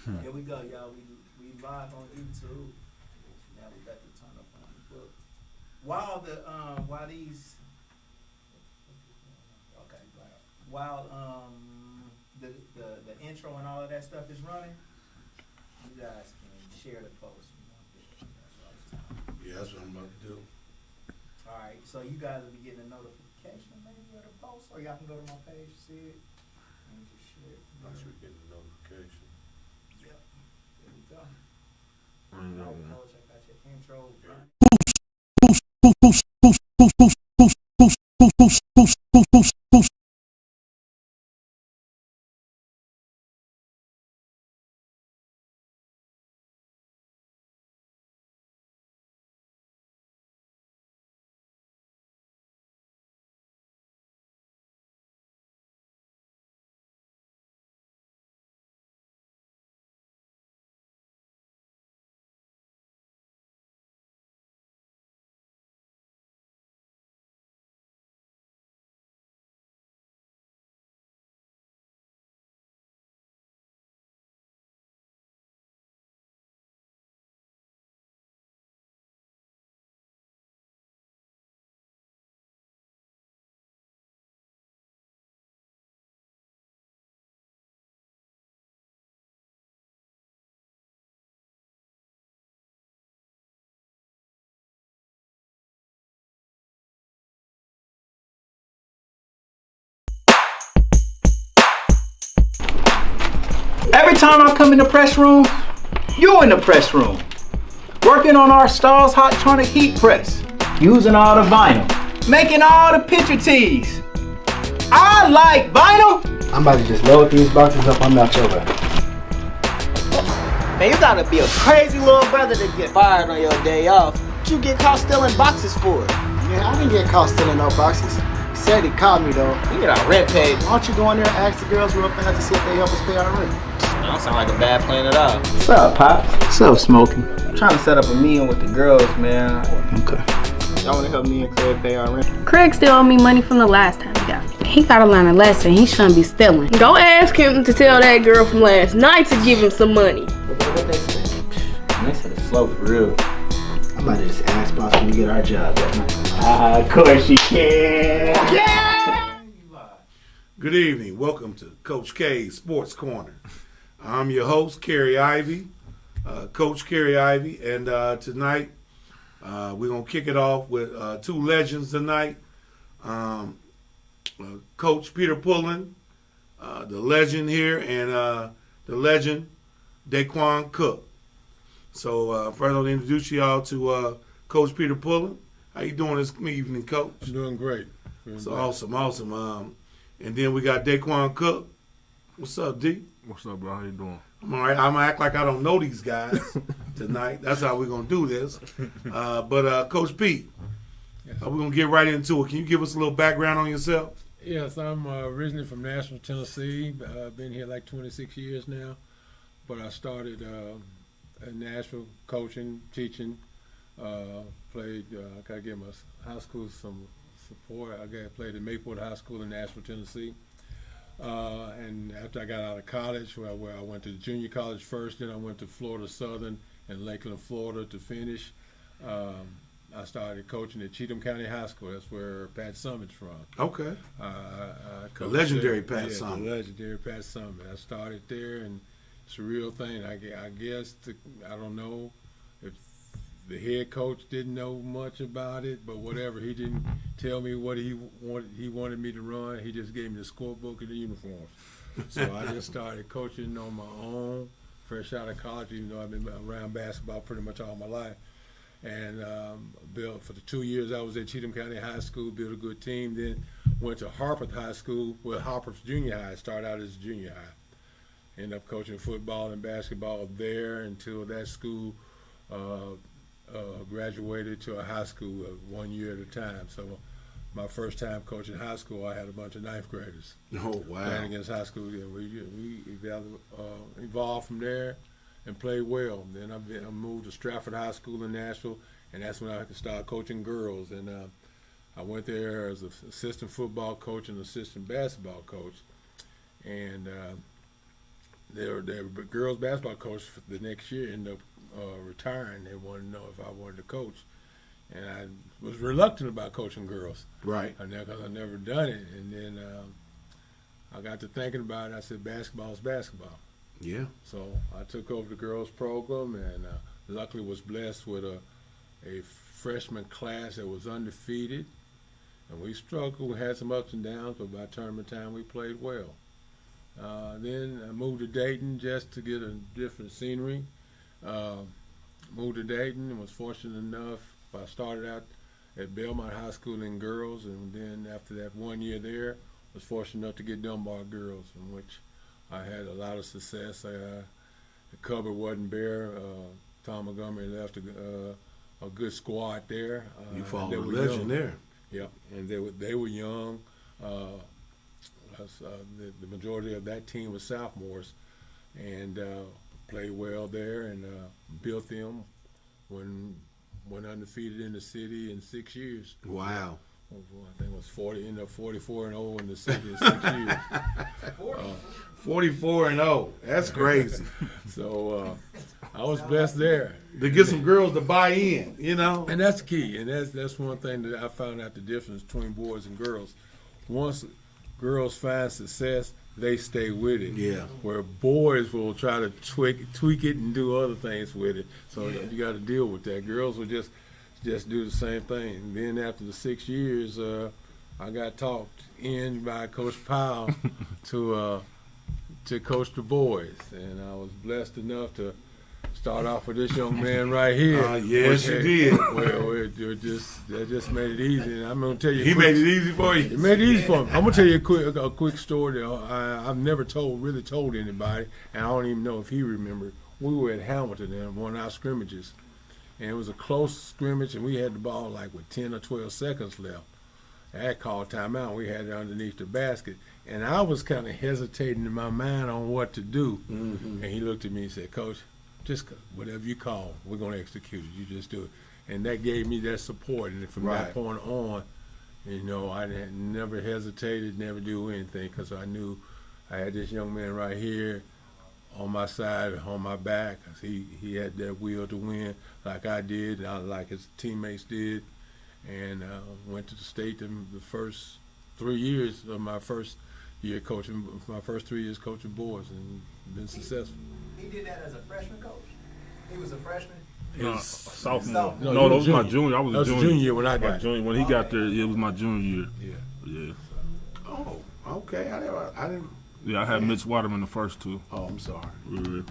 Here we go, y'all. We live on YouTube. Now we got to turn up on the book. While these okay, while the intro and all of that stuff is running, you guys can share the post. Yeah, that's what I'm about to do. All right, so you guys will be getting a notification maybe of the post, or y'all can go to my page, see it, and just share it. I should get a notification. Yep. There we go. I know. All right, Coach, I got your intro. Every time I come in the press room, you're in the press room. Working on our Stars Hot Tonic Heat Press. Using all the vinyl. Making all the picture tees. I like vinyl. I'm about to just load these boxes up on that over. Man, you gotta be a crazy little brother to get fired on your day off. What you get caught stealing boxes for? Man, I didn't get caught stealing no boxes. He said he caught me though. We get our rent paid. Why don't you go in there and ask the girls real fast to see if they help us pay our rent? That don't sound like a bad plan at all. What's up, Pops? What's up, Smokey? I'm trying to set up a meeting with the girls, man. Okay. Y'all wanna help me and Craig pay our rent? Craig still owe me money from the last time he got me. He gotta learn a lesson. He shouldn't be stealing. Go ask him to tell that girl from last night to give him some money. What they said? They said it's slow for real. I'm about to just ask boss when we get our job that night. Of course you can. Yeah! Good evening. Welcome to Coach K's Sports Corner. I'm your host, Kerry Ivy, Coach Kerry Ivy, and tonight we're going to kick it off with two legends tonight. Coach Peter Pullen, the legend here, and the legend DAEQUAN Cook. So first I'll introduce y'all to Coach Peter Pullen. How you doing this evening, Coach? I'm doing great. So awesome. And then we got DAEQUAN Cook. What's up, D? What's up, bro? How you doing? I'm all right. I'm going to act like I don't know these guys tonight. That's how we're going to do this. But Coach Pete, Yes. we're going to get right into it. Can you give us a little background on yourself? Yes, I'm originally from Nashville, Tennessee. I've been here like 26 years now. But I started in Nashville coaching, teaching, played, I got to give my high school some support. Played at Maplewood High School in Nashville, Tennessee. And after I got out of college, where I went to junior college first, then I went to Florida Southern in Lakeland, Florida to finish. I started coaching at Cheatham County High School. That's where Pat Summitt's from. Okay. The legendary Pat Summitt. The legendary Pat Summitt. I started there, and it's a real thing. I guess, I don't know if the head coach didn't know much about it, but whatever. He didn't tell me what he wanted me to run. He just gave me the scorebook and the uniforms. So I just started coaching on my own, fresh out of college, even though I've been around basketball pretty much all my life. And built for the 2 years I was at Cheatham County High School, built a good team. Then went to Harpeth High School, Harpeth Junior High. Started out as junior high. Ended up coaching football and basketball there until that school graduated to a high school 1 year at a time. So my first time coaching high school, I had a bunch of ninth graders. Oh, wow. Playing against high school. Yeah, we evolved from there and played well. Then I moved to Stratford High School in Nashville, and that's when I could start coaching girls. And I went there as an assistant football coach and assistant basketball coach. And their girls basketball coach for the next year ended up retiring. They wanted to know if I wanted to coach, and I was reluctant about coaching girls. Right. Because I've never done it, and then I got to thinking about it. I said, basketball is basketball. Yeah. So I took over the girls program, and luckily was blessed with a freshman class that was undefeated. And we struggled. We had some ups and downs, but by tournament time, we played well. Then I moved to Dayton just to get a different scenery. Moved to Dayton and was fortunate enough. I started out at Belmont High School in girls, and then after that 1 year there, was fortunate enough to get Dunbar girls, in which I had a lot of success. The cupboard wasn't bare. Tom Montgomery left a good squad there. You followed a legend there. Yep, and they were young. The majority of that team was sophomores, and played well there, and built them. Went undefeated in the city in 6 years. Wow. I think it was 44-0 in the city in 6 years. 44-0. That's crazy. So I was blessed there. To get some girls to buy in, you know. And that's key. And that's one thing that I found out the difference between boys and girls. Once girls find success, they stay with it. Yeah. Where boys will try to tweak it and do other things with it. So you got to deal with that. Girls will just do the same thing. And then after the 6 years, I got talked in by Coach Powell to coach the boys, and I was blessed enough to start off with this young man right here. Yes, you did. Well, that just made it easy. And I'm gonna tell you, He made it easy for you. He made it easy for me. I'm gonna tell you a quick story that I've never really told anybody, and I don't even know if he remembered. We were at Hamilton in one of our scrimmages, and it was a close scrimmage, and we had the ball like with 10 or 12 seconds left. I had called timeout. We had it underneath the basket, and I was kind of hesitating in my mind on what to do. Mm-hmm. And he looked at me and said, "Coach, just whatever you call, we're going to execute it. You just do it." And that gave me that support. And from that point on, you know, I never hesitated, never do anything, because I knew I had this young man right here on my side, on my back. He had that will to win like I did, like his teammates did. And went to the state the first 3 years of my first year coaching, my first 3 years coaching boys, and been successful. He did that as a freshman coach? He was a freshman? Sophomore. No, No, that was my junior. I was that was a junior. junior Year when I got junior. When he got there, it was my junior year. Yeah. Oh, okay. I didn't. Yeah, I had Mitch Waterman the first two. Oh, I'm sorry. Yeah. I'm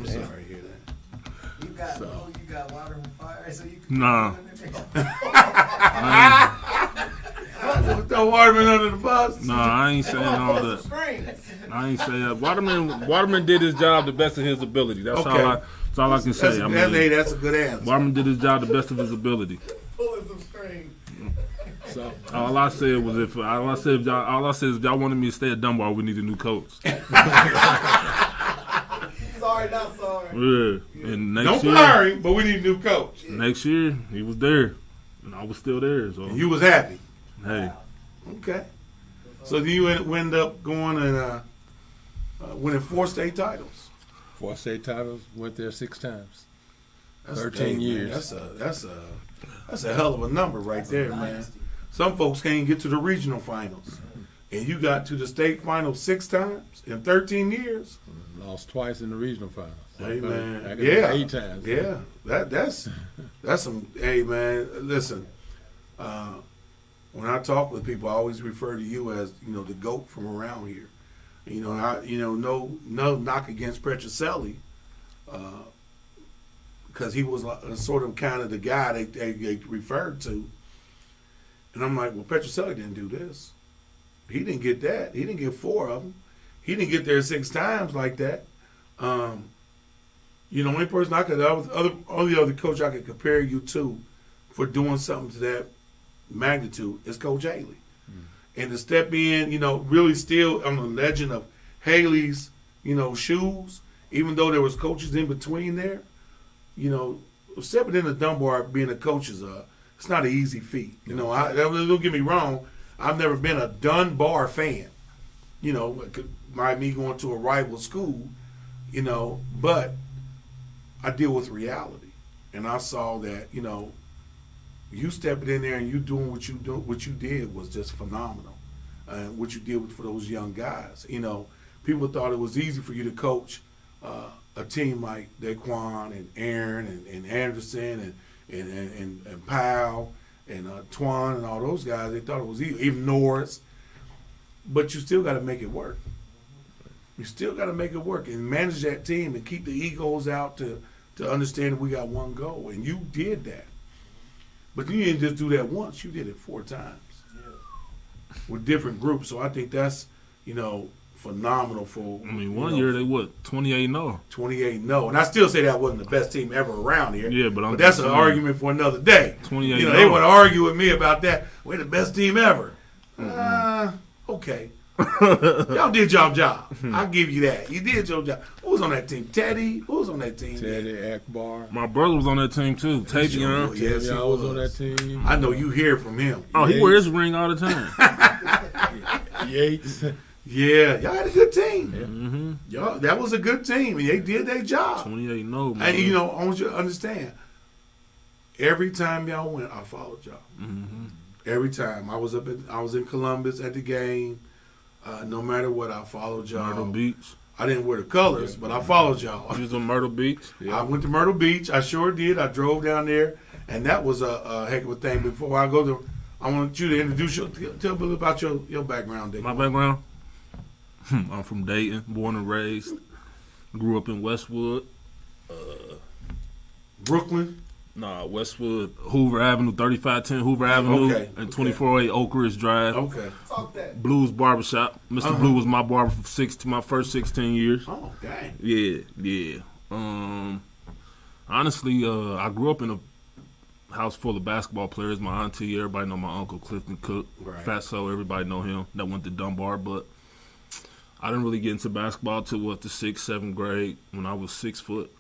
sorry to hear that. You got water and fire, so you can Nah. Throw Waterman under the bus. Nah, I ain't saying all that. I ain't saying that. Waterman did his job the best of his ability. That's Okay. that's all I can say. That's a good answer. Waterman did his job the best of his ability. pulling some strings. So All I said was if y'all wanted me to stay at Dunbar, we need a new coach. Sorry, not sorry. Yeah. And next Don't year, fire him, but we need a new coach. next year he was there, and I was still there. So And you was happy. hey, Okay. So do you end up going and winning 4 state titles? 4 state titles, went there 6 times. That's 13 years. Man, that's a hell of a number right there, man. Some folks can't get to the regional finals, and you got to the state finals 6 times in 13 years. Lost twice in the regional finals. Hey man, I got yeah, 8 times. yeah. That's some. Hey man, listen. When I talk with people, I always refer to you as the GOAT from around here. No knock against Petrocelli, because he was sort of kind of the guy they referred to. And I'm like, well, Petrocelli didn't do this. He didn't get that. He didn't get 4 of them. He didn't get there 6 times like that. Only person only other coach I could compare you to for doing something to that magnitude is Coach Haley. And to step in, really still on the legend of Haley's, shoes, even though there was coaches in between there, stepping into Dunbar being a coach it's not an easy feat. Don't get me wrong, I've never been a Dunbar fan. Me going to a rival school, But I deal with reality, and I saw that, you stepping in there and you doing what you did was just phenomenal. What you did for those young guys. People thought it was easy for you to coach a team like DAEQUAN and Aaron and Anderson and Powell and Twan and all those guys. They thought it was easy, even Norris. But you still got to make it work. You still got to make it work and manage that team and keep the egos out to understand that we got one goal. And you did that. But you didn't just do that once. You did it 4 times with different groups. So I think that's, phenomenal for. One year they 28-0. 28-0, and I still say that wasn't the best team ever around here. Yeah, but that's an argument for another day. 28-0. They want to argue with me about that. We're the best team ever. Okay. Y'all did y'all job. I'll give you that. You did your job. Who was on that team? Teddy? Who was on that team? Teddy Akbar. My brother was on that team too. Tavion. Yes, he was on that team. I know you hear from him. Oh, he wears his ring all the time. Yates. Yeah, y'all had a good team. Yeah. Mm-hmm. Y'all, that was a good team, and they did their job. 28-0, man. And I want you to understand. Every time y'all went, I followed y'all. Mm-hmm. Every time I was in Columbus at the game. No matter what, I followed y'all. Myrtle Beach. I didn't wear the colors, but I followed y'all. You was on Myrtle Beach? Yeah. I went to Myrtle Beach. I sure did. I drove down there, and that was a heck of a thing. Before I go there, I want you to introduce you. Tell me about your background, Dayton. My background? I'm from Dayton, born and raised. Grew up in Westwood. Brooklyn? Nah, Westwood, Hoover Avenue, 3510 Hoover Avenue, and 2408 Oak Ridge Drive. Okay. Blues Barbershop. Mr. Blue was my barber for my first 16 years. Oh, dang. Yeah. Honestly, I grew up in a house full of basketball players. My auntie, everybody know my uncle Clifton Cook. Right. Fatso, everybody know him. That went to Dunbar, but I didn't really get into basketball till the 6th, 7th grade when I was 6 foot.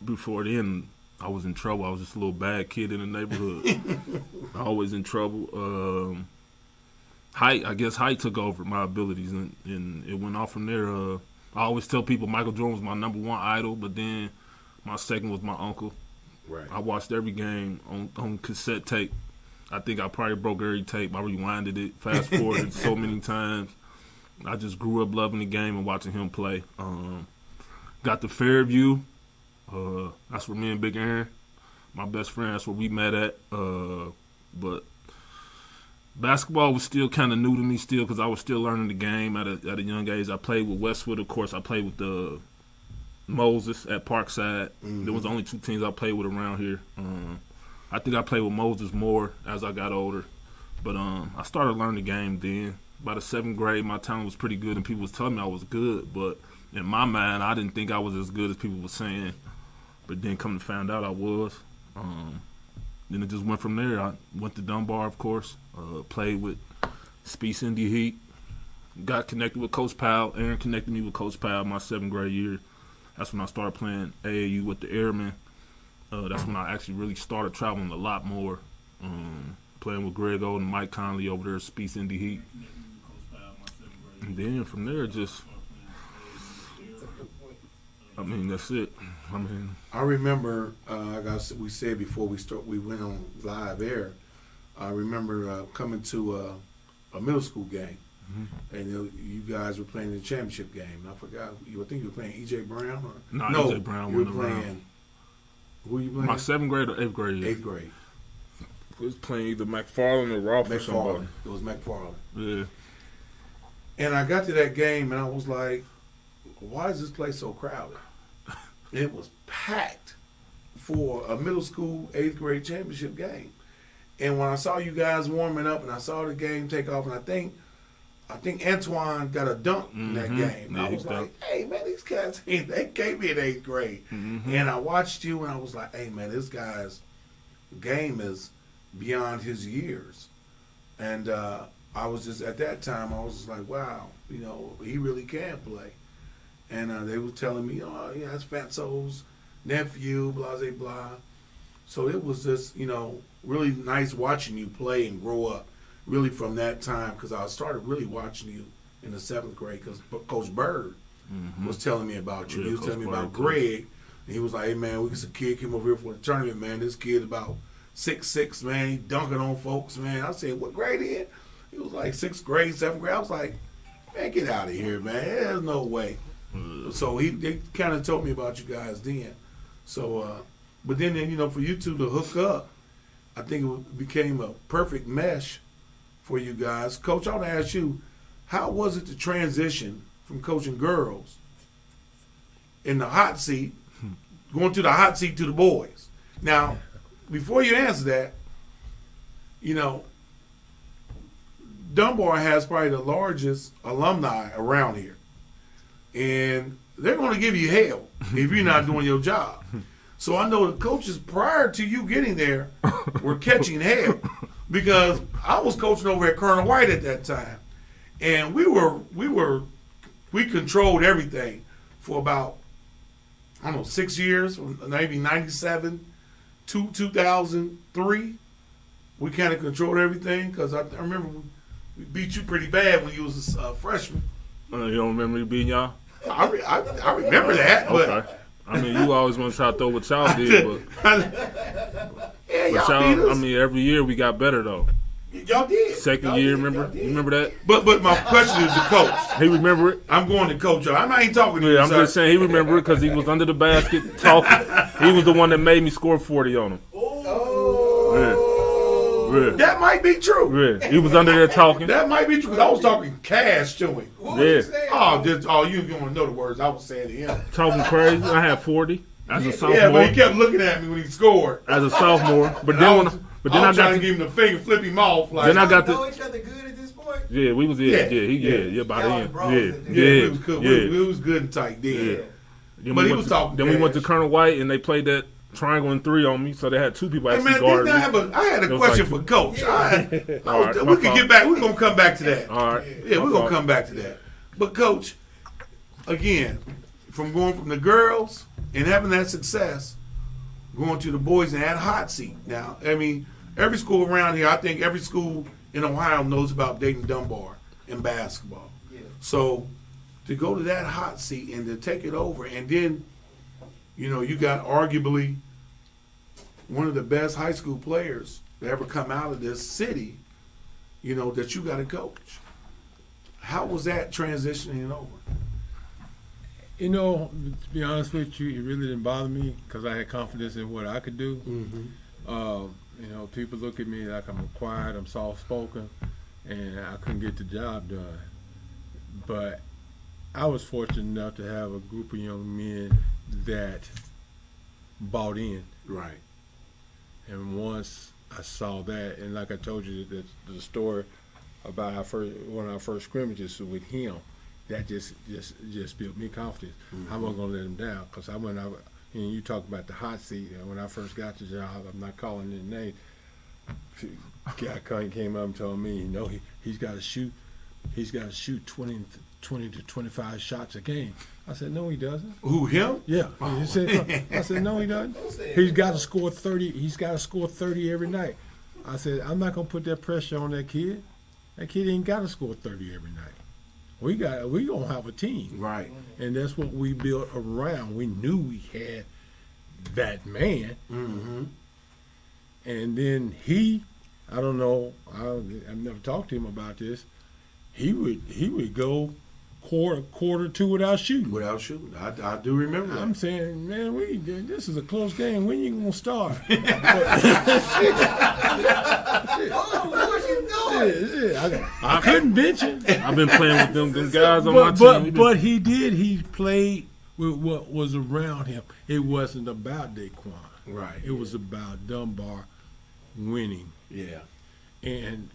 Before then, I was in trouble. I was just a little bad kid in the neighborhood. Always in trouble. Height took over my abilities, and it went off from there. I always tell people Michael Jordan was my number 1 idol, but then my second was my uncle. Right. I watched every game on cassette tape. I think I probably broke every tape. I rewinded it, fast forwarded so many times. I just grew up loving the game and watching him play. Got to Fairview. That's where me and Big Aaron, my best friend, that's where we met at. But basketball was still kind of new to me still because I was still learning the game at a young age. I played with Westwood, of course. I played with Moses at Parkside. Mm-hmm. There was only 2 teams I played with around here. I think I played with Moses more as I got older. But I started learning the game then. By the 7th grade, my talent was pretty good, and people was telling me I was good. But in my mind, I didn't think I was as good as people were saying. But then come to find out I was. Then it just went from there. I went to Dunbar, of course. Played with Speece Indy Heat. Got connected with Coach Powell. Aaron connected me with Coach Powell my 7th grade year. That's when I started playing AAU with the Airmen. That's when I actually really started traveling a lot more. Playing with Greg Oden and Mike Conley over there at Speece Indy Heat. And then from there, that's it. I remember, we said before we went on live air. I remember coming to a middle school game, and you guys were playing the championship game. I forgot. I think you were playing E.J. Brown. No, E.J. Brown wasn't around. Who were you playing? My 7th grade or 8th grade year. 8th grade. We was playing either McFarland or Rolfe or somebody. It was McFarland. Yeah. And I got to that game, and I was like, why is this place so crowded? It was packed for a middle school 8th grade championship game. And when I saw you guys warming up and I saw the game take off, and I think Antoine got a dunk in that game. Yeah, I was like, hey, man, these guys, they came in 8th grade. And I watched you, and I was like, hey, man, this guy's game is beyond his years. And I was just, at that time, I was just like, wow, he really can play. And they were telling me, oh, yeah, that's Fatso's nephew, blah, blah, blah. So it was just, really nice watching you play and grow up, really from that time, because I started really watching you in the 7th grade, because Coach Bird was telling me about you. Yeah, He was Coach telling me about Barry, Greg. And he was like, hey, man, we got some kid came over here for the tournament, man. This kid about 6'6", man. He dunking on folks, man. I said, what grade he in? He was like 6th grade, 7th grade. I was like, man, get out of here, man. There's no way. So they kind of told me about you guys then. So, but then, you know, for you two to hook up, I think it became a perfect mesh for you guys. Coach, I want to ask you, how was it to transition from coaching girls in the hot seat, going to the hot seat to the boys? Now, before you answer that, you know, Dunbar has probably the largest alumni around here. And they're going to give you hell if you're not doing your job. So I know the coaches prior to you getting there were catching hell because I was coaching over at Colonel White at that time. And we controlled everything for about, I don't know, 6 years, maybe 97 to 2003. We kind of controlled everything because I remember we beat you pretty bad when you was a freshman. You don't remember me beating y'all? I remember that, but Okay. I mean, you always want to try to throw what y'all did, but yeah, y'all y'all, beat us. I mean, every year we got better though. Y'all did. Second Y'all year, did. remember? Y'all did. You remember that? But my question is the coach. He remember it? I'm going to coach y'all. I'm not even talking to you, Yeah, I'm sir. just saying he remember it because he was under the basket talking. He was the one that made me score 40 on him. Yeah. That might be true. Yeah. He was under there talking. That might be true because I was talking cash to him. Yeah. You want to know the words I was saying to him. Talking crazy. I had 40 as a sophomore. Yeah, but he kept looking at me when he scored. As a sophomore. But I then was I got trying to to give him the finger, flip him off. Like, then I got know to. each other good at this point? Yeah, we was by Yeah. the end. bros Yeah, at the we was cool. yeah. We was good and tight then. Yeah. Then But we he went was to- talking Then we went to cash. Colonel White and they played that triangle and 3 on me, so they had 2 people Hey actually man, guarding me. I had a It was question like- for Coach. All right, We my can fault. get back. We're gonna come back to that. All right. Yeah, My we're gonna fault. come back to that. But Coach, again, from going from the girls and having that success, going to the boys and that hot seat. Now, I mean, every school around here, I think every school in Ohio knows about Dayton Dunbar in basketball. Yeah. So to go to that hot seat and to take it over, and then, you know, you got arguably one of the best high school players to ever come out of this city, you know, that you got to coach. How was that transitioning over? You know, to be honest with you, it really didn't bother me because I had confidence in what I could do. You know, people look at me like I'm quiet, I'm soft-spoken, and I couldn't get the job done. But I was fortunate enough to have a group of young men that bought in. Right. And once I saw that, and like I told you, the story about one of our first scrimmages with him, that just built me confidence. I wasn't gonna let him down because I went out. And you talk about the hot seat. When I first got the job, I'm not calling his name. Guy came up and told me, you know, he's got to shoot 20 to 25 shots a game. I said, no, he doesn't. Who, him? Yeah. He said, I said, no, he doesn't. He's got to score 30. He's got to score 30 every night. I said, I'm not gonna put that pressure on that kid. That kid ain't got to score 30 every night. We gonna have a team. Right. And that's what we built around. We knew we had that man. Mm-hmm. And then I don't know, I've never talked to him about this. He would go quarter 2 without shooting. Without shooting. I do remember that. I'm saying, man, this is a close game. When you gonna start? I couldn't bench him. I've been playing with them guys on my team. But he did. He played with what was around him. It wasn't about DAEQUAN. Right. It was about Dunbar winning. Yeah. And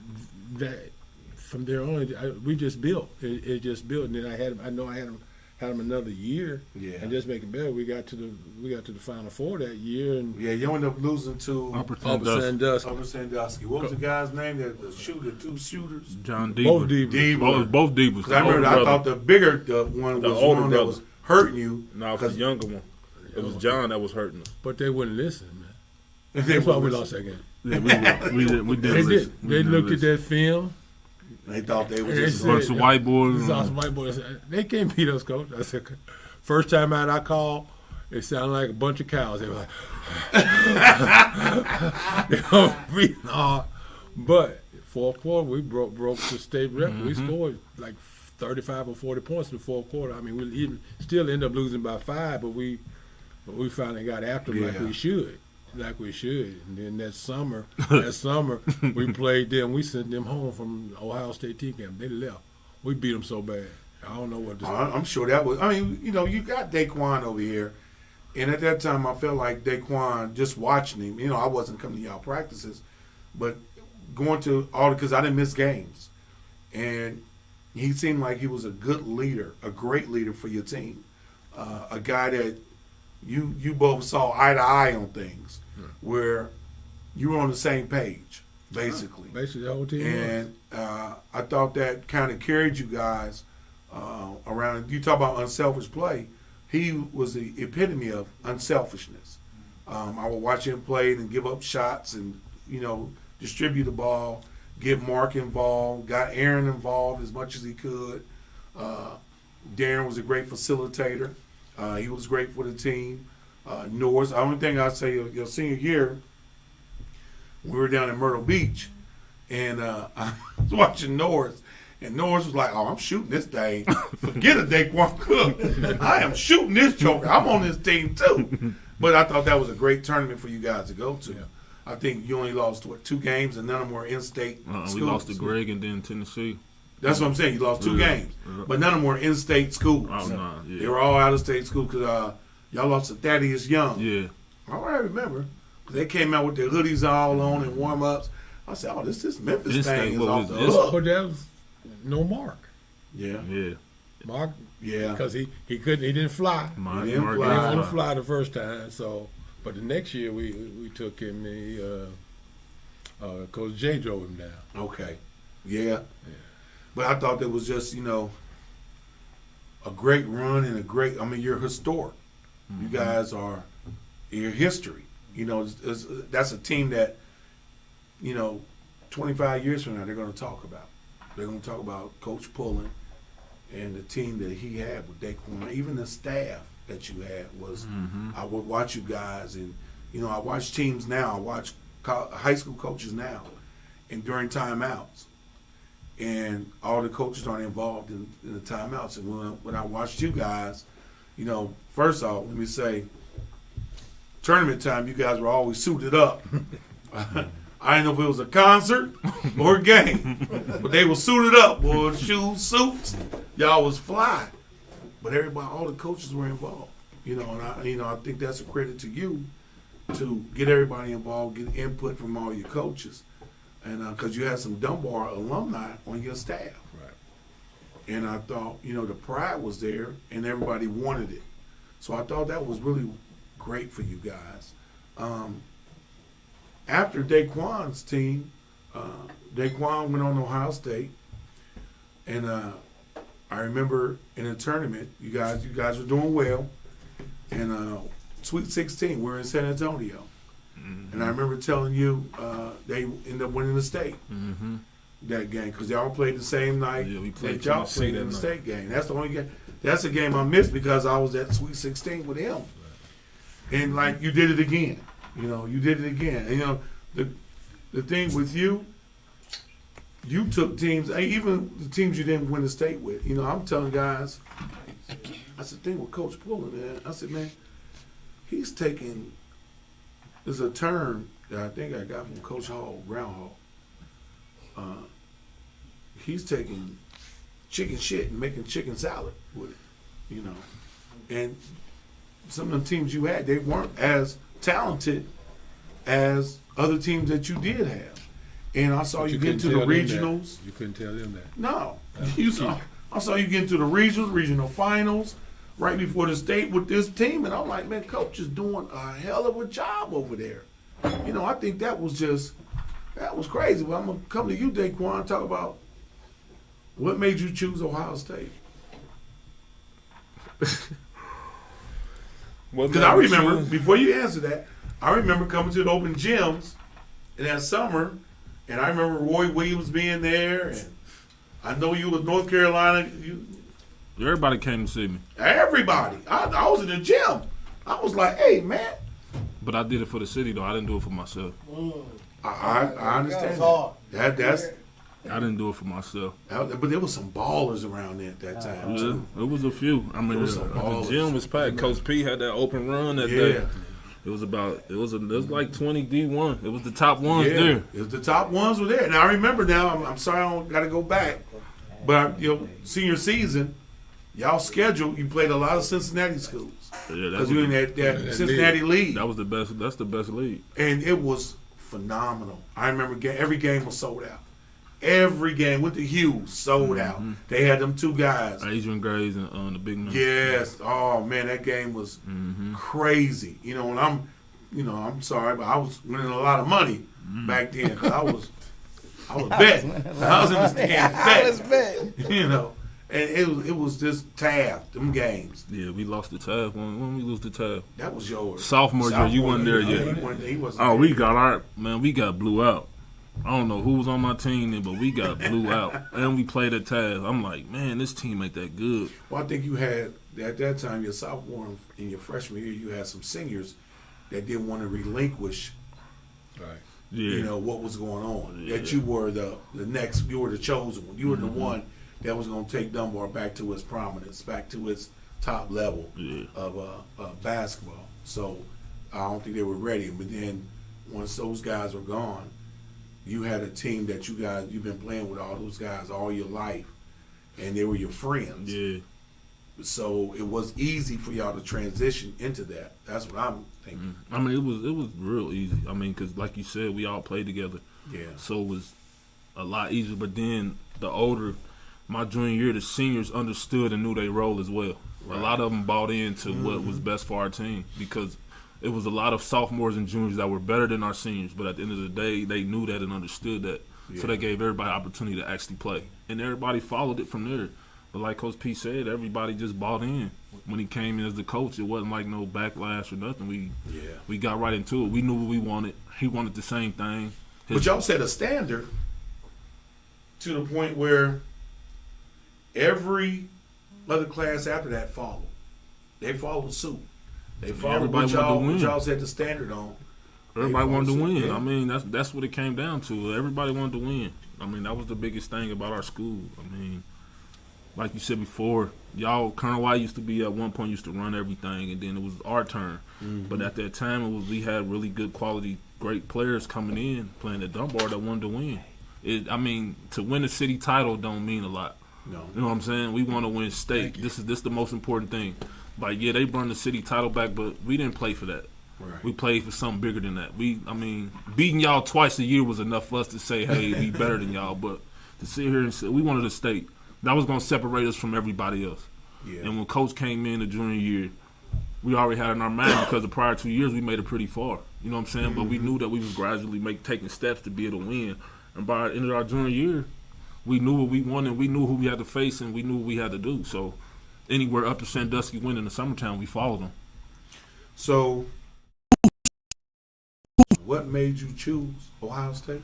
that from there on, we just built. It just built. And then I had him another year. Yeah. And just make it better. We got to the Final Four that year. And Yeah, you ended up losing to Upper Sandusky. Upper Sandusky. What was the guy's name? The shooter, 2 shooters? John Both Deaver. Deaver. Both Deavers. Because I remember I thought the bigger one The was older one that brother. was hurting you. No, it was the younger one. It was John that was hurting us. But they wouldn't listen, man. They That's why we were- lost that game. Yeah, we did. They did. listen. They We did looked at listen. that film. They thought they were They just said, bunch of white boys. This awesome white boys. They can't beat us, coach. I said, first time out I called, it sounded like a bunch of cows. They were like, but fourth quarter we broke the state record. We scored like 35 or 40 points in the fourth quarter. I mean, we even still end up losing by 5, but we finally got after them like we should. And then that summer, we played them. We sent them home from Ohio State team camp. They left. We beat them so bad. I don't know what to say. I'm sure that was. I mean, you know, you got DAEQUAN over here, and at that time, I felt like DAEQUAN. Just watching him, you know, I wasn't coming to y'all practices, but going to all because I didn't miss games, and he seemed like he was a good leader, a great leader for your team, a guy that you both saw eye to eye on things, where you were on the same page, basically. Basically, the whole team. And I thought that kind of carried you guys around. You talk about unselfish play. He was the epitome of unselfishness. I would watch him play and give up shots and, you know, distribute the ball, get Mark involved, got Aaron involved as much as he could. Darren was a great facilitator. He was great for the team. Norris, the only thing I'd say your senior year, we were down in Myrtle Beach, and I was watching Norris, and Norris was like, "Oh, I'm shooting this thing. Forget a DAEQUAN Cook. I am shooting this joker. I'm on this team too." But I thought that was a great tournament for you guys to go to. Yeah. I think you only lost 2 games, and none of them were in-state schools. We lost to Greg and then Tennessee. That's what I'm saying. You lost 2 games, but none of them were in-state schools. Oh, no, yeah. They were all out-of-state schools because y'all lost to Thaddeus Young. Yeah. I remember. They came out with their hoodies all on and warm-ups. I said, "Oh, this Memphis thing is off the hook." But that was no Mark. Yeah. Yeah. Mark. Yeah. Because he didn't fly. He didn't fly the first time. So, but the next year we took him. Coach J drove him down. Okay. Yeah. But I thought that was just, you know, a great run and a great. I mean, you're historic. Mm-hmm. You guys are your history. You know, that's a team that, you know, 25 years from now they're going to talk about. They're going to talk about Coach Pullen and the team that he had with DAEQUAN. Even the staff that you had was. Mm-hmm. I would watch you guys, and you know, I watch teams now. I watch high school coaches now, and during timeouts, and all the coaches aren't involved in the timeouts. And when I watched you guys, you know, first off, let me say, tournament time, you guys were always suited up. I didn't know if it was a concert or a game, but they were suited up, boy, shoes, suits. Y'all was fly, but everybody, all the coaches were involved. You know, and I think that's a credit to you to get everybody involved, get input from all your coaches, and because you had some Dunbar alumni on your staff. Right. And I thought, you know, the pride was there, and everybody wanted it. So I thought that was really great for you guys. After DAEQUAN's team, DAEQUAN went on to Ohio State, and I remember in a tournament, you guys were doing well, and Sweet 16, we're in San Antonio, and I remember telling you they ended up winning the state that game because they all played the same night. Yeah, we played y'all played in the state game. That's the only game. That's a game I missed because I was at Sweet 16 with him, and like you did it again. You know, you did it again. And, you know, the thing with you took teams, even the teams you didn't win the state with. You know, I'm telling guys, that's the thing with Coach Pullen, man. I said, man, he's taking, there's a term that I think I got from Coach Hall, Brown Hall. He's taking chicken shit and making chicken salad with it, you know. And some of the teams you had, they weren't as talented as other teams that you did have. And I saw you get into the regionals. You couldn't tell them that. No. I saw you get into the regional finals right before the state with this team. And I'm like, man, Coach is doing a hell of a job over there. You know, I think that was crazy. But I'm going to come to you, DAEQUAN, and talk about what made you choose Ohio State. Because I remember, before you answer that, I remember coming to the open gyms in that summer, and I remember Roy Williams being there, and I know you was North Carolina. Everybody came to see me. Everybody. I was in the gym. I was like, hey, man. But I did it for the city, though. I didn't do it for myself. I understand that. I didn't do it for myself. But there was some ballers around there at that time, too. It was a few. I mean, the gym was packed. Coach P had that open run that day. It was like 20 D1. It was the top ones there. It was the top ones were there. Now, I remember now, I'm sorry I don't got to go back, but, senior season, y'all scheduled, you played a lot of Cincinnati schools. Yeah, because you in that Cincinnati league. That was the best. That's the best league. And it was phenomenal. I remember every game was sold out. Every game went to Hughes, sold out. They had them two guys, Adrian Graves and the big man. Yes. Oh man, that game was crazy. And I'm sorry, but I was winning a lot of money back then because I was betting. I was in the stands betting. And it was just Taft, them games. Yeah, we lost the Taft. When we lose the Taft? That was yours. Sophomore year, you wasn't there yet. He wasn't there. We got blew out. I don't know who was on my team then, but we got blew out. And we played at Taft. I'm like, man, this team ain't that good. Well, I think you had, at that time, your sophomore and your freshman year, you had some seniors that didn't want to relinquish what was going on. Yeah. That you were the next, you were the chosen one. You were the one that was going to take Dunbar back to its prominence, back to its top level of basketball. So I don't think they were ready. But then once those guys were gone, you had a team that you've been playing with all those guys all your life, and they were your friends. Yeah. So it was easy for y'all to transition into that. That's what I'm thinking. I mean, it was real easy. I mean, because like you said, we all played together. Yeah. So it was a lot easier. But then my junior year, the seniors understood and knew their role as well. Right. A lot of them bought into what was best for our team because it was a lot of sophomores and juniors that were better than our seniors. But at the end of the day, they knew that and understood that. Yeah. So they gave everybody opportunity to actually play. And everybody followed it from there. But like Coach P said, everybody just bought in. When he came in as the coach, it wasn't like no backlash or nothing. We got right into it. We knew what we wanted. He wanted the same thing. But y'all set a standard to the point where every other class after that followed. They followed suit. They followed what y'all set the standard on. Everybody wanted to win. I mean, that's what it came down to. Everybody wanted to win. I mean, that was the biggest thing about our school. I mean, like you said before, Colonel White used to run everything, and then it was our turn. But at that time, we had really good quality, great players coming in, playing at Dunbar that wanted to win. To win a city title don't mean a lot. No. You know what I'm saying? We want to win state. This is the most important thing. Like, yeah, they brought the city title back, but we didn't play for that. Right. We played for something bigger than that. Beating y'all twice a year was enough for us to say, hey, we better than y'all. But to sit here and say we wanted a state, that was going to separate us from everybody else. Yeah. And when Coach came in the junior year, we already had in our mind because the prior 2 years we made it pretty far. You know what I'm saying? But we knew that we was gradually taking steps to be able to win. And by the end of our junior year, we knew what we wanted. We knew who we had to face, and we knew what we had to do. So anywhere up to Sandusky win in the summertime, we followed them. So what made you choose Ohio State?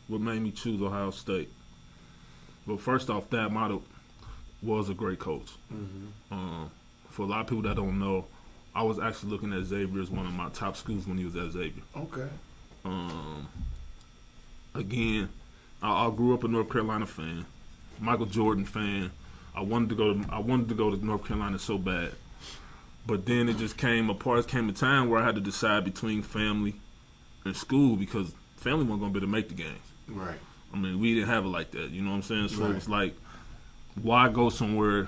What made me choose Ohio State? Well, first off, Thad Matta was a great coach. For a lot of people that don't know, I was actually looking at Xavier as one of my top schools when he was at Xavier. Okay. Again, I grew up a North Carolina fan, Michael Jordan fan. I wanted to go to North Carolina so bad, but then it just came a time where I had to decide between family and school because family wasn't gonna be able to make the games. Right. I mean, we didn't have it like that. You know what I'm saying? So Right. It was like, why go somewhere?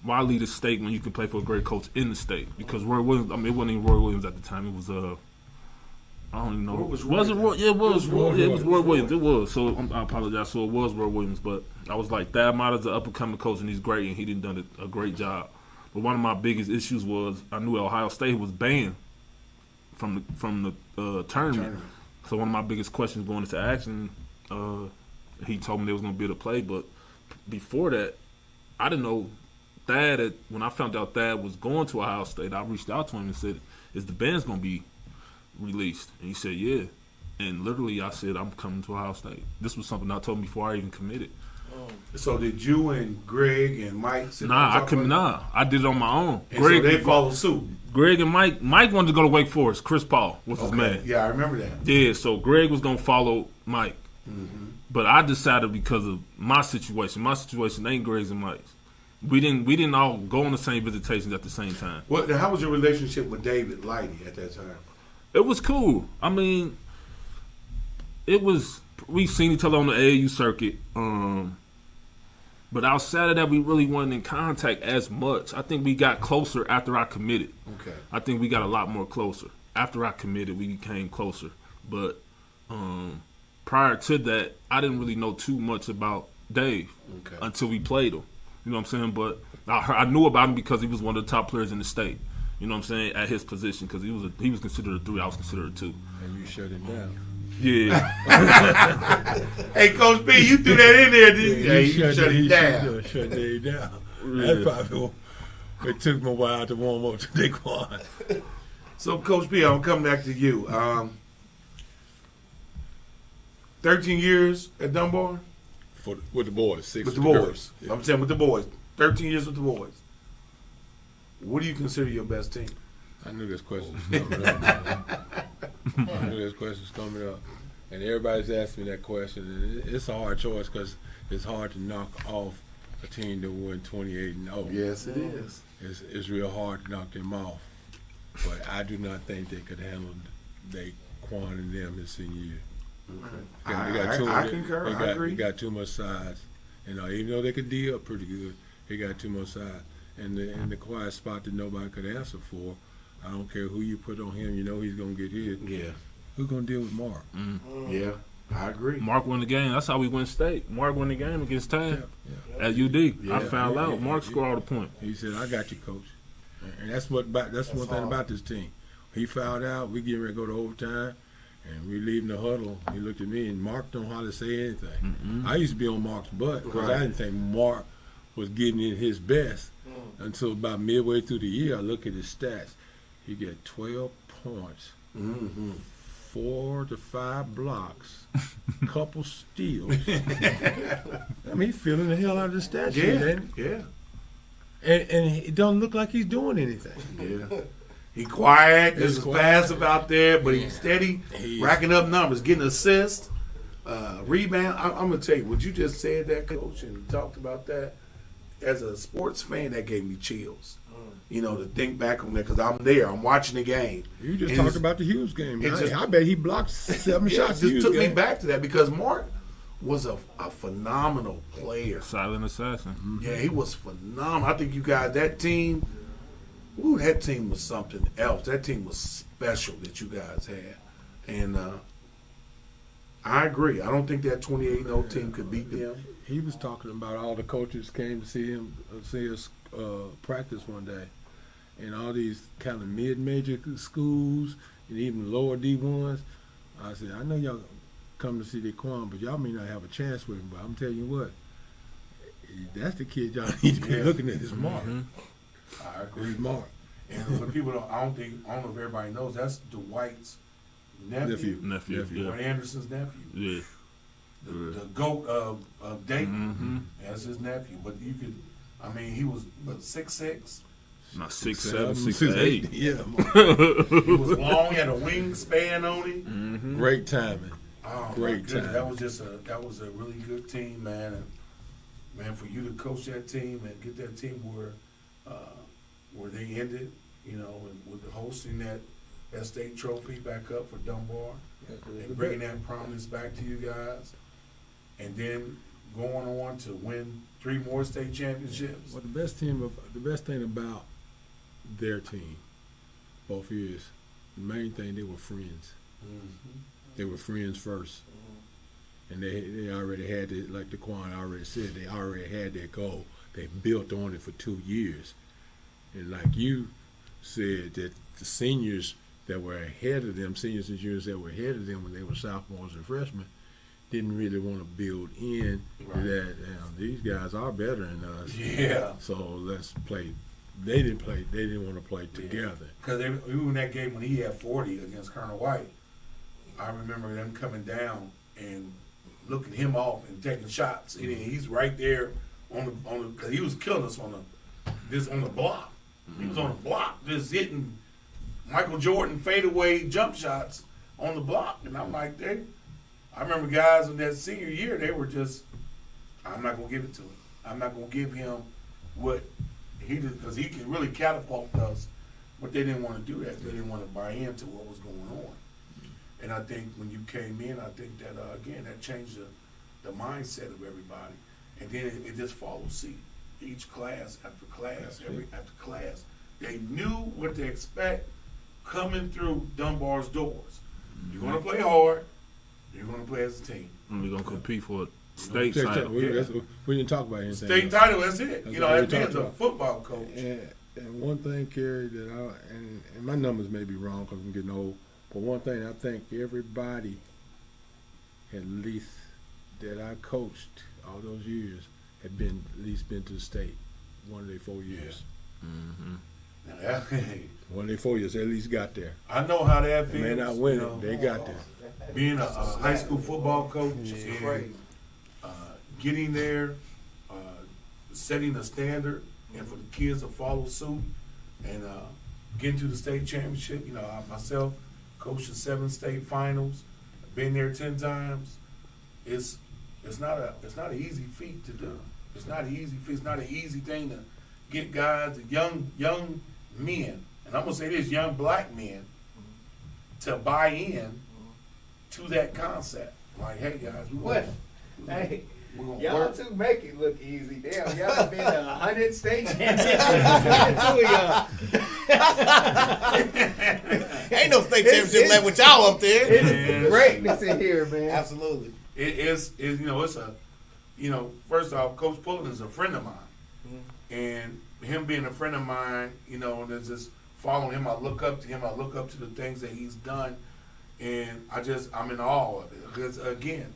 Why leave the state when you can play for a great coach in the state? Because Roy Williams, it wasn't even Roy Williams at the time. It was I don't even know. Was it Roy? Yeah, it was Roy Williams. Roy. It was. So I apologize. So it was Roy Williams. But I was like, Thad Matta's an up-and-coming coach, and he's great, and he done a great job. But one of my biggest issues was I knew Ohio State was banned from the tournament. So one of my biggest questions going into action, he told me they was going to be able to play. But before that, I didn't know Thad. When I found out Thad was going to Ohio State, I reached out to him and said, is the band's going to be released? And he said, yeah. And literally, I said, I'm coming to Ohio State. This was something I told him before I even committed. So did you and Greg and Mike sit down and talk about it? I did it on my own. And so they followed suit. Greg and Mike wanted to go to Wake Forest. Chris Paul was his man. Yeah, I remember that. Yeah, so Greg was going to follow Mike. But I decided because of my situation. My situation ain't Greg's and Mike's. We didn't all go on the same visitations at the same time. How was your relationship with David Lighty at that time? It was cool. I mean, we've seen each other on the AAU circuit. But outside of that, we really weren't in contact as much. I think we got closer after I committed. Okay. I think we got a lot more closer. After I committed, we became closer. But prior to that, I didn't really know too much about Dave until we played him. You know what I'm saying? But I knew about him because he was one of the top players in the state. You know what I'm saying? At his position, because he was considered a 3, I was considered a 2. And you shut him down. Yeah. Hey, Coach B, you threw that in there, didn't you? You shut him down. Shut Dave down. That's probably it took me a while to warm up to DAEQUAN. So, Coach B, I'm coming back to you. 13 years at Dunbar? With the boys. 6 With the girls. boys. Yeah. I'm saying with the boys. 13 years with the boys. What do you consider your best team? I knew this question was coming up. And everybody's asking me that question. And it's a hard choice because it's hard to knock off a team that won 28-0. Yes, it is. It's real hard to knock them off. But I do not think they could handle DAEQUAN and them his senior year. I concur. I agree. They got too much size. Even though they could D up pretty good, they got too much size. And the quiet spot that nobody could answer for, I don't care who you put on him, he's going to get his. Yeah. Who's going to deal with Mark? Yeah, I agree. Mark won the game. That's how we win state. Mark won the game against Tab at UD. I found out. Mark scored all the points. He said, I got you, coach. And that's one thing about this team. He fouled out. We getting ready to go to overtime. And we leaving the huddle. He looked at me, and Mark don't know how to say anything. I used to be on Mark's butt because I didn't think Mark was getting in his best until about midway through the year. I look at his stats. He got 12 points, 4 to 5 blocks, couple steals. I mean, he's feeling the hell out of the stat sheet, ain't he? Yeah. And it don't look like he's doing anything. Yeah. He quiet, just passive out there, but he's steady, racking up numbers, getting assists, rebound. I'm going to tell you, what you just said that, Coach, and talked about that, as a sports fan, that gave me chills. To think back on that, because I'm there, I'm watching the game. You just talked about the Hughes game. I bet he blocked 7 shots. It just took me back to that, because Mark was a phenomenal player. Silent assassin. Yeah, he was phenomenal. I think you guys, that team... Ooh, that team was something else. That team was special that you guys had. And I agree. I don't think that 28-0 team could beat them. He was talking about all the coaches came to see us practice one day. And all these kind of mid-major schools and even lower D1s. I said, I know y'all come to see DAEQUAN, but y'all may not have a chance with him. But I'm telling you what, that's the kid y'all need to be looking at, is Mark. I agree. Mark. And when people don't, I don't know if everybody knows, that's Dwight's nephew. Dwight Anderson's nephew. Yeah. The GOAT of Dayton. That's his nephew. But you could, he was 6'6". Not 6'7", 6'8". Yeah. He was long, had a wingspan on him. Great timing. Oh, great time. That was a really good team, man. And man, for you to coach that team and get that team where they ended, and with hosting that state trophy back up for Dunbar, and bringing that prominence back to you guys, and then going on to win 3 more state championships. Well, the best thing about their team, both years, the main thing, they were friends. They were friends first. And they already had it, like DAEQUAN already said, they already had their goal. They built on it for 2 years. And like you said, that the seniors that were ahead of them, seniors and juniors that were ahead of them when they were sophomores and freshmen, didn't really want to build in that. These guys are better than us. Yeah. So let's play. They didn't want to play together. Because even that game when he had 40 against Colonel White, I remember them coming down and looking him off and taking shots. And he's right there on the because he was killing us on the block. He was on the block, just hitting Michael Jordan fadeaway jump shots on the block. And I'm like, I remember guys in that senior year, they were just, I'm not gonna give it to him. I'm not gonna give him what he did, because he can really catapult us. But they didn't want to do that. They didn't want to buy into what was going on. And I think when you came in, I think that again that changed the mindset of everybody. And then it just followed suit. Each class after class, after class, they knew what to expect coming through Dunbar's doors. You're gonna play hard. You're gonna play as a team. And we're gonna compete for a state title. We didn't talk about anything. State title. That's it. That's you know, what as we a football coach. And one thing, Kerry, that and my numbers may be wrong because I'm getting old, but one thing I think everybody, at least that I coached all those years, had been at least been to the state one of their 4 years. Yeah. Now one of their 4 years, they at least got there. I know how that feels. They may not win it, they got there. Being a high school football coach and getting there, setting a standard, and for the kids to follow suit and getting to the state championship. You know, I myself coached the 7 state finals, been there 10 times. It's not an easy feat to do. It's not an easy feat. It's not an easy thing to get guys, young men, and I'm gonna say this, young black men, to buy in to that concept. Like, hey guys, Hey, we're gonna y'all work. too make it look easy. Damn, y'all been to 100 state championships. Two of y'all. Ain't no state championship left with y'all up there. It's greatness in here, man. Absolutely. It's first off, Coach Pullen is a friend of mine, and him being a friend of mine, and there's just following him. I look up to him. I look up to the things that he's done, and I'm in awe of it. Because again,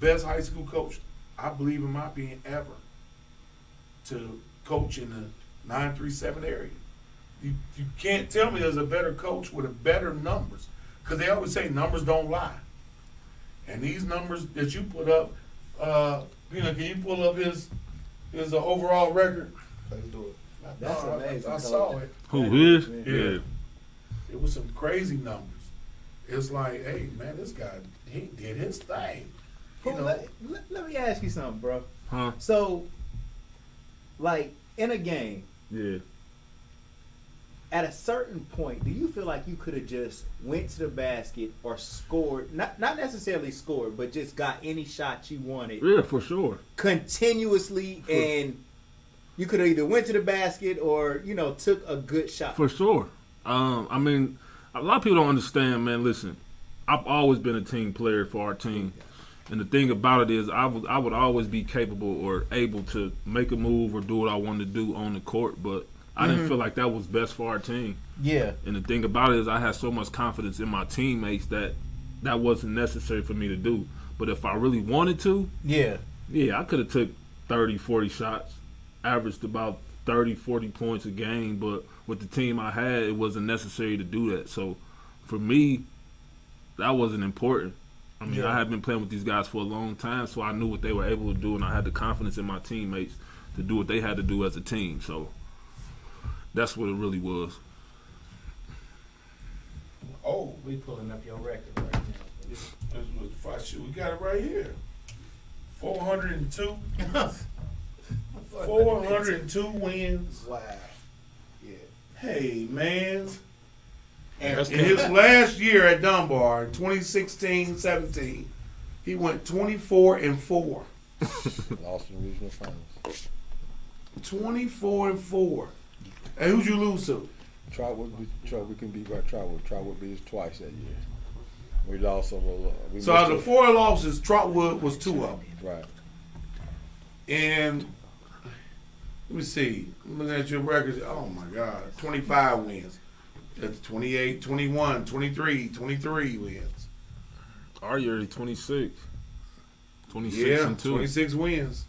best high school coach, I believe in my being ever, to coach in the 937 area. You can't tell me there's a better coach with a better numbers, because they always say numbers don't lie. And these numbers that you put up, can you pull up his overall record? Let's do it. That's amazing. I saw it. Who is? Yeah. It was some crazy numbers. It's like, hey man, this guy, he did his thing. Let me ask you something, bro. Huh? So, like, in a game, Yeah. at a certain point, do you feel like you could have just went to the basket or scored, not necessarily scored, but just got any shot you wanted Yeah, for sure. continuously, and you could have either went to the basket or, took a good shot? For sure. I mean, a lot of people don't understand, man. Listen, I've always been a team player for our team. And the thing about it is I would always be capable or able to make a move or do what I wanted to do on the court, but I didn't feel like that was best for our team. Yeah. And the thing about it is I had so much confidence in my teammates that wasn't necessary for me to do. But if I really wanted to, Yeah. I could have took 30, 40 shots, averaged about 30, 40 points a game, but with the team I had, it wasn't necessary to do that. So for me, that wasn't important. I mean, I had been playing with these guys for a long time, so I knew what they were able to do, and I had the confidence in my teammates to do what they had to do as a team. So that's what it really was. Oh, We pulling up your record right now. we got it right here. 402. 402 wins. Wow. Yeah. Hey man. And In his last year at Dunbar, 2016-17, he went 24-4. lost in the regional finals. 24-4. And who'd you lose to? Trotwood, we can beat by Trotwood. Trotwood beat us twice that year. We lost on the. So out of the 4 losses, Trotwood was 2 of them. Right. And let me see. I'm looking at your records. Oh my God. 25 wins. That's 28, 21, 23, 23 wins. Our year is 26. 26 Yeah, and 2. 26 wins.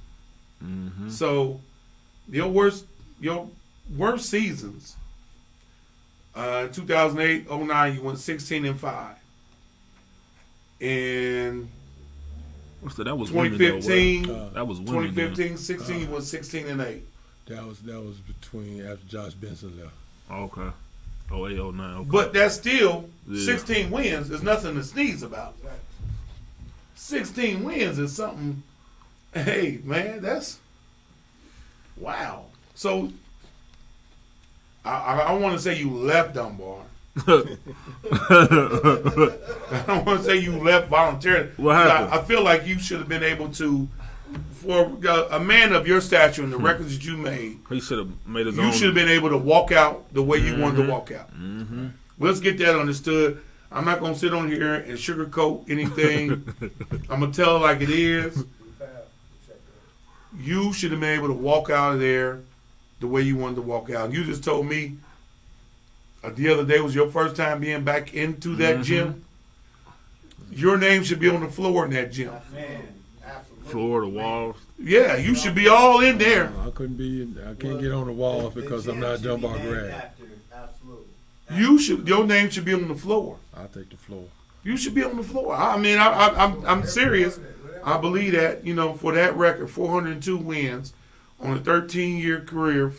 Mm-hmm. So your worst seasons. 2008, 09, you went 16-5. In What's that? That was women, though, 2015, that was women. 2015, 16 was 16-8. That was between after Josh Benson left. Okay. 08, 09. Okay. But that's still Yeah. 16 wins is nothing to sneeze about. 16 wins is something. Hey, man, that's wow. So I want to say you left Dunbar. I don't want to say you left voluntarily. What happened? I feel like you should have been able to, for a man of your stature and the records that you made, He should have made his own. you should have been able to walk out the way you wanted to walk out. Mm-hmm. Let's get that understood. I'm not going to sit on here and sugarcoat anything. I'm going to tell it like it is. You should have been able to walk out of there the way you wanted to walk out. You just told me the other day was your first time being back into that gym. Your name should be on the floor in that gym. Floor, the walls. Yeah, you should be all in there. I can't get on the walls because I'm not a Dunbar grad. Your name should be on the floor. I'll take the floor. You should be on the floor. I mean, I'm serious. I believe that, for that record, 402 wins on a 14-year career,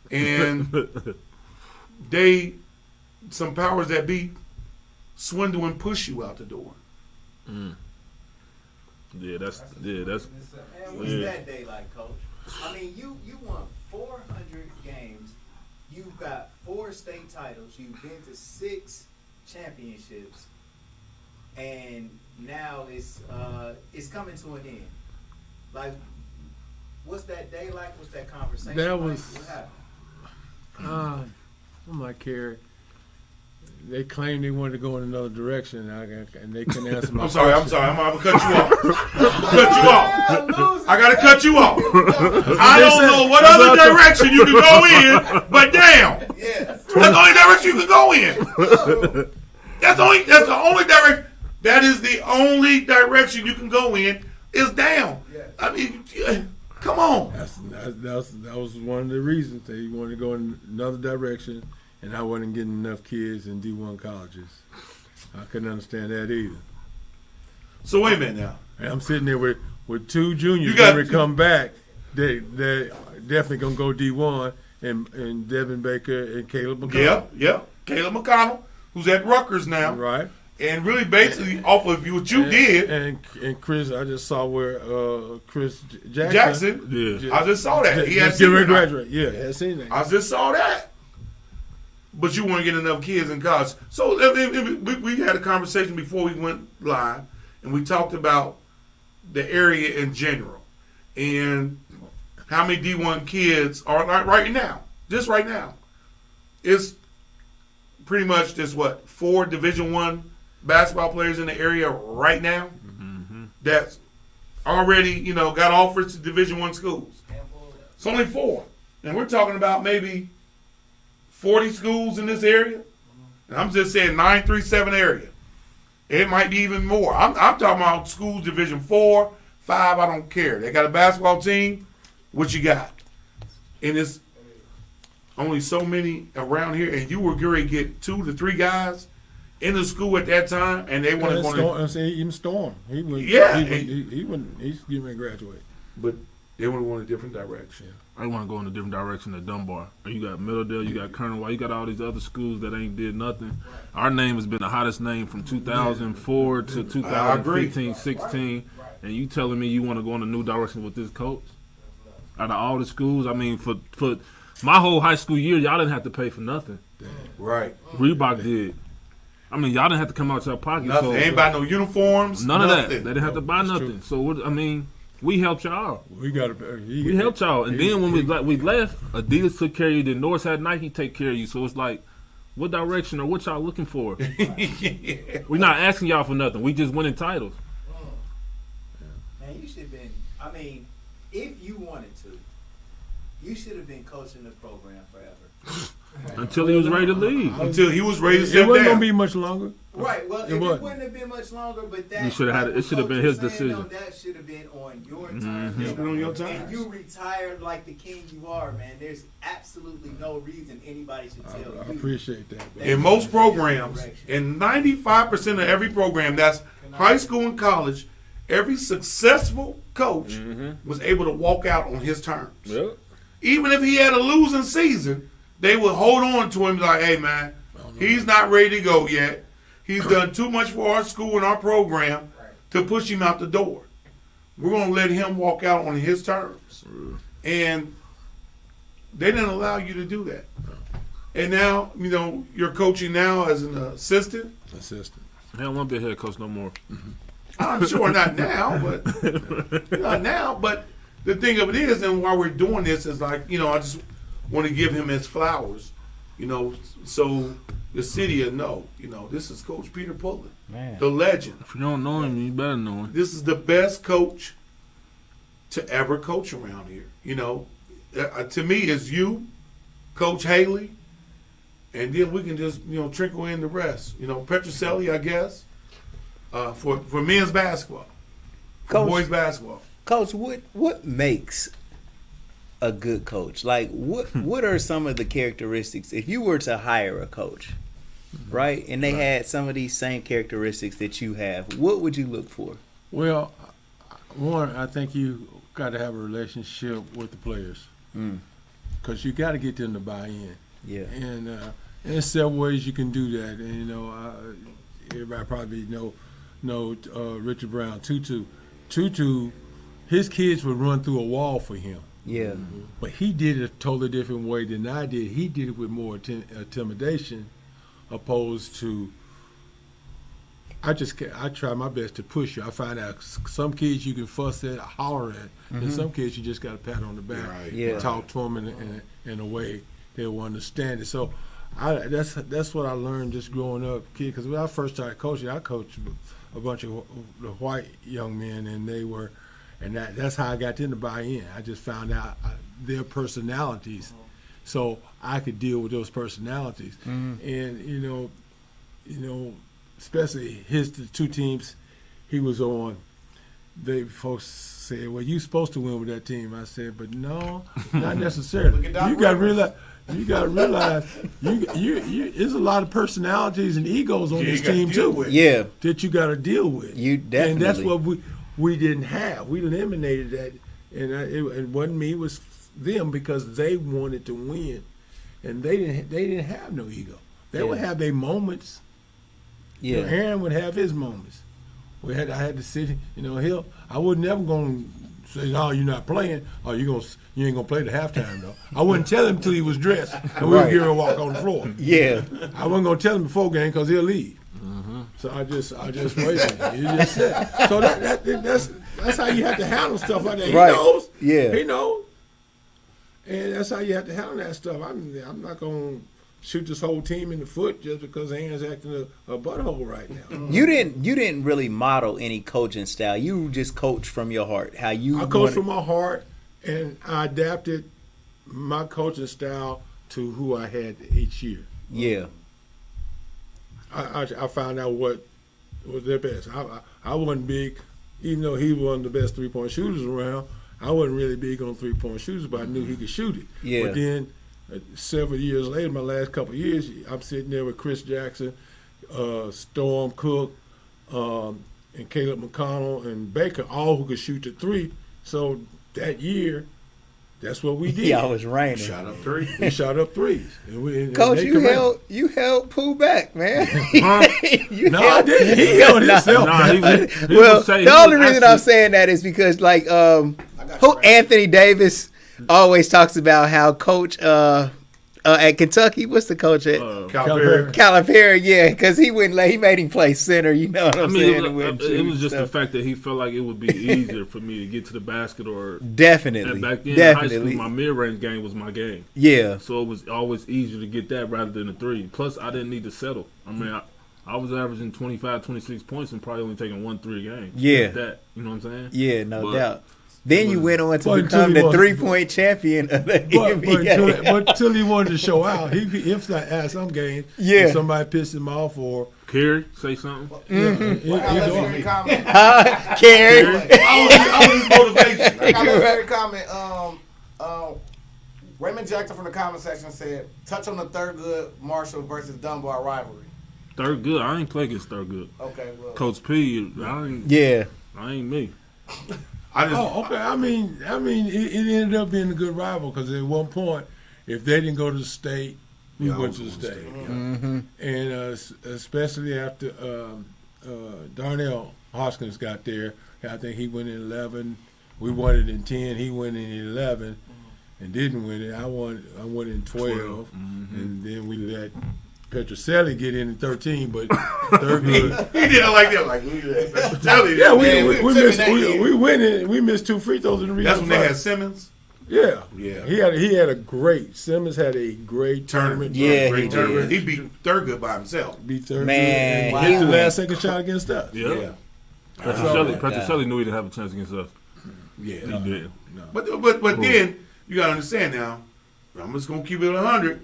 and some powers that be, swindle and push you out the door. Yeah, that's. And what's that day like, Coach? I mean, you won 400 games. You've got 4 state titles. You've been to 6 championships, and now it's coming to an end. Like, what's that day like? What's that conversation That like? was- What happened? I'm like, Kerry. They claimed they wanted to go in another direction, and they couldn't answer my I'm sorry. question. I'm going to cut you off. I got to cut you off. I don't know what other direction you can go in, but damn. That's the only direction you can go in. That's the only direction. That is the only direction you can go in is down. I mean, come on. That was one of the reasons they wanted to go in another direction, and I wasn't getting enough kids in D1 colleges. I couldn't understand that either. So wait a minute now. And I'm sitting there with 2 juniors You got- going to come back. They're definitely going to go D1, and Devin Baker and Caleb McConnell. Yeah. Caleb McConnell, who's at Rutgers now. Right. And really basically off of what you did. And Chris, I just saw where Chris Jackson. Yeah. I just saw that. He had just seen getting that. graduate. Yeah, had seen that. I just saw that. But you weren't getting enough kids in college. So we had a conversation before we went live, and we talked about the area in general and how many D1 kids are right now. Just right now, it's pretty much just 4 Division I basketball players in the area right now that's already got offers to Division I schools. It's only 4, and we're talking about maybe 40 schools in this area. And I'm just saying 937 area. It might be even more. I'm talking about schools Division 4, 5. I don't care. They got a basketball team. What you got? And it's only so many around here, and you were going to get 2 to 3 guys in the school at that time, and they want to. I'm saying even Storm. He wouldn't. Yeah. He wouldn't. He's getting ready to graduate. But they want to go in a different direction. I want to go in a different direction than Dunbar. You got Middledale, you got Colonel White, you got all these other schools that ain't did nothing. Our name has been the hottest name from 2004 to 2015, 16, and you telling me you want to go in a new direction with this coach? Out of all the schools, I mean, for my whole high school year, y'all didn't have to pay for nothing. Right. Reebok did. I mean, y'all didn't have to come out your pocket. Nothing. So, they ain't buy no uniforms. None nothing. of that. They didn't have to buy nothing. True. So, we helped y'all. We got. We helped y'all, and then when we left, Adidas took care of you. Then Norris had Nike take care of you. So it's like, what direction or what y'all looking for? We're not asking y'all for nothing. We just winning titles. Man, you should have been. I mean, if you wanted to, you should have been coaching the program forever. Until he was ready to leave. Until he was ready to It step wasn't down. gonna be much longer. Right. Well, if it wasn't. wouldn't have been much longer, but that You shoulda had it. It shoulda been his Coach was saying, decision. no, that should have been on your time. It's been on your time. And you retired like the king you are, man. There's absolutely no reason anybody should tell you. I appreciate that. Man. In most programs, in 95% of every program, that's high school and college, every successful coach was able to walk out on his terms. Yep. Even if he had a losing season, they would hold on to him like, hey, man, he's not ready to go yet. He's done too much for our school and our program to push him out the door. We're going to let him walk out on his terms. And they didn't allow you to do that. And now, you know, you're coaching now as an assistant. He don't want to be a head coach no more. I'm sure not now, but not now. But the thing of it is, and while we're doing this, is like, you know, I just want to give him his flowers, you know, so the city will know, you know, this is Coach Peter Pullen, the legend. If you don't know him, you better know him. This is the best coach to ever coach around here. You know, to me, it's you, Coach Haley, and then we can just, you know, trickle in the rest. You know, Petrocelli, I guess, for men's basketball, for boys basketball. Coach, what makes a good coach? Like, what are some of the characteristics if you were to hire a coach, right? And they had some of these same characteristics that you have. What would you look for? Well, one, I think you got to have a relationship with the players because you got to get them to buy in. Yeah. And there's several ways you can do that. And, you know, everybody probably know Richard Brown, Tutu. Tutu, his kids would run through a wall for him. Yeah. But he did it a totally different way than I did. He did it with more intimidation opposed to I try my best to push you. I find out some kids you can fuss at, holler at, and some kids you just got to pat on the back and talk to them in a way they'll understand it. So that's what I learned just growing up, kid. Because when I first started coaching, I coached a bunch of white young men, and that's how I got them to buy in. I just found out their personalities, so I could deal with those personalities. And you know, especially the two teams he was on. Folks said, "Well, you supposed to win with that team." I said, "But no, not necessarily. You got to realize." You got to realize, there's a lot of personalities and egos on this team too. Yeah, that you got to deal with. You definitely. And that's what we didn't have. We eliminated that, and it wasn't me. It was them because they wanted to win, and they didn't have no ego. They would have their moments. Yeah, you know, Aaron would have his moments. I had to sit. You know, I was never going to say, "No, you're not playing." Or you ain't gonna play the halftime though. I wouldn't tell him until he was dressed and we would get him to walk on the floor. Yeah, I wasn't gonna tell him before game because he'll leave. So I just waited. He just said. So that's how you have to handle stuff like that. He knows. Yeah, he knows. And that's how you have to handle that stuff. I'm not gonna shoot this whole team in the foot just because Aaron's acting a butthole right now. You didn't really model any coaching style. You just coached from your heart. I coached from my heart, and I adapted my coaching style to who I had each year. Yeah. I found out what was their best. I wasn't big, even though he was one of the best three-point shooters around. I wasn't really big on three-point shooters, but I knew he could shoot it. Yeah. But then several years later, my last couple of years, I'm sitting there with Chris Jackson, Storm Cook, and Caleb McConnell and Baker, all who could shoot the three. So that year, that's what we did. Yeah, I was raining. Shot up three. We shot up threes. Coach, you held Pooh back, man. I didn't. He held himself. The only reason I'm saying that is because, like, Anthony Davis always talks about how Coach at Kentucky, what's the coach at? Calipari, yeah, because he made him play center. You know what I'm saying? It was just the fact that he felt like it would be easier for me to get to the basket, or definitely. And back then in high school, my mid-range game was my game. Yeah. So it was always easier to get that rather than a three. Plus, I didn't need to settle. I mean, I was averaging 25, 26 points and probably only taking 1 3 a game. Yeah. That, you know what I'm saying? Yeah, no doubt. Then you went on to But become until the he 3-point champion of the But NBA. until he wanted to show out, if I asked some game, Yeah. if somebody pissed him off or Kerry, say something. Carrie. I was his motivation. I got a very comment. Raymond Jackson from the comment section said, "Touch on the Thurgood Marshall versus Dunbar rivalry." Thurgood, I ain't play against Thurgood. Okay, well, Coach P, I ain't me. okay. I mean, it ended up being a good rival because at one point, if they didn't go to the state, we went to the state, and especially after Darnell Hoskins got there, I think he went in 11. We won it in 10. He went in 11. And didn't win it. I won in 12, and then we let Petroselli get in 13. But Thurgood, he didn't like that. Like Petroselli. Yeah, we missed 2 free throws in the region. That's when they had Simmons. Yeah. Yeah. He had a great. Simmons had a great tournament. Yeah, great tournament. He beat Thurgood by himself. Beat Thurgood. Man, and hit the last second shot against us. Yeah. Petroselli knew he didn't have a chance against us. Yeah. He did. No. But then you gotta understand now. I'm just gonna keep it 100.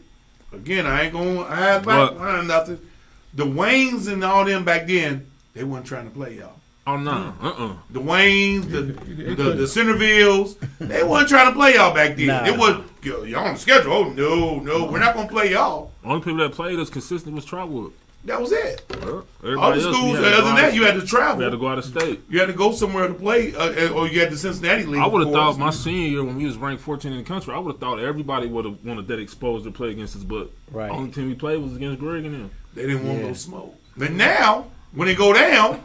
Again, I ain't gonna have back nothing. The Waynes and all them back then, they weren't trying to play y'all. Oh no, The Waynes, the Centervilles, they weren't trying to play y'all back then. Nah. It was y'all on the schedule. Oh no, we're not gonna play y'all. Only people that played us consistent was Trotwood. That was it. Well, All the everybody else, schools, other than that, you had to travel. We had to go out of state. You had to go somewhere to play, or you had the Cincinnati League. I would have thought my senior year when we was ranked 14 in the country, I would have thought everybody would have wanted that exposure to play against us, but the only team we played was against Greg and them. They didn't want no smoke. But now, when they go down,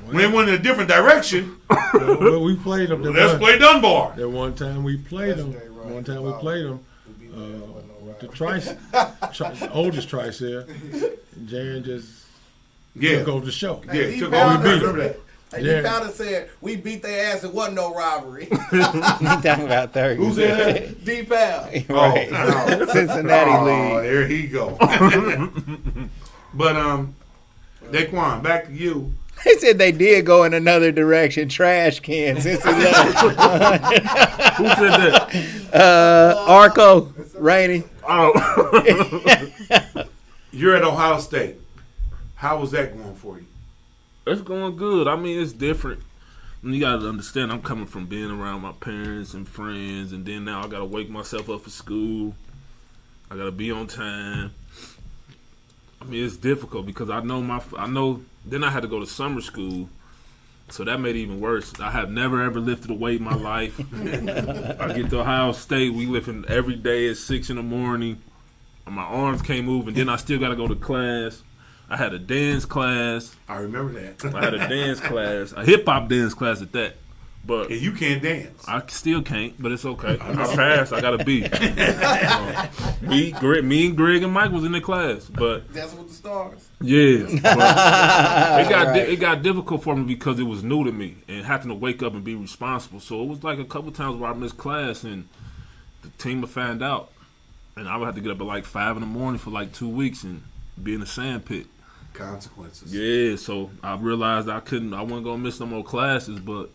when they went in a different direction, well, we played them. Let's play Dunbar. That one time we played them. The oldest Trice there. Jaron just took over the show. Hey, took over. we beat them. And he found and said, "We beat their ass. It wasn't no rivalry." You talking about Thurgood? Who said that? D-Pal. Right. Cincinnati League. There he go. But DAEQUAN, back to you. They said they did go in another direction. Trash can. Cincinnati. Who said that? Arco. Rainey. Oh. You're at Ohio State. How was that going for you? It's going good. I mean, it's different. You got to understand, I'm coming from being around my parents and friends, and then now I got to wake myself up for school. I got to be on time. I mean, it's difficult because I know. Then I had to go to summer school, so that made it even worse. I have never ever lifted a weight in my life. I get to Ohio State, we lifting every day at 6 in the morning. My arms can't move, and then I still got to go to class. I had a dance class. I remember that. I had a dance class, a hip hop dance class at that. But and you can't dance. I still can't, but it's okay. I passed. I got a B. Me and Greg and Mike was in the class, but That's with the stars. yeah, it got difficult for me because it was new to me and having to wake up and be responsible. So it was like a couple times where I missed class and the team would find out, and I would have to get up at like 5 in the morning for like 2 weeks and be in the sand pit. Consequences. Yeah, so I realized I wasn't gonna miss no more classes, but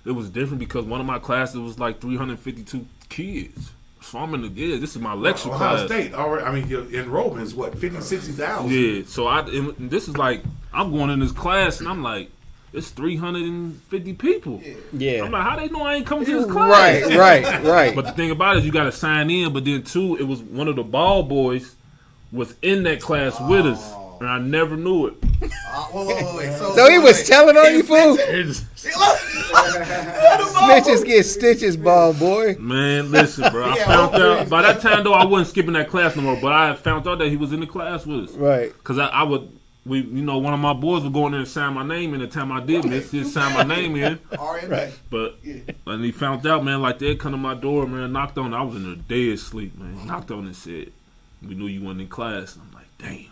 it was different because one of my classes was like 352 kids. So I'm in this is my lecture class. Ohio State, already. I mean, your enrollment is what, 50, 60,000? Yeah, so this is like, I'm going in this class and I'm like, it's 350 people. Yeah. I'm like, how they know I ain't coming to this class? Right. But the thing about it is you got to sign in, but then too, it was one of the ball boys was in that class with us. And I never knew it. Wait. So he was telling on you, fool? Snitches get stitches, ball boy. Man, listen, bro. I found out. By that time, though, I wasn't skipping that class no more. But I found out that he was in the class with us. Right. Because one of my boys would go in there and sign my name in. The time I did miss, he'd sign my name in. Right. But and he found out, man, like they'd come to my door, man, knocked on it. I was in there dead sleep, man. Knocked on it and said, "We knew you weren't in class." And I'm like, damn.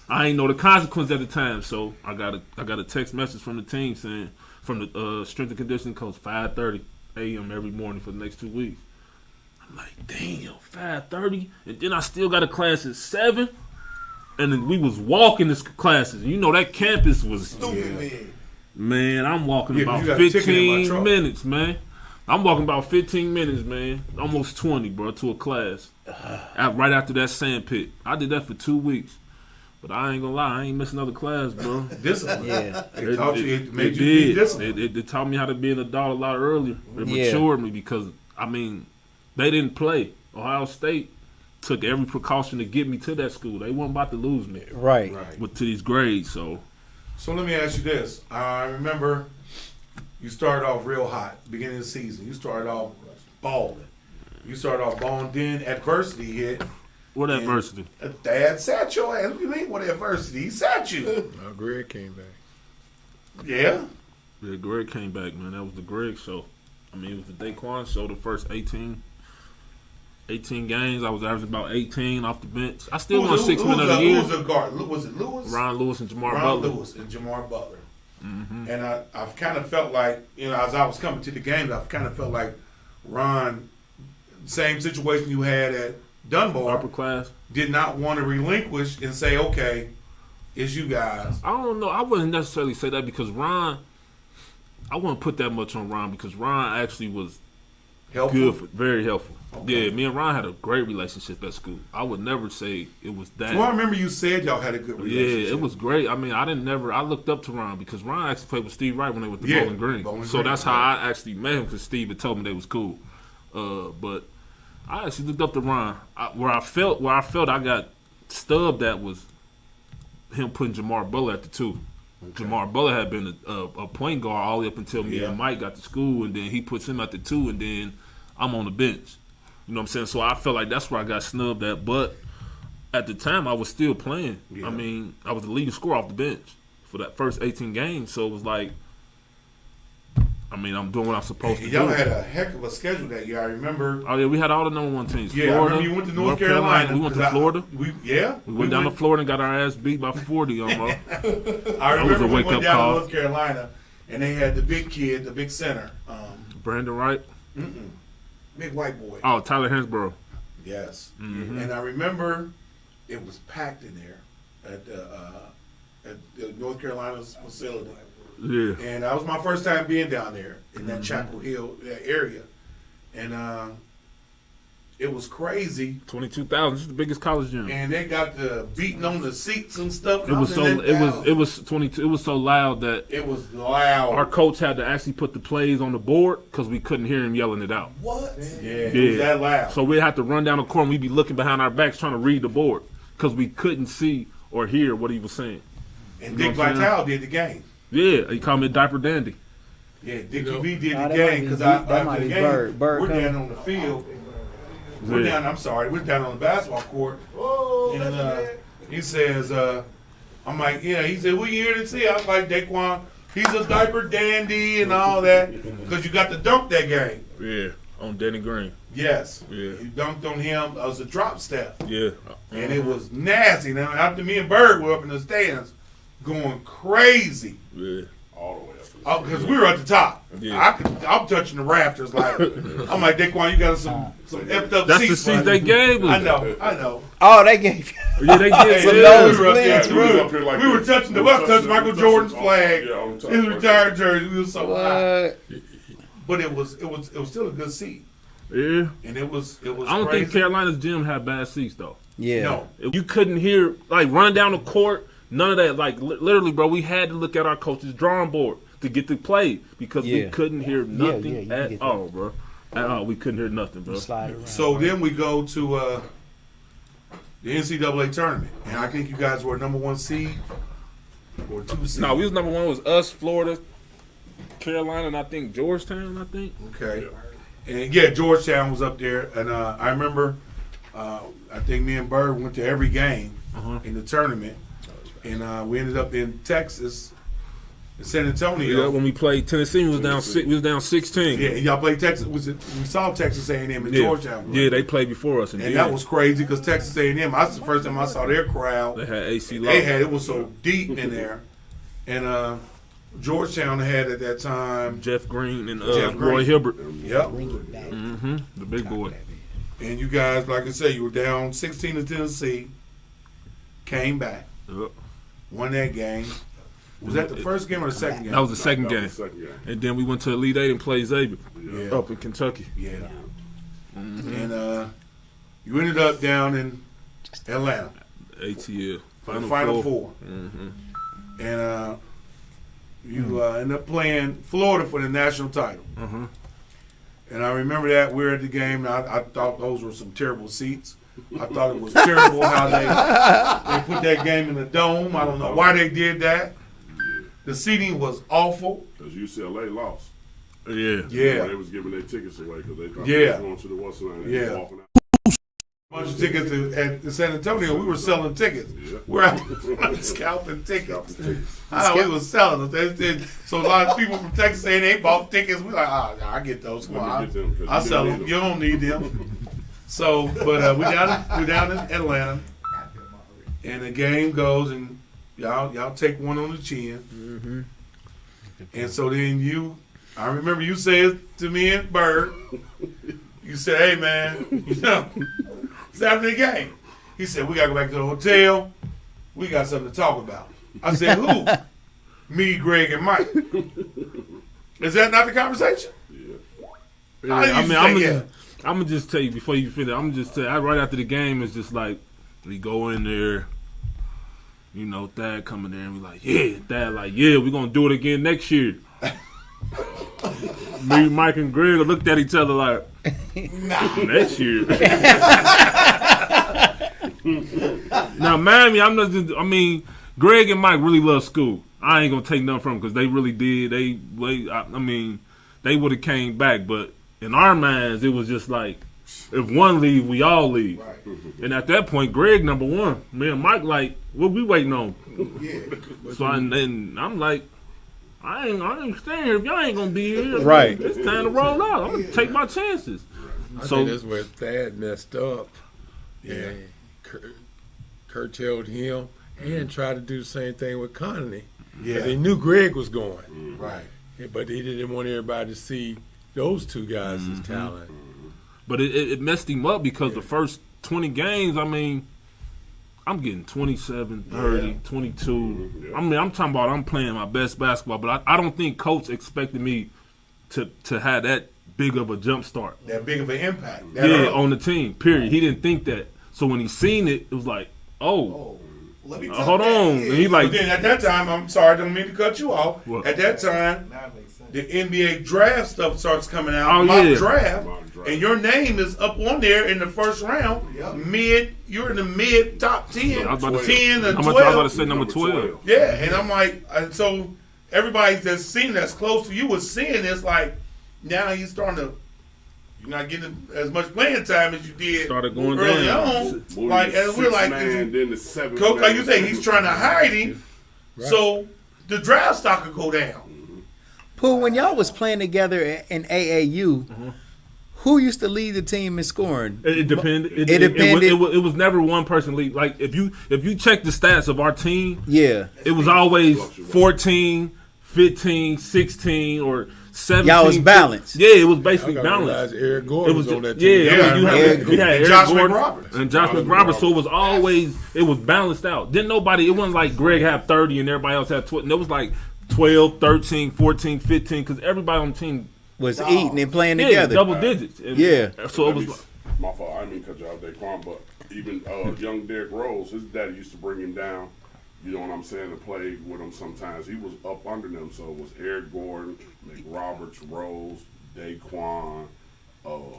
I ain't know the consequence at the time, so I got a text message from the team saying, from the strength and conditioning coach, 5:30 a.m. every morning for the next 2 weeks. I'm like, damn, 5:30, and then I still got a class at 7, and then we was walking this classes. You know that campus was stupid. Man, I'm walking about you got a ticket in my 15 truck. minutes, man. I'm walking about 15 minutes, man. Almost 20, bro, to a class. Right after that sand pit. I did that for 2 weeks. But I ain't gonna lie, I ain't missing another class, bro. Discipline. Yeah. It taught you, it made you be disciplined. It taught me how to be an adult a lot earlier. It Yeah. matured me because, I mean, they didn't play. Ohio State took every precaution to get me to that school. They weren't about to lose me Right. with to these grades. So So let me ask you this. I remember you started off real hot, beginning of the season. You started off balling. Then adversity hit. what adversity? Dad sat your ass. What do you mean what adversity? He sat you. Greg came back. Yeah. Yeah, Greg came back, man. That was the Greg show. I mean, it was the DAEQUAN show, the first 18 games. I was averaging about 18 off the bench. I still won 6 men of the year. Who was the guard? Was it Lewis? Ron Lewis and Jamar Ron Butler. Lewis and Jamar Butler. Mm-hmm. And I've kind of felt like, as I was coming to the games, I've kind of felt like Ron, same situation you had at Dunbar, Upper class. did not want to relinquish and say, okay, it's you guys. I don't know. I wouldn't necessarily say that because Ron, I wouldn't put that much on Ron because Ron actually was Helpful. good, very helpful. Okay. Yeah, me and Ron had a great relationship at school. I would never say it was that. Well, I remember you said y'all had a good relationship. Yeah, it was great. I mean, I looked up to Ron because Ron actually played with Steve Wright when they were with the Yeah, Bowling Green. Bowling So Green, that's right. how I actually met him because Steve had told me they was cool. But I actually looked up to Ron. Where I felt I got stubbed at was him putting Jamar Butler at the 2. Okay. Jamar Butler had been a point guard all the way up until me and Mike got to school, and then he puts him at the 2, and then I'm on the bench. You know what I'm saying? So I felt like that's where I got snubbed at. But at the time, I was still playing. Yeah. I mean, I was the leading scorer off the bench for that first 18 games. So it was like, I mean, I'm doing what I'm supposed to do. Y'all had a heck of a schedule that year. I remember. Oh, yeah, we had all the number 1 teams. Yeah, Florida, I remember you went to North Carolina. We went to Florida. We went down to Florida and got our ass beat by 40 almost. I remember we went down call. to North Carolina, and they had the big kid, the big center. Brandon Wright? Big white boy. Oh, Tyler Hansborough. Yes. Mm-hmm. And I remember it was packed in there at the North Carolina's facility. Yeah. And that was my first time being down there in that Chapel Hill area. And it was crazy. 22,000. This is the biggest college gym. And they got the beating on the seats and stuff. It was so loud that it was loud. Our coach had to actually put the plays on the board because we couldn't hear him yelling it out. What? Yeah, it was that loud. So we'd have to run down the court and we'd be looking behind our backs trying to read the board because we couldn't see or hear what he was saying. And Dick Vitale did the game. Yeah, he called me Diaper Dandy. Yeah, Dickie V did the game because after the game, we're down on the field. We're down on the basketball court. And he says, I'm like, yeah. He said, what you here to see? I was like, DAEQUAN, he's a diaper dandy and all that because you got to dunk that game. Yeah, on Danny Green. Yes. Yeah. You dunked on him. It was a drop step. Yeah. And it was nasty. Now, after me and Bird were up in the stands going crazy. Yeah. All the way up. Because we were at the top. Yeah. I'm touching the rafters like, I'm like, DAEQUAN, you got some effed up That's seats. the seats they gave us. I know. Oh, they gave. Yeah, they did. We were up there. We were touching we touching Michael Jordan's flag. Yeah, His retired jersey. We were so high. What? But it was still a good seat. Yeah. And it was I don't crazy. think Carolina's gym had bad seats though. Yeah. No. You couldn't hear like running down the court. None of that. Like literally, bro. We had to look at our coach's drawing board to get to play because we couldn't hear nothing at all, bro. At all, we couldn't hear nothing, bro. So then we go to the NCAA tournament, and I think you guys were number 1 seed or 2 seed. No, we was number 1. It was us, Florida, Carolina, and I think Georgetown. I think. Okay. And yeah, Georgetown was up there, and I remember. I think me and Bird went to every game in the tournament, and we ended up in Texas, in San Antonio. Yeah, when we played Tennessee, we was down 16. Yeah, and y'all played Texas. We saw Texas A&M in Georgetown. Yeah, they played before us, and that was crazy because Texas A&M. That's the first time I saw their crowd. They had AC Law. It was so deep in there, and Georgetown had at that time Jeff Green and Roy Hilbert. Yep. The big boy. And you guys, like I said, you were down 16 to Tennessee, came back, won that game, Was that the first game or the second game? That was the second game. Second game. And then we went to Elite Eight and played Xavier Yeah. up in Kentucky. Yeah. And you ended up down in Atlanta. ATL. For the Final Four. And you ended up playing Florida for the national title. And I remember that we were at the game. And I thought those were some terrible seats. I thought it was terrible how they put that game in the dome. I don't know why they did that. The seating was awful. Because UCLA lost. Yeah. Yeah. They was giving their tickets away because they thought Yeah. they was going to the Western Line. They was walking out. Bunch of tickets at San Antonio. We were selling tickets. Yeah. We're out scalping tickets. We was selling them. So a lot of people from Texas saying they bought tickets. We're like, I get those. Come on, Get them, 'cause I you sell didn't them. need You don't need them. So, but we down in Atlanta, and the game goes, and y'all take one on the chin, and so then I remember you said to me and Bird, you said, "Hey man, it's after the game." He said, "We gotta go back to the hotel. We got something to talk about." I said, "Who?" Me, Greg, and Mike. Is that not the conversation? Yeah. I'm gonna just tell you before you finish. I'm gonna just tell you, right after the game, it's just like we go in there, Thad coming there and we like, yeah, Thad like, yeah, we're gonna do it again next year. Me, Mike, and Greg looked at each other like, next year. Now, Miami, Greg and Mike really love school. I ain't gonna take nothing from them because they really did. They would have came back, but in our minds, it was just like, if one leave, we all leave. Right. And at that point, Greg number one. Me and Mike like, what we waiting on? Yeah. So I'm like, I ain't staying here if y'all ain't gonna be here. Right. It's time to roll out. I'm gonna take my chances. I think that's where Thad messed up. Yeah. And curtailed him and tried to do the same thing with Connolly. Yeah. They knew Greg was going. Right. Yeah, but he didn't want everybody to see those two guys' talent. But it messed him up because the first 20 games, I'm getting 27, 30, 22. I'm talking about I'm playing my best basketball, but I don't think Coach expected me to have that big of a jump start. That big of an impact. On the team, period. He didn't think that. So when he seen it, it was like, let me hold on. And he like, but then at that time, I'm sorry, I don't mean to cut you off. What? At that time, the NBA draft stuff starts coming out. Oh, Draft. And your name is up on there in the first round. You're in the mid top 10. I was about to 10 and 12. I was about to say number 12. Yeah, and I'm like, so everybody that's seen that's close to you was seeing this, like, now you're not getting as much playing time as you did Started going early down. on. Like, and we're like, then the seventh Coach, like you man. say, he's trying to hide him, so the draft stock could go down. Pooh, when y'all was playing together in AAU, who used to lead the team in scoring? It depended. It depended. It was never one person lead. Like if you check the stats of our team, Yeah. it was always 14, 15, 16, or 17. Y'all was balanced. Yeah, it was basically I balanced. realized Eric Gordon was on that team. You had Eric Josh Gordon McRoberts. and Josh McRoberts. So it was always balanced out. It wasn't like Greg had 30 and everybody else had 20. It was like 12, 13, 14, 15 because everybody on the team Was eating and playing together. double digits. And so it was like, My fault. I didn't mean to cut you off, DAEQUAN, but even young Derrick Rose, his daddy used to bring him down. You know what I'm saying? To play with him sometimes. He was up under them, so it was Eric Gordon, McRoberts, Rose, DAEQUAN,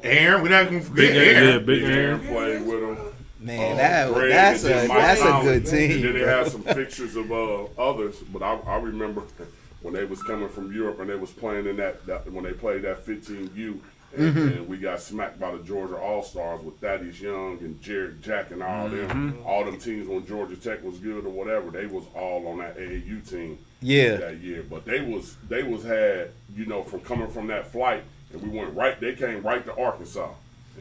Aaron, we're not going to forget Aaron. Yeah, Big Aaron played with him. Man, Greg, that's and then Mike a Conley. good team. And then they bro. had some pictures of others, but I remember when they was coming from Europe and they was playing in that when they played that 15U, and we got smacked by the Georgia All-Stars with Thaddeus Young and Jared Jack and all them. All them teams when Georgia Tech was good or whatever, they was all on that AAU team that year. But they had, from coming from that flight, and they came right to Arkansas.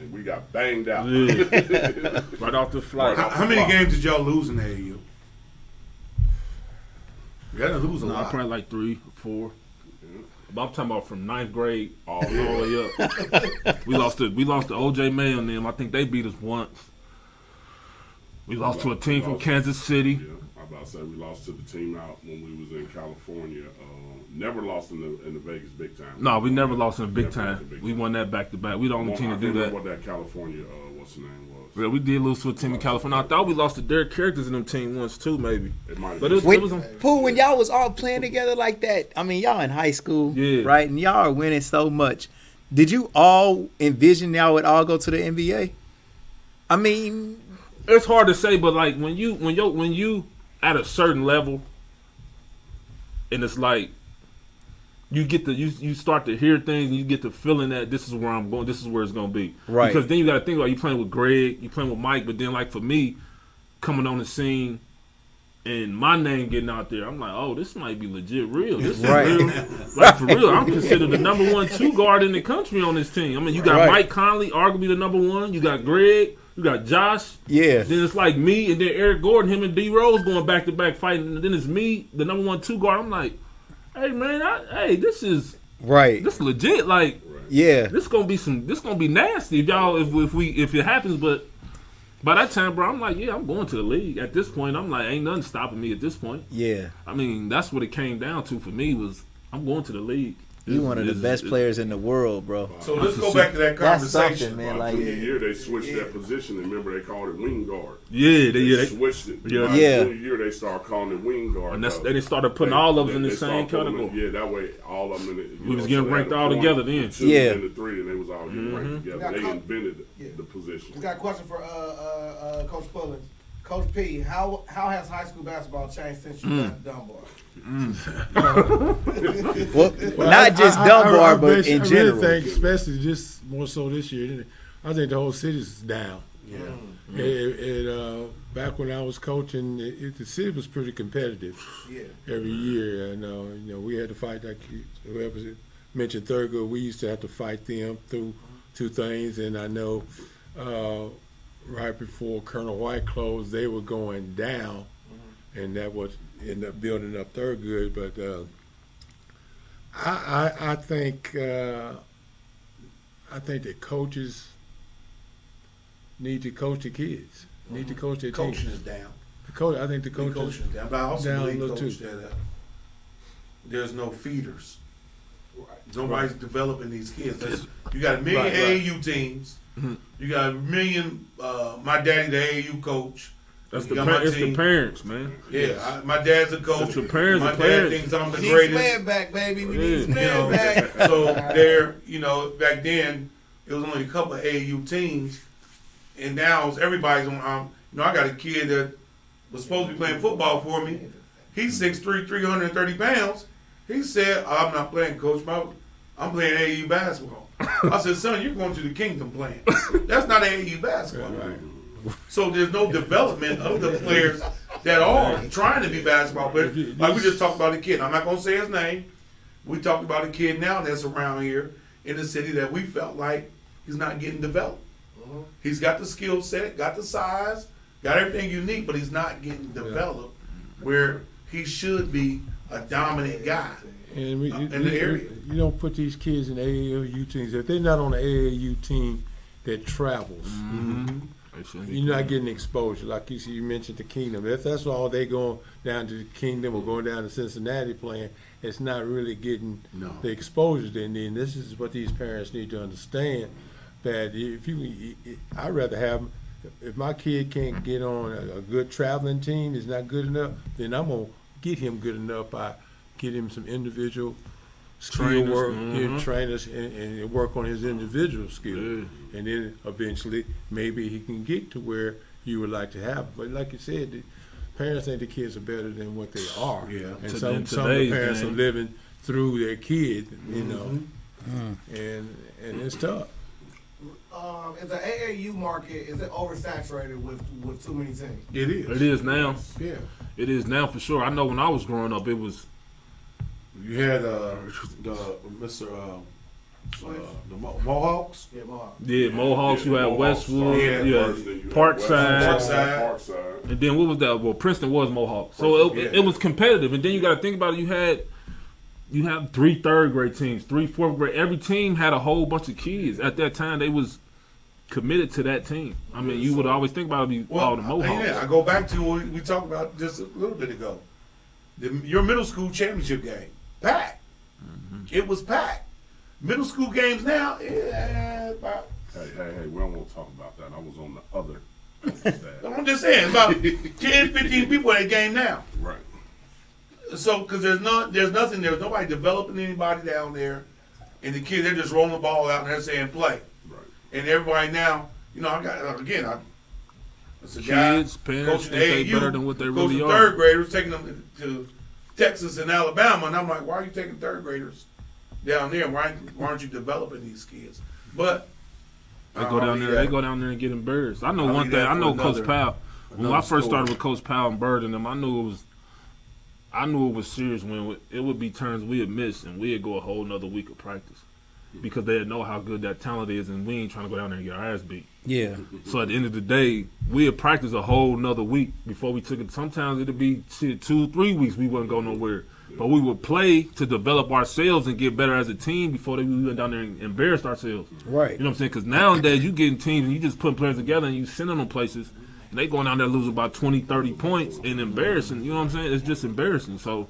And we got banged out. right off the flight. How many games did y'all lose in the AAU? You got to lose a lot. Probably like 3 or 4. But I'm talking about from 9th grade all the way up. We lost to OJ Mayo and them. I think they beat us once. We lost to a team from Kansas City. Yeah, I'm about to say we lost to the team out when we was in California. Never lost in the Vegas big time. No, we never lost in the big time. We won that back to back. We the only team to do that. What that California, what's the name was? Yeah, we did lose to a team in California. I thought we lost to Derek Characters in them team once too, maybe. It might have But been. it was Poole, when y'all was all playing together like that, I mean, y'all in high school, Yeah. right? And y'all are winning so much. Did you all envision y'all would all go to the NBA? I mean, it's hard to say, but like when you at a certain level, and it's like you get to you start to hear things and you get the feeling that this is where I'm going, this is where it's gonna be. Right. Because then you got to think about you playing with Greg, you playing with Mike, but then like for me, coming on the scene and my name getting out there, I'm like, oh, this might be legit real. This is Right. real. Like for real, I'm considered the number 1 2 guard in the country on this team. I mean, you got Right. Mike Conley, arguably the number 1. You got Greg. You got Josh. Yeah. Then it's like me and then Eric Gordon, him and D Rose going back to back fighting. And then it's me, the number 1 2 guard. I'm like, hey man, this is right. this legit. Like, Yeah. this gonna be nasty if it happens. But by that time, bro, I'm like, yeah, I'm going to the league. At this point, I'm like, ain't nothing stopping me at this point. Yeah. I mean, that's what it came down to for me was I'm going to the league. You one of the best players in the world, bro. So let's go back to that That's conversation. something, man. About Like, junior year, they switched that position. And remember, they called it wing guard. Yeah, they switched it. Yeah. By Yeah. junior year, they started calling it wing guard. And they started putting all of them in the same started putting them category. in- Yeah, that way all of them in the. We was getting they had ranked a all point, together then. the 2 Yeah. and the 3, and they was all getting ranked together. Now, They Coach- invented the position. We got a question for Coach Pullen. Coach P, how has high school basketball changed since you got Dunbar? well, not just Dunbar, but in I general. really think, especially just more so this year, I think the whole city's down. Yeah. Back when I was coaching, the city was pretty competitive. Yeah. Every year, and we had to fight that kid. Whoever mentioned Thurgood, we used to have to fight them through 2 things. And I know right before Colonel White closed, they were going down, and that was ended up building up Thurgood. But I think that coaches need to coach the kids. Need to coach their Coaching team. is down. I think the coaches Coaching is down. But I also down a believe, little Coach, too. that there's no feeders. Nobody's developing these kids. You got a million AAU teams. You got a million. My daddy, the AAU coach. That's You the got my it's the team. parents, man. Yeah, my dad's a coach. It's the parents, My the dad parents. thinks I'm the We need greatest. Span back, baby. We Yeah. need Span back. So there, back then it was only a couple of AAU teams, and now it's everybody's on. I got a kid that was supposed to be playing football for me. He's 6'3", 330 pounds. He said, "I'm not playing, Coach. I'm playing AAU basketball." I said, "Son, you're going to the kingdom playing. That's not AAU basketball." So there's no development of the players that are trying to be basketball players. Like we just talked about a kid. I'm not going to say his name. We talked about a kid now that's around here in the city that we felt like he's not getting developed. He's got the skill set, got the size, got everything unique, but he's not getting developed where he should be a dominant guy. And in the area. You don't put these kids in AAU teams. If they're not on an AAU team that travels, you're not getting exposure. Like you mentioned the Kingdom. If that's all they going down to the Kingdom or going down to Cincinnati playing, it's not really getting the exposure they need. And this is what these parents need to understand, that I'd rather have, if my kid can't get on a good traveling team, is not good enough, then I'm going to get him good enough by get him some individual skill work, trainers, and work on his individual skill. And then eventually, maybe he can get to where you would like to have. But like you said, the parents think the kids are better than what they are. Yeah. And some of the parents are living through their kids, and it's tough. Is the AAU market, is it oversaturated with too many teams? It is. It is now. Yeah. It is now for sure. I know when I was growing up, it was. You had the Mr. The Mohawks. Yeah, Mohawk. Yeah, Mohawks. You had Mohawks Westwood. started You first, then had you had Parkside. Parkside. And then what was that? Well, Princeton was Mohawk. So it was competitive. And then you got to think about it. You had 3 third grade teams, 3 fourth grade. Every team had a whole bunch of kids. At that time, they was committed to that team. I mean, you would always think about it all the Mohawks. Yeah, I go back to what we talked about just a little bit ago. Your middle school championship game, packed. It was packed. Middle school games now, about. Hey, we don't want to talk about that. I was on the other staff. I'm just saying, about 10, 15 people at a game now. Right. So, because there's nothing, there's nobody developing anybody down there, and the kids, they're just rolling the ball out and they're saying play. Right. And everybody now, I got, again, it's a Kids, guy, parents coaching think they AAU, better than what they coaching really are. third graders, taking them to Texas and Alabama, and I'm like, why are you taking third graders down there? Why aren't you developing these kids? But They go down there. They go down there and get embarrassed. I know one thing. I know Coach Powell. When I first started with Coach Powell and Bird and them, I knew it was serious when it would be turns we'd miss and we'd go a whole nother week of practice because they know how good that talent is, and we ain't trying to go down there and get our ass beat. Yeah. So at the end of the day, we'd practice a whole nother week before we took it. Sometimes it'd be 2-3 weeks we wouldn't go nowhere. But we would play to develop ourselves and get better as a team before we went down there and embarrassed ourselves. Right. You know what I'm saying? Because nowadays you getting teams and you just putting players together and you sending them places and they going down there losing about 20, 30 points and embarrassing. You know what I'm saying? It's just embarrassing. So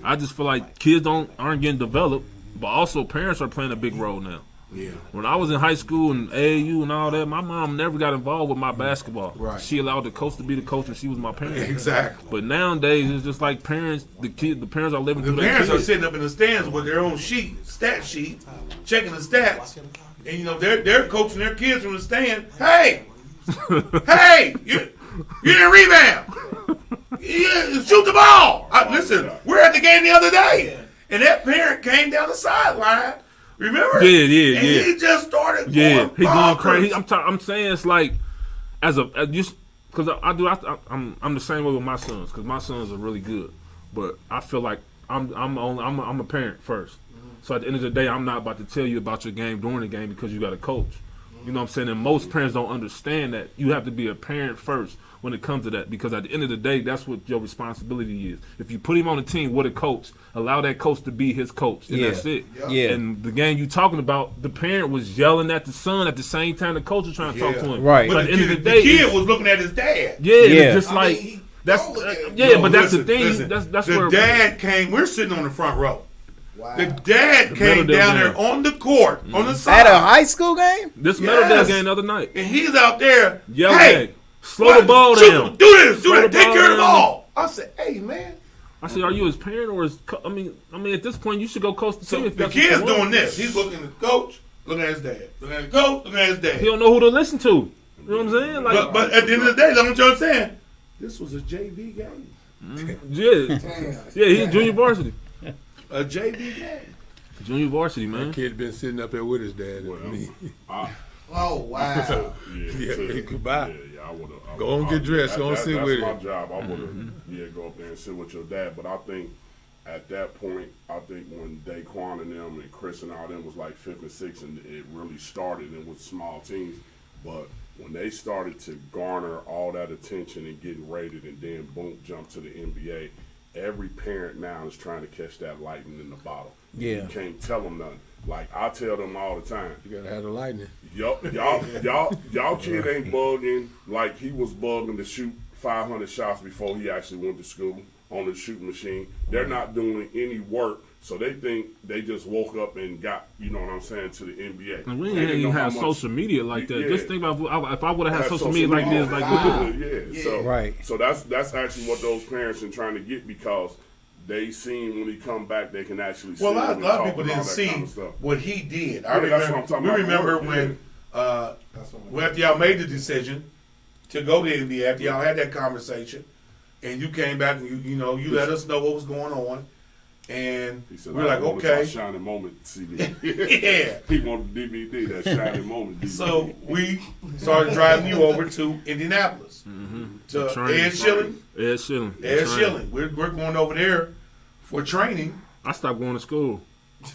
I just feel like kids aren't getting developed, but also parents are playing a big role now. Yeah. When I was in high school and AAU and all that, my mom never got involved with my basketball. Right. She allowed the coach to be the coach and she was my parent. Exactly. But nowadays it's just like parents, the parents are living The through their parents are kids. sitting up in the stands with their own stat sheet, checking the stats, and they're coaching their kids from the stand. Hey, you didn't rebound. You shoot the ball. Listen, we're at the game the other day, and that parent came down the sideline. Remember? Yeah. And he just started. Yeah, he's going bonkers. crazy. I'm saying it's like because I'm the same way with my sons because my sons are really good, but I feel like I'm a parent first. So at the end of the day, I'm not about to tell you about your game during the game because you got a coach. You know what I'm saying? And most parents don't understand that you have to be a parent first when it comes to that because at the end of the day, that's what your responsibility is. If you put him on a team with a coach, allow that coach to be his coach, and that's it. Yeah. And the game you talking about, the parent was yelling at the son at the same time the coach was trying to talk to him. Right. But at the, the end of the day, kid was looking at his dad. yeah. It's just like that's but that's listen, the thing. listen. That's the where dad came. We're sitting on the front row. Wow. The dad came Meadowdale down game. there on the court, on the side. At a high school game? this Yes. Meadowdale game the other night. And he's out there. Yelling, hey, slow the ball down. Do this, do Slow that. the Take ball care of the down. ball. I said, hey, man. I said, are you his parent or his? I mean, at this point, you should go coach the So team. If the that's what you kid's want. doing this. He's looking at the coach, looking at his dad. Looking at the coach, looking at his dad. He don't know who to listen to. You know what I'm saying? Like, But at the end of the day, that's what you're saying. This was a JV game. yeah, he's junior varsity. A JV game. Junior varsity, man. That kid been sitting up there with his dad Well, and me. Oh, wow. Yeah, goodbye. I would have. Go on, get dressed. Go on, sit with That's it. my job. I would have, go up there and sit with your dad. But I think at that point, when DAEQUAN and them and Chris and all them was like 5th and 6th, and it really started and with small teams. But when they started to garner all that attention and getting rated, and then boom, jump to the NBA, every parent now is trying to catch that lightning in the bottle. Yeah. You can't tell them nothing. Like I tell them all the time. You gotta have the lightning. Y'all kid ain't bugging like he was bugging to shoot 500 shots before he actually went to school on the shooting machine. They're not doing any work, so they think they just woke up and got, you know what I'm saying, to the NBA. And we They didn't know even how have much- social media like that. Yeah. Just think about if I would have had Have social media like this, like yeah. So Right. So that's actually what those parents are trying to get because they seen when he come back they can actually see. Well, a him and lot of talk people and all didn't that see kind of stuff. what he did. Yeah, that's what I'm talking about. We remember Yeah. when after y'all made the decision to go to NBA, after y'all had that conversation, and you came back and you let us know what was going on, and He said, we're like, I wanted okay, my Shining Moment CD. yeah. He wanted the DVD, that Shining Moment DVD. So we started driving you over to Indianapolis to Train. Ed Schilling. Ed Schilling. Ed Train. Schilling. We're going over there for training. I stopped going to school.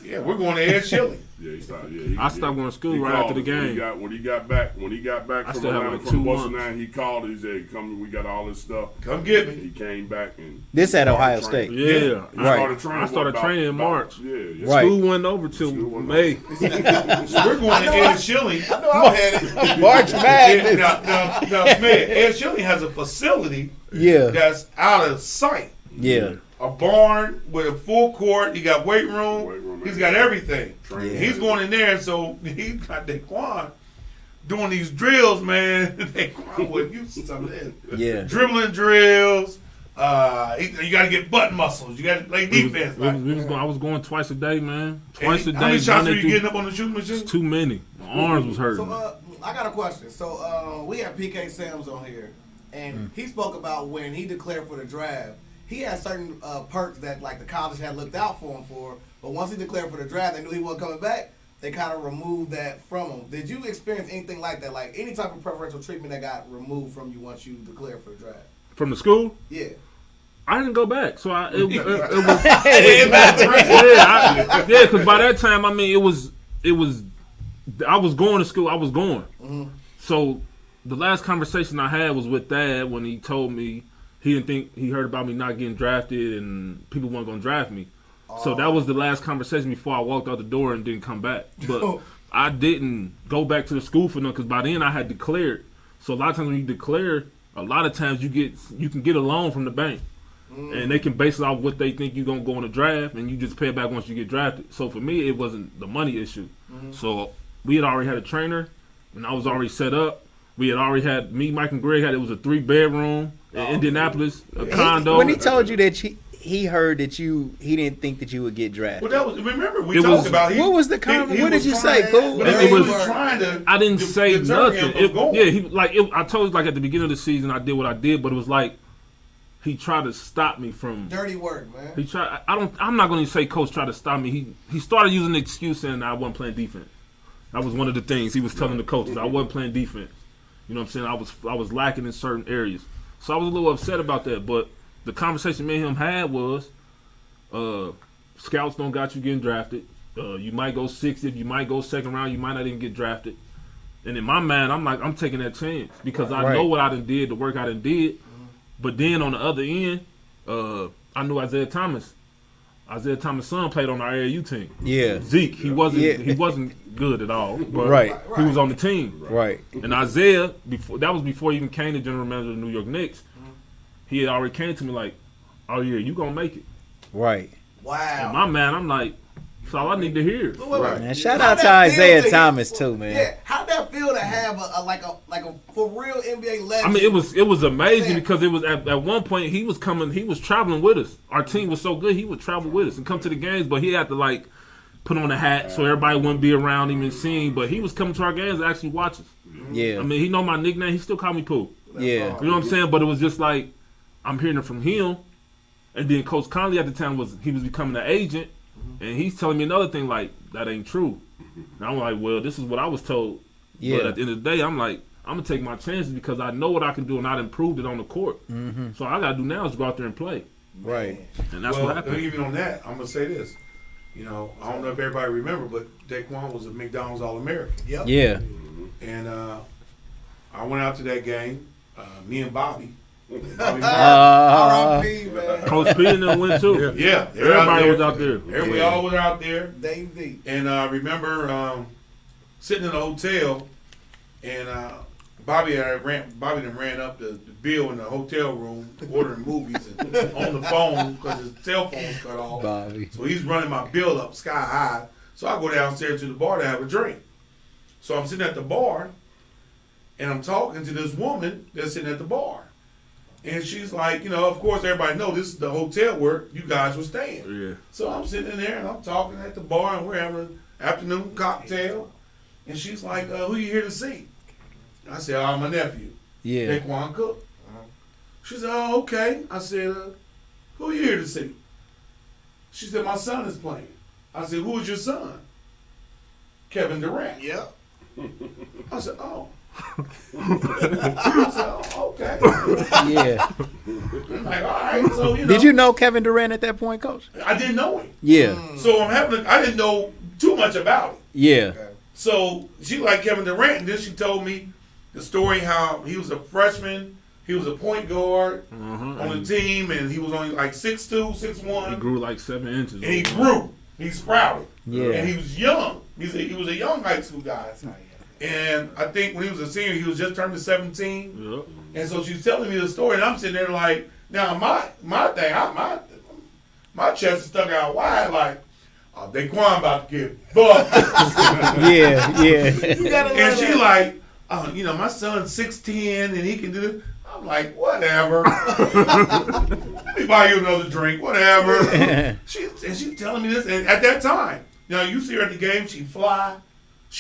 Yeah, we're going to Ed Shilling. Yeah, he stopped. Yeah, I stopped going to school right after the game. When he got back I from still have Atlanta like 2 from months. Boston, he called. He said, "Come, we got all this stuff. Come get me." He came back and This at started Ohio training. State. Yeah, I started training in March. Yeah. Right. School went over till May. So we're going to Ed Shilling. I know I'm headed. March Madness. Now, man, Ed Shilling has a facility Yeah. that's out of sight. Yeah. A barn with a full court. He got weight room. He's got everything. Yeah. He's going in there, so he's got DAEQUAN doing these drills, man. DAEQUAN wasn't used to some of this. Yeah. Dribbling drills. You got to get butt muscles. You got to play defense. I was going twice a day, man. Twice a day. How many shots were you Monday getting up on the shooting machine? It's too many. My arms was hurting. So, I got a question. So, we had PK Sims on here, and he spoke about when he declared for the draft. He had certain perks that like the college had looked out for him for, but once he declared for the draft, they knew he wasn't coming back. They kind of removed that from him. Did you experience anything like that? Like any type of preferential treatment that got removed from you once you declared for the draft? From the school? Yeah. I didn't go back, so it was Yeah, because by that time, I mean, it was. I was going to school. I was going. Mm-hmm. So the last conversation I had was with Dad when he told me he didn't think he heard about me not getting drafted and people weren't going to draft me. So that was the last conversation before I walked out the door and didn't come back. But I didn't go back to the school for them because by then I had declared. So a lot of times when you declare, a lot of times you can get a loan from the bank. And they can base it off what they think you're going to go in the draft, and you just pay it back once you get drafted. So for me, it wasn't the money issue. So we had already had a trainer, and I was already set up. We had already had, me, Mike, and Greg it was a 3-bedroom in Indianapolis, a condo. When he told you that he heard that he didn't think that you would get drafted. Well, remember we talked about. What was the comment? What did you say, Pooh? He was trying to. I didn't say nothing. I told you, like, at the beginning of the season, I did what I did, but it was like he tried to stop me from dirty work, man. He tried. I'm not going to say coach tried to stop me. He started using the excuse saying I wasn't playing defense. That was one of the things he was telling the coaches. I wasn't playing defense. You know what I'm saying? I was lacking in certain areas. So I was a little upset about that. But the conversation me and him had was, scouts don't got you getting drafted. You might go 60th. You might go second round. You might not even get drafted. And in my mind, I'm like, I'm taking that chance because I know what I done did, the work I done did. But then on the other end, I knew Isaiah Thomas. Isaiah Thomas' son played on our AAU team. Yeah. Zeke, he wasn't good at all. But he was on the team. Right. And Isaiah, that was before he even came to general manager of the New York Knicks. He had already came to me like, "Oh yeah, you gonna make it." Right. Wow. And my man, I'm like, that's all I need to hear. Right. Man, shout out to Isaiah Thomas too, man. Yeah. How'd that feel to have a for real NBA legend? I mean, it was amazing because it was at one point he was traveling with us. Our team was so good, he would travel with us and come to the games, but he had to like put on a hat so everybody wouldn't be around him and see him. But he was coming to our games to actually watch us. Yeah. I mean, he know my nickname. He still called me Pooh. Yeah. You know what I'm saying? But it was just like I'm hearing it from him, and then Coach Conley at the time was becoming an agent, and he's telling me another thing like that ain't true. And I'm like, well, this is what I was told. Yeah. But at the end of the day, I'm like, I'm gonna take my chances because I know what I can do and I've improved it on the court. Mm-hmm. So all I gotta do now is go out there and play. Right. And that's what happened. Even on that, I'm gonna say this. You know, I don't know if everybody remember, but DAEQUAN was a McDonald's All-American. Yep. Yeah. And I went out to that game. Me and Bobby. R.I.P. man. Coach P and them went too. Yeah, everybody was out there. We all was out there. Dave D. And I remember sitting in a hotel, and Bobby done ran up the bill in the hotel room, ordering movies and on the phone because his cell phone was cut off. Bobby. So he's running my bill up sky high. So I go downstairs to the bar to have a drink. So I'm sitting at the bar, and I'm talking to this woman that's sitting at the bar. And she's like, you know, of course everybody knows this is the hotel where you guys were staying. Yeah. So I'm sitting in there and I'm talking at the bar and we're having an afternoon cocktail. And she's like, who you here to see? I said, oh, my nephew. Yeah. DAEQUAN Cook. She said, oh, okay. I said, who you here to see? She said, my son is playing. I said, who is your son? Kevin Durant. Yeah. I said, oh. I said, oh, okay. Yeah. like, all right. So Did you know Kevin Durant at that point, Coach? I didn't know him. Yeah. So I didn't know too much about it. Yeah. So she liked Kevin Durant, and then she told me the story how he was a freshman. He was a point guard on the team, and he was only like 6'2", 6'1". He grew like 7 inches. And he grew. He sprouted. Yeah. And he was young. He was a young high school guy. And I think when he was a senior, he was just turning 17. Yep. And so she's telling me the story, and I'm sitting there like, now my thing, my chest is stuck out wide like, oh, DAEQUAN about to get fucked. Yeah. And she like, oh, my son's 6'10", and he can do this. I'm like, whatever. Let me buy you another drink, whatever. She's telling me this, and at that time, you see her at the game, she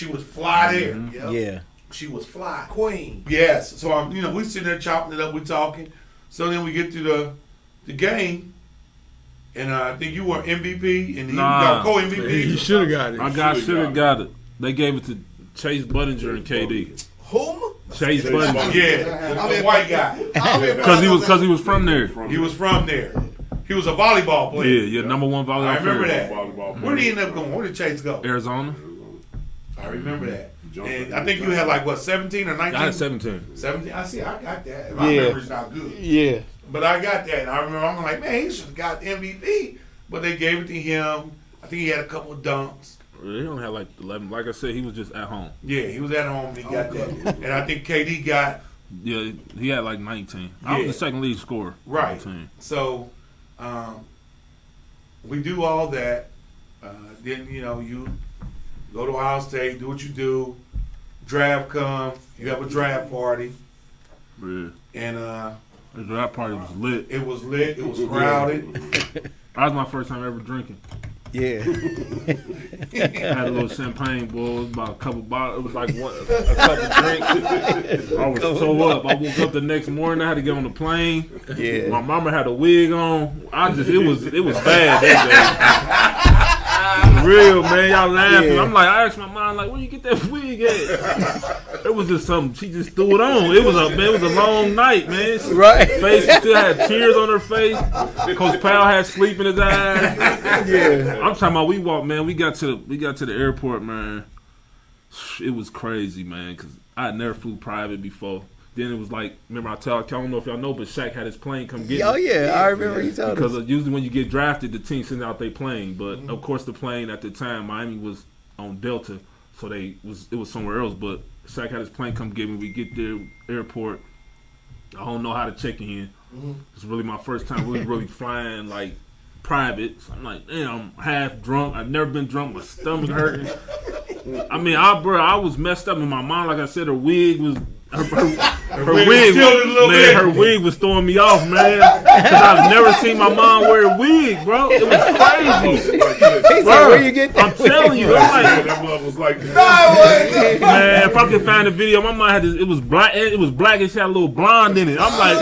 was fly there. Mm-hmm. Yeah. She was fly. Queen. Yes. So we sitting there chopping it up, we talking. So then we get to the game, and I think you were MVP, and he got co-MVP. You should have got it. I should have got it. They gave it to Chase Budinger and KD. Whom? Chase Budinger. Yeah, the white guy. Because he was from there. He was from there. He was a volleyball player. Yeah, number 1 volleyball player. I remember that. Where did he end up going? Where did Chase go? Arizona. I remember that. And I think you had like, 17 or 19? I had 17. 17? I got that. My memory's not good. Yeah. But I got that. And I remember, I'm like, man, he should have got MVP. But they gave it to him. I think he had a couple of dunks. He only had like 11. Like I said, he was just at home. Yeah, he was at home and he got that. And I think KD got... Yeah, he had like 19. I was the second lead scorer. Right. On the team. So, we do all that. Then, you go to Ohio State, do what you do. Draft comes. You have a draft party. Yeah. And the draft party was lit. It was lit. It was crowded. That was my first time ever drinking. Yeah. I had a little champagne, boy. It was about a couple bottles. It was like a couple drinks. I was so up. I woke up the next morning. I had to get on the plane. Yeah. My mama had a wig on. It was bad that day. Real, man. Y'all laughing. Yeah. I'm like, I asked my mom, like, where you get that wig at? It was just something. She just threw it on. It was a long night, man. Right. Face still had tears on her face. Coach Powell had sleep in his eyes. Yeah. I'm talking about we walked, man. We got to the airport, man. It was crazy, man, because I had never flew private before. Then it was like, remember I don't know if y'all know, but Shaq had his plane come get me. Oh, yeah. I remember he told us. Because usually when you get drafted, the team sends out their plane. But, of course, the plane at the time, Miami was on Delta, so it was somewhere else. But Shaq had his plane come get me. We get there, airport. I don't know how to check in. It's really my first time really flying, like, private. So I'm like, damn, I'm half drunk. I've never been drunk. My stomach hurting. I mean, I was messed up in my mind. Like I said, her wig was... Her wig was throwing me off, man. Because I've never seen my mom wear a wig, bro. It was crazy. He said, where you get that? I'm telling you, I'm That mother was like, man, if I could find the video, my mom had this, it was black and she had a little blonde in it. I'm like,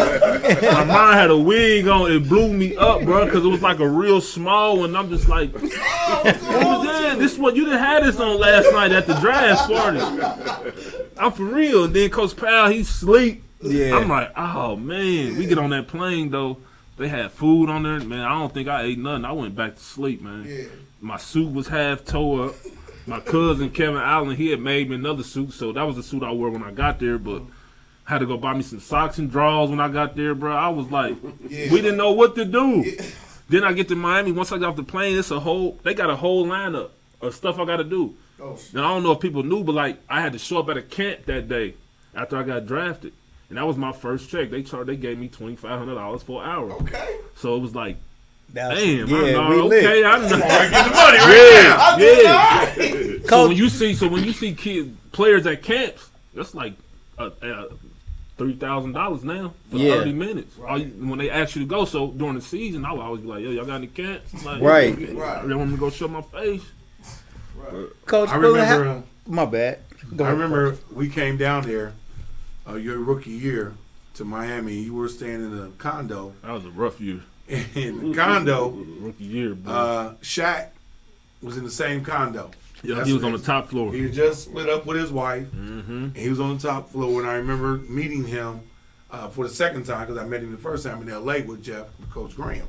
my mom had a wig on. It blew me up, bro, because it was like a real small one. I'm just like, what was that? This what you didn't have this on last night at the draft party. I'm for real. And then Coach Powell, he sleep. Yeah. I'm like, oh, man. We get on that plane, though. They had food on there. Man, I don't think I ate nothing. I went back to sleep, man. Yeah. My suit was half tore up. My cousin, Kevin Allen, he had made me another suit. So that was the suit I wore when I got there. But I had to go buy me some socks and drawers when I got there, bro. I was like, we didn't know what to do. Yeah. Then I get to Miami. Once I got off the plane, they got a whole lineup of stuff I got to do. Now, I don't know if people knew, but, like, I had to show up at a camp that day after I got drafted. And that was my first check. They gave me $2,500 for an hour. Okay. So it was like, damn, yeah, I know. Okay, I know. Get the money right now. Yeah. So when you see players at camps, that's like $3,000 now for 30 minutes. Right. When they ask you to go, so during the season, I would always be like, yo, y'all got any camps? I'm like, right. They want me to go show my face. Coach, I remember. My bad. I remember we came down there your rookie year to Miami. You were staying in a condo. That was a rough year. In the condo, rookie year, bro. Shaq was in the same condo. Yeah, he was on the top floor. He had just split up with his wife. Mm-hmm. And he was on the top floor, and I remember meeting him for the second time because I met him the first time in L.A. with Jeff, with Coach Graham.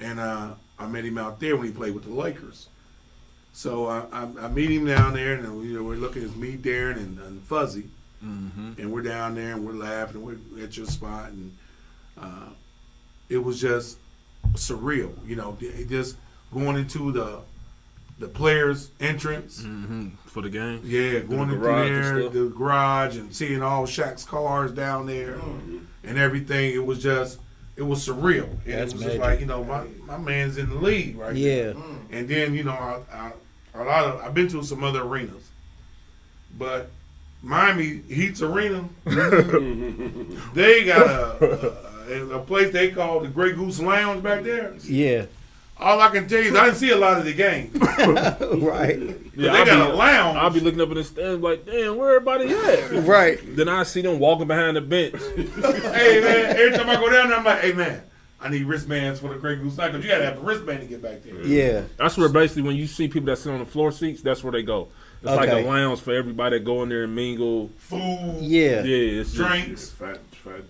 And I met him out there when he played with the Lakers. So I meet him down there, and we're looking at me, Darren, and Fuzzy. And we're down there, and we're laughing, and we're at your spot. And it was just surreal, just going into the players' entrance for the game. Yeah, going into there, the garage, and seeing all Shaq's cars down there and everything. It was surreal. It was just like, my man's in the league right Yeah. now. And then, I've been to some other arenas, but Miami Heat's arena, they got a place they call the Grey Goose Lounge back there. Yeah. All I can tell you is I didn't see a lot of the games. Right. Yeah, they got a lounge. I'll be looking up in the stands like, damn, where everybody at? Right. Then I see them walking behind the bench. Hey, man, every time I go down there, I'm like, hey, man, I need wristbands for the Grey Goose Lounge because you got to have a wristband to get back there. Yeah. That's where basically when you see people that sit on the floor seats, that's where they go. It's like a lounge for everybody that go in there and mingle. Food. Yeah. Yeah. It's drinks. Fat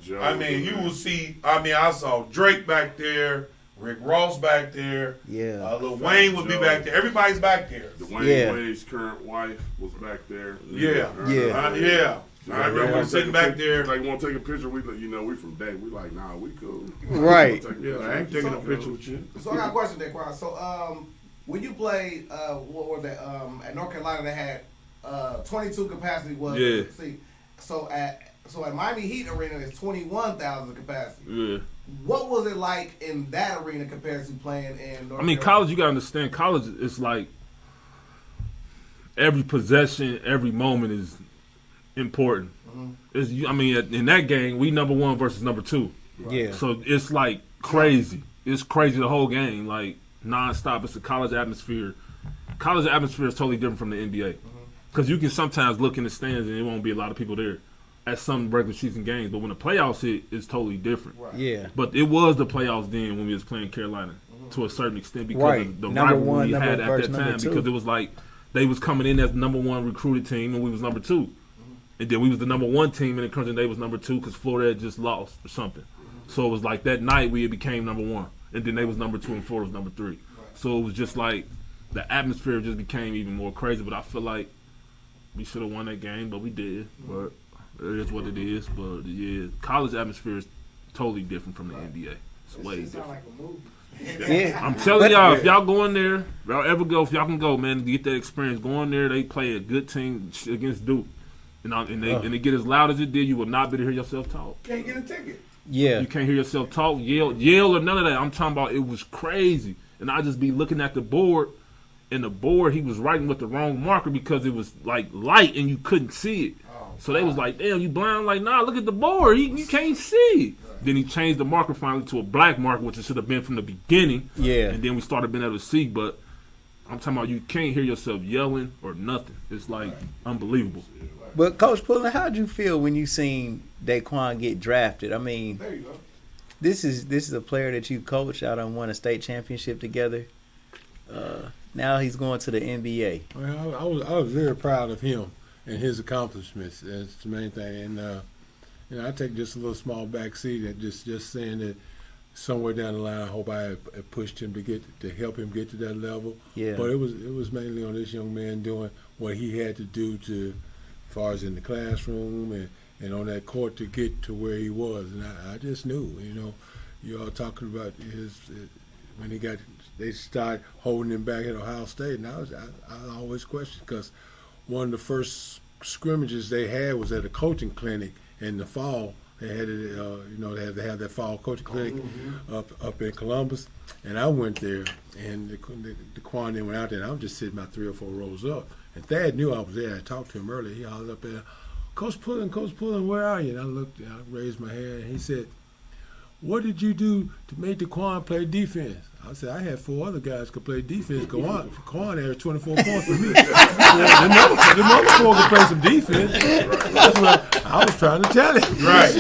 Joe. I mean, you will see, I saw Drake back there, Rick Ross back there. Yeah. Lil Wayne would be back there. Everybody's back there. Dwayne Wade's current wife was back there. Yeah. Yeah. I remember sitting back there. Like, want to take a picture? We from Day. We like, nah, we cool. Right. I ain't taking a picture with you. So I got a question, DAEQUAN. So when you played, what was that? At North Carolina, they had 22 capacity was seat. So at Miami Heat arena, it's 21,000 capacity. Yeah. What was it like in that arena compared to playing in North Carolina? College, you got to understand, college is like every possession, every moment is important. In that game, we number one versus number two. Yeah. So it's like crazy. It's crazy the whole game, like nonstop. It's a college atmosphere. College atmosphere is totally different from the NBA. Because you can sometimes look in the stands and there won't be a lot of people there at some regular season games. But when the playoffs hit, it's totally different. Right. Yeah. But it was the playoffs then when we was playing Carolina to a certain extent because of the rivalry we had at that time. Because it was like they was coming in as the number one recruited team and we was number two. And then we was the number one team and the Crimson Day was number two because Florida had just lost or something. So it was like that night we became number one. And then they was number two and Florida was number three. So it was just like the atmosphere just became even more crazy. But I feel like we should have won that game, but we did. But it is what it is. But yeah, college atmosphere is totally different from the NBA. It's way different. Like a movie. Yeah. I'm telling y'all, if y'all go in there, if y'all can go, man, to get that experience, go in there, they play a good team against Duke. And they get as loud as it did, you will not be able to hear yourself talk. Can't get a ticket. Yeah. You can't hear yourself talk, yell or none of that. I'm talking about it was crazy. And I just be looking at the board, and the board he was writing with the wrong marker because it was like light and you couldn't see it. So they was like, damn, you blind? I'm like, nah, look at the board. You can't see. Then he changed the marker finally to a black marker, which it should have been from the beginning. Yeah. And then we started being able to see, but I'm talking about you can't hear yourself yelling or nothing. It's like unbelievable. But Coach Pullen, how'd you feel when you seen DAEQUAN get drafted? I mean, There you go. this is a player that you coached. Y'all done won a state championship together. Now he's going to the NBA. Well, I was very proud of him and his accomplishments. That's the main thing. And I take just a little small back seat at just saying that somewhere down the line, I hope I have pushed him to help him get to that level. Yeah. But it was mainly on this young man doing what he had to do as far as in the classroom and on that court to get to where he was. And I just knew, you all talking about when they started holding him back at Ohio State, and I always questioned because one of the first scrimmages they had was at a coaching clinic in the fall. They had it, they had to have that fall coaching clinic up in Columbus, and I went there, and the Quan went out there, and I was just sitting about 3 or 4 rows up, and Thad knew I was there. I talked to him earlier. He hollered up there, Coach Pullen, where are you? And I raised my hand, and he said, what did you do to make DAEQUAN play defense? I said, I had 4 other guys could play defense. Quan averaged 24 points for me. The number 4 could play some defense. That's what I was trying to tell him. Right.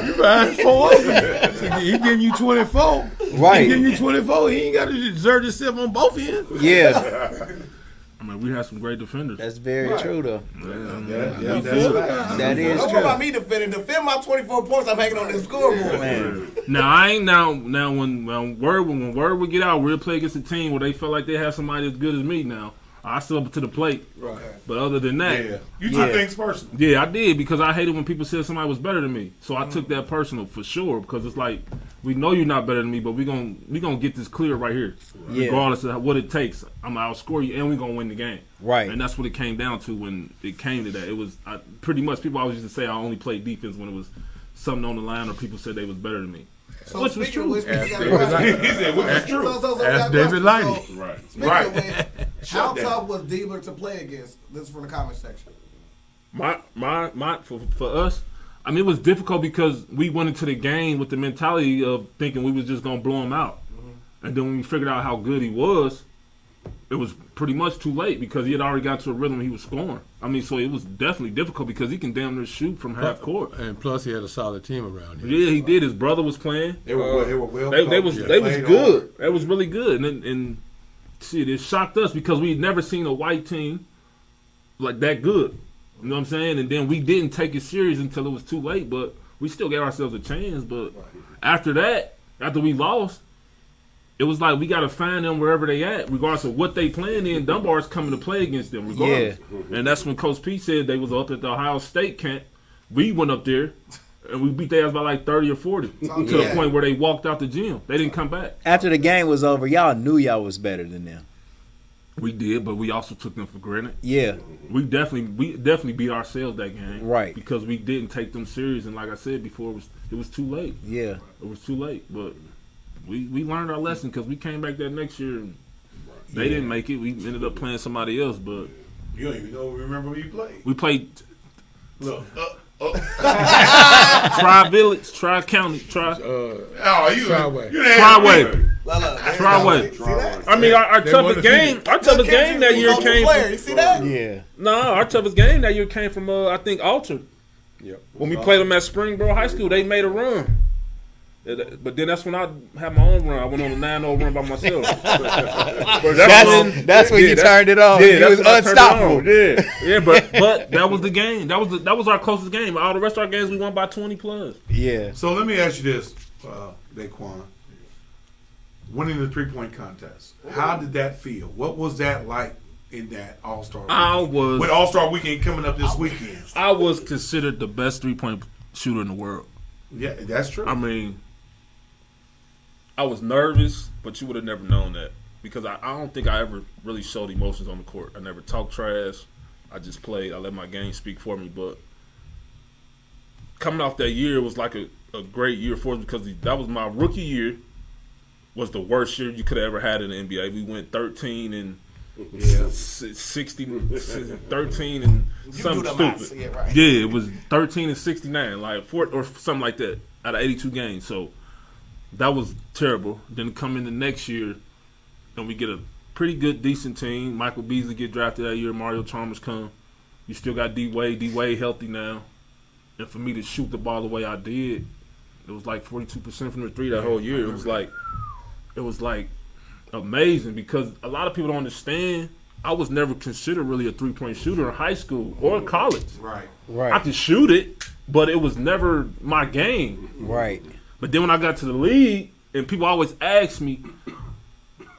You find 4 of them. He giving you 24. Right. He giving you 24. He ain't got to exert himself on both ends. Yeah. I mean, we had some great defenders. That's very true, though. That is true. Don't worry about me defend my 24 points I'm hanging on this scoreboard. Man. Now I ain't now when word would get out, we'll play against a team where they felt like they have somebody as good as me. Now I still up to the plate, right? But other than that, you took things personal. Yeah, I did because I hated when people said somebody was better than me. So I took that personal for sure because it's like we know you're not better than me, but we gonna get this clear right here, regardless of what it takes. I'm gonna outscore you and we gonna win the game, right? And that's what it came down to when it came to that. It was pretty much people always used to say I only played defense when it was something on the line or people said they was better than me. So which was true. He said, which was true. Ask David Lighty. Right. How tough was Diebler to play against? This is from the comment section. For us, I mean, it was difficult because we went into the game with the mentality of thinking we was just gonna blow him out, and then when we figured out how good he was, it was pretty much too late because he had already got to a rhythm he was scoring. I mean, so it was definitely difficult because he can damn near shoot from half court. And plus, he had a solid team around him. Yeah, he did. His brother was playing. They were well. They was good. They was really good. And shit, it shocked us because we'd never seen a white team like that good. You know what I'm saying? And then we didn't take it serious until it was too late. But we still gave ourselves a chance. But after that, after we lost, it was like we got to find them wherever they at, regardless of what they playing in. Dunbar's coming to play against them, regardless. Yeah. And that's when Coach P said they was up at the Ohio State camp. We went up there, and we beat their ass by like 30 or 40 to the point where they walked out the gym. They didn't come back. After the game was over, y'all knew y'all was better than them. We did, but we also took them for granted. Yeah. We definitely beat ourselves that game. Right. Because we didn't take them serious, and like I said before, it was too late. Yeah. It was too late, but we learned our lesson because we came back that next year and they didn't make it. We ended up playing somebody else, but you don't even remember who you played. We played Tri-Village, Tri-County, Tri-Way. I mean, our toughest game that year came from. You see that? Yeah. No, our toughest game that year came from, I think, Alter. Yep. When we played them at Springboro High School, they made a run. But then that's when I had my own run. I went on a 9-0 run by myself. That's when you turned it on. Yeah, it was unstoppable. Yeah, but that was the game. That was our closest game. All the rest of our games we won by 20 plus. Yeah. So let me ask you this, DAEQUAN. Winning the 3-point contest. How did that feel? What was that like in that All-Star weekend? With All-Star weekend coming up this weekend. I was considered the best 3-point shooter in the world. Yeah, that's true. I mean, I was nervous, but you would have never known that because I don't think I ever really showed emotions on the court. I never talked trash. I just played. I let my game speak for me. But coming off that year, it was like a great year for us because that was my rookie year. Was the worst year you could have ever had in the NBA. We went 13 and 60, 13 and something stupid. Yeah, it was 13 and 69, like 4 or something like that out of 82 games. So that was terrible. Then come in the next year, and we get a pretty good, decent team. Michael Beasley get drafted that year. Mario Chalmers come. You still got D-Wade. D-Wade healthy now. And for me to shoot the ball the way I did, it was like 42% from the three that whole year. It was like amazing because a lot of people don't understand. I was never considered really a 3-point shooter in high school or college. Right. Right. I could shoot it, but it was never my game. Right. But then when I got to the league, and people always ask me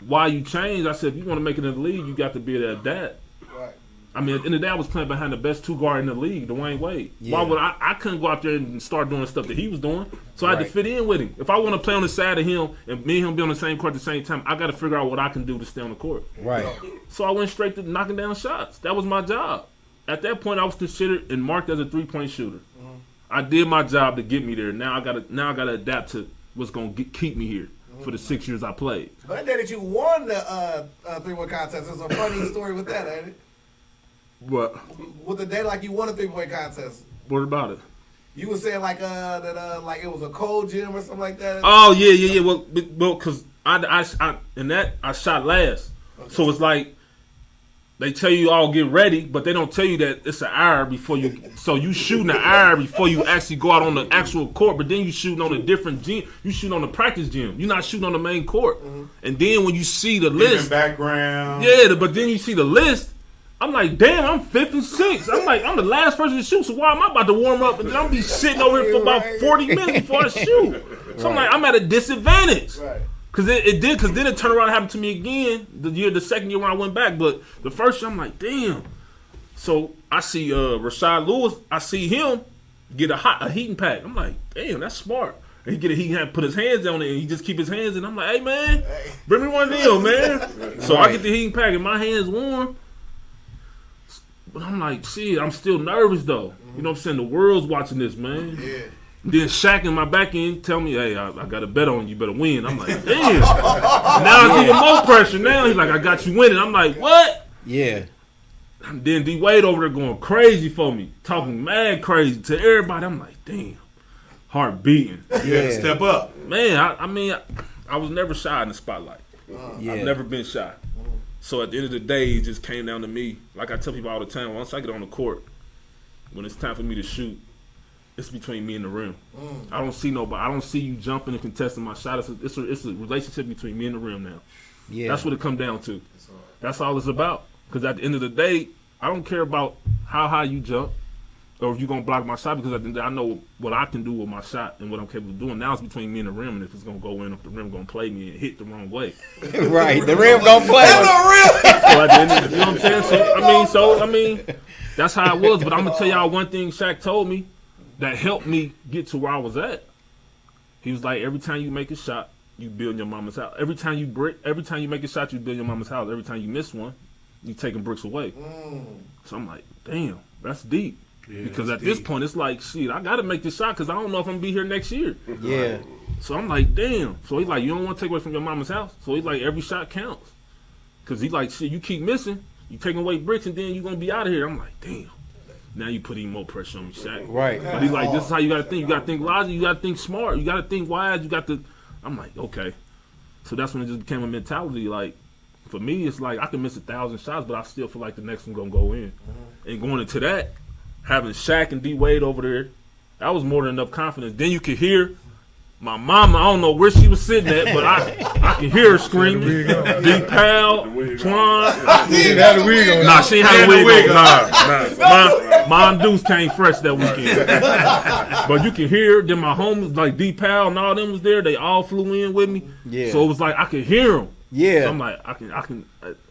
why you changed, I said, if you want to make it in the league, you got to be able to adapt. Right. I mean, at the end of the day, I was playing behind the best 2 guard in the league, Dwayne Wade. Yeah. Why would I couldn't go out there and start doing stuff that he was doing, so I had to fit in with him. If I want to play on the side of him and me and him be on the same court at the same time, I got to figure out what I can do to stay on the court. Right. So I went straight to knocking down shots. That was my job. At that point, I was considered and marked as a 3-point shooter. Mm-hmm. I did my job to get me there. Now I gotta adapt to what's gonna keep me here for the 6 years I played. But that day that you won the 3-point contest, there's a funny story with that, ain't it? What? With the day like you won a 3-point contest. What about it? You were saying like that like it was a cold gym or something like that. Oh yeah. Well, because I shot last, so it's like they tell you all get ready, but they don't tell you that it's an hour before you. So you shooting an hour before you actually go out on the actual court, but then you shooting on a different gym. You shooting on the practice gym. You're not shooting on the main court. Mm-hmm. And then when you see the list, background. Yeah, but then you see the list. I'm like, damn, I'm 5th and 6th. I'm like, I'm the last person to shoot, so why am I about to warm up and then I'm be sitting over here for about 40 minutes before I shoot? So I'm like, I'm at a disadvantage. Right. Cause because then it turned around and happened to me again the second year when I went back. But the first year I'm like, damn. So I see Rashad Lewis, I see him get a heating pack. I'm like, damn, that's smart. And he get a heating pack, put his hands on it, and he just keep his hands in. I'm like, hey man, bring me one of them, man. So I get the heating pack and my hands warm. But I'm like, shit, I'm still nervous though. You know what I'm saying? The world's watching this, man. Yeah. Then Shaq in my back end tell me, hey, I got a bet on you, better win. I'm like, damn. Now it's even more pressure. Now he's like, I got you winning. I'm like, what? Yeah. And then D Wade over there going crazy for me, talking mad crazy to everybody. I'm like, damn, heart beating. You had to step up. Man, I mean, I was never shy in the spotlight. I've never been shy. So at the end of the day, it just came down to me. Like I tell people all the time, once I get on the court, when it's time for me to shoot, it's between me and the rim. I don't see nobody. I don't see you jumping and contesting my shot. It's a relationship between me and the rim now. Yeah, that's what it comes down to. That's all it's about. Because at the end of the day, I don't care about how high you jump or if you're going to block my shot, because at the end of the day, I know what I can do with my shot and what I'm capable of doing. Now it's between me and the rim, and if it's going to go in, if the rim going to play me and hit the wrong way. Right, the rim going to play. So at the end of the, you know what I'm saying? So I mean, that's how it was. But I'm going to tell y'all one thing Shaq told me that helped me get to where I was at. He was like, every time you make a shot, you build your mama's house. Every time you make a shot, you build your mama's house. Every time you miss one, you taking bricks away. So I'm like, damn, that's deep. Yeah, because at this point, it's like, shit, I got to make this shot because I don't know if I'm going to be here next year. Yeah. So I'm like, damn. So he's like, you don't want to take away from your mama's house. So he's like, every shot counts. Because he's like, shit, you keep missing, you taking away bricks, and then you're going to be out of here. I'm like, damn. Now you put even more pressure on me, Shaq. Right. But he's like, this is how you got to think. You got to think logic. You got to think smart. You got to think wise. You got to. I'm like, okay. So that's when it just became a mentality. Like, for me, it's like I can miss 1,000 shots, but I still feel like the next one going to go in. And going into that, having Shaq and D Wade over there, that was more than enough confidence. Then you could hear my mama, I don't know where she was sitting at, but I can hear her screaming. D-Pal, Twan. She didn't have the wig on. Nah, she ain't had the wig on. Nah. Mom Deuce came fresh that weekend. But you can hear them, my homies, like D-Pal and all them was there. They all flew in with me. Yeah. So it was like I could hear them. Yeah. So I'm like,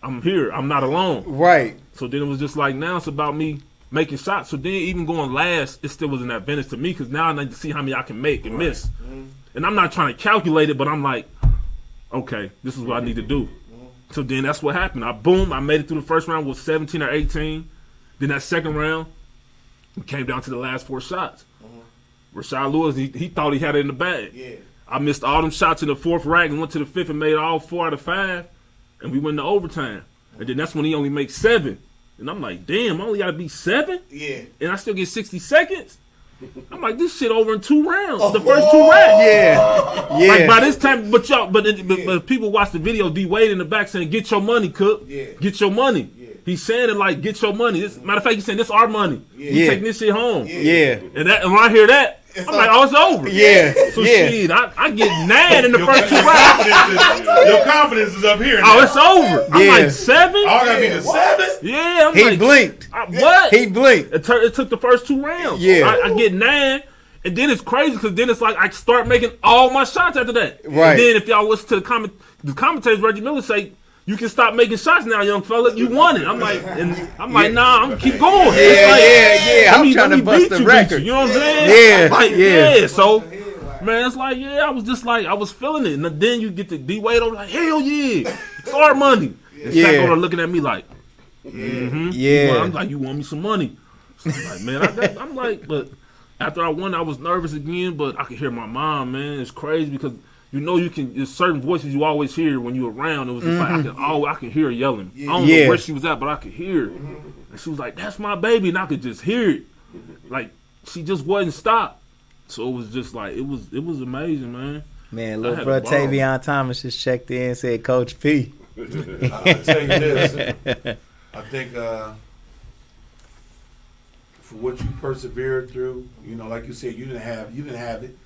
I'm here. I'm not alone. Right. So then it was just like, now it's about me making shots. So then even going last, it still was an advantage to me because now I need to see how many I can make and miss. And I'm not trying to calculate it, but I'm like, okay, this is what I need to do. So then that's what happened. I made it through the first round with 17 or 18. Then that second round, it came down to the last 4 shots. Rashad Lewis, he thought he had it in the bag. Yeah. I missed all them shots in the 4th rack and went to the 5th and made all 4 out of 5. And we went to overtime. And then that's when he only makes 7. And I'm like, damn, I only got to be 7? Yeah. And I still get 60 seconds? I'm like, this shit over in 2 rounds. The first 2 rounds. Yeah. Yeah. Like by this time, but people watch the video, D Wade in the back saying, get your money, Cook. Yeah. Get your money. Yeah. He's saying it like, get your money. Matter of fact, he's saying, this our money. Yeah. You taking this shit home. Yeah. And when I hear that, I'm like, oh, it's over. Yeah. So shit, I get mad in the first 2 rounds. Your confidence is up here now. Oh, it's over. I'm like, 7? I gotta be the 7? Yeah. He blinked. What? He blinked. It took the first 2 rounds. Yeah. I get 9. And then it's crazy because then it's like I start making all my shots after that. Right. And then if y'all listen to the commentators, Reggie Miller say, you can stop making shots now, young fella. You won it. I'm like, nah, I'm gonna keep going. Yeah. I'm trying to bust the record. You know what I'm saying? Yeah. So, man, it's like, I was just like, I was feeling it. And then you get the D Wade over, like, hell yeah, it's our money. And Shaq over looking at me like, yeah. I'm like, you want me some money? So I'm like, man, I'm like, but after I won, I was nervous again. But I could hear my mom, man. It's crazy because. You know, there's certain voices you always hear when you're around. It was just like, I can hear her yelling. I don't know where she was at, but I could hear her. And she was like, that's my baby. And I could just hear it. Like, she just wasn't stopped. So it was just like, it was amazing, man. Man, little bro Tavion Thomas just checked in and said, Coach P. I'll tell you this. I think for what you persevered through, you know, like you said, you didn't have it.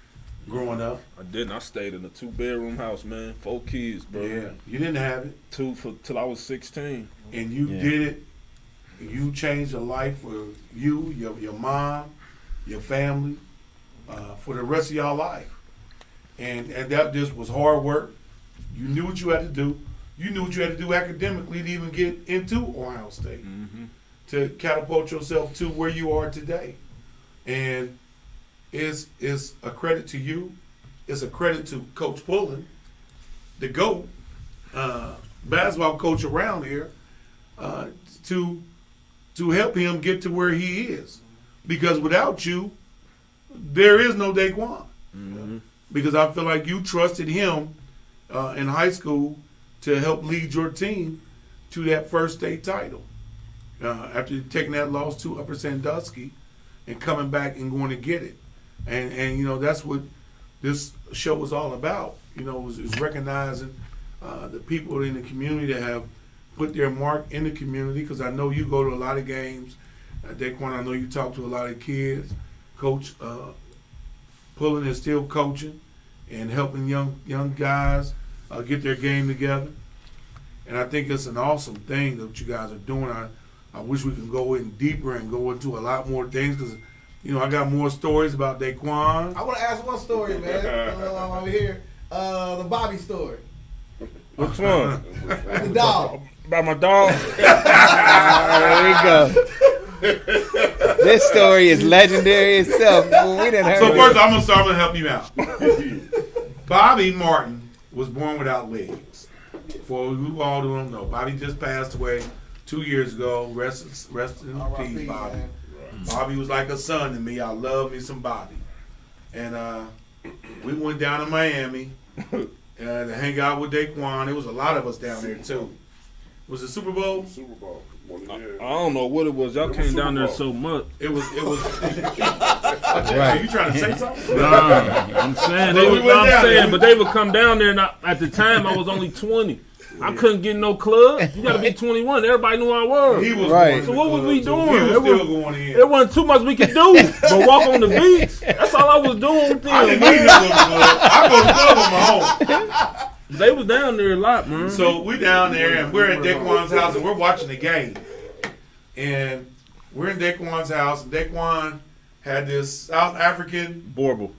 Growing up, I didn't. I stayed in a 2-bedroom house, man. 4 kids, bro. Yeah, you didn't have it. 2 till I was 16, and you did it You changed a life for you, your mom, your family, for the rest of y'all life. And that just was hard work. You knew what you had to do. You knew what you had to do academically to even get into Ohio State, to catapult yourself to where you are today. And it's a credit to you. It's a credit to Coach Pullen, the GOAT, basketball coach around here, to help him get to where he is. Because without you, there is no DAEQUAN. Because I feel like you trusted him in high school to help lead your team to that first state title. After taking that loss to Upper Sandusky and coming back and going to get it. And you know, that's what this show was all about. You know, is recognizing the people in the community that have put their mark in the community, because I know you go to a lot of games. DAEQUAN, I know you talk to a lot of kids. Coach Pullen is still coaching and helping young guys get their game together. And I think it's an awesome thing that you guys are doing. I wish we could go in deeper and go into a lot more things, because, you know, I got more stories about DAEQUAN. I want to ask one story, man. Over here. The Bobby story. Which one? The dog. About my dog? There we go. This story is legendary itself. Well, we done heard So it. first, I'm going to help you out. Bobby Martin was born without legs. For who all don't know, Bobby just passed away 2 years ago. Rest in peace, Bobby. Bobby was like a son to me. I love me some Bobby. And we went down to Miami to hang out with DAEQUAN. There was a lot of us down there too. Was it Super Bowl? Super Bowl. I don't know what it was. Y'all came down there so much. It was. Right. You trying to say something? Nah, I'm saying but they would come down there, and at the time I was only 20. I couldn't get no club. You got to be 21. Everybody knew I was. He was right. So what was we doing? He was still going in. There wasn't too much we could do but walk on the beach. That's all I was doing with them. I didn't need to go to the club. I go to the club on my own. They was down there a lot, man. So we down there, and we're at DAEQUAN's house, and we're watching the game. And we're in DAEQUAN's house, and DAEQUAN had this South African Borble.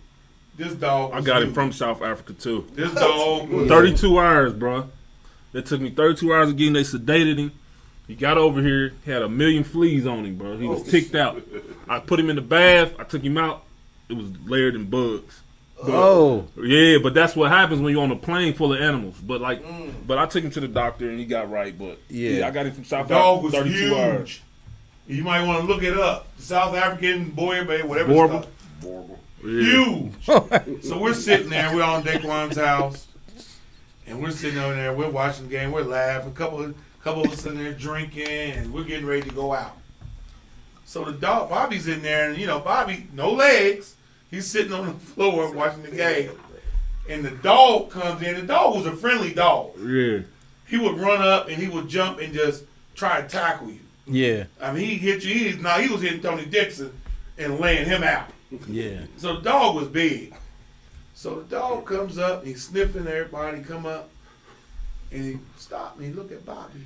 This dog. I got it from South Africa too. This dog was 32 hours, bro. It took me 32 hours again. They sedated him. He got over here. He had 1 million fleas on him, bro. He was ticked out. I put him in the bath. I took him out. It was layered in bugs. Yeah, but that's what happens when you're on a plane full of animals. But but I took him to the doctor and he got right. But I got him from South dog Africa. was 32 huge. hours. You might want to look it up. South African boy, whatever. Borble. Huge. So we're sitting there. We're on DAEQUAN's house, and we're sitting over there. We're watching the game. We're laughing. A couple of us in there drinking, and we're getting ready to go out. So the dog, Bobby's in there, and Bobby, no legs. He's sitting on the floor watching the game, and the dog comes in. The dog was a friendly dog. Yeah. He would run up and he would jump and just try to tackle you. Yeah. I mean, he hit you. He was hitting Tony Dixon and laying him out. Yeah. So the dog was big. So the dog comes up, he's sniffing everybody, come up, and he stopped and he looked at Bobby.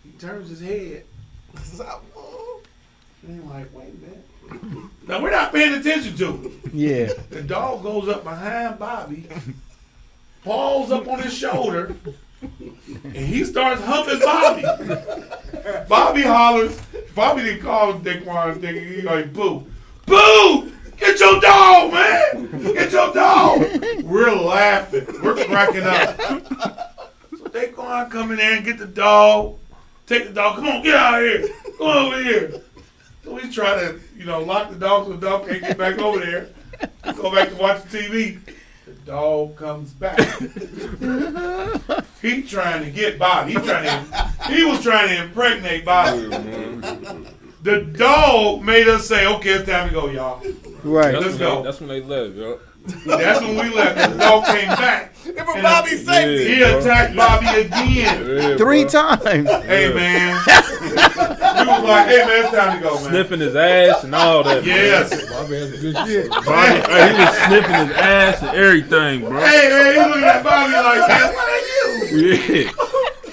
He turns his head. And he's like, wait a minute. Now we're not paying attention to him. Yeah. The dog goes up behind Bobby, paws up on his shoulder, and he starts humping Bobby. Bobby hollers. Bobby didn't call DAEQUAN. He like, boo. Boo! Get your dog, man! Get your dog! We're laughing. We're cracking up. So DAEQUAN come in there and get the dog. Take the dog. Come on, get out of here. Come over here. So we try to, lock the dog so the dog can't get back over there. Go back to watch the TV. The dog comes back. He trying to get Bobby. He was trying to impregnate Bobby. The dog made us say, okay, it's time to go, y'all. Right. Let's go. That's when they left, yo. That's when we left. The dog came back. For Bobby's safety. He attacked Bobby again. 3 times. Hey, man. We was like, hey, man, it's time to go, man. Sniffing his ass and all that. Yes. Bobby has good shit. He was sniffing his ass and everything, bro. Hey, man, he looking at Bobby like, man, what are you?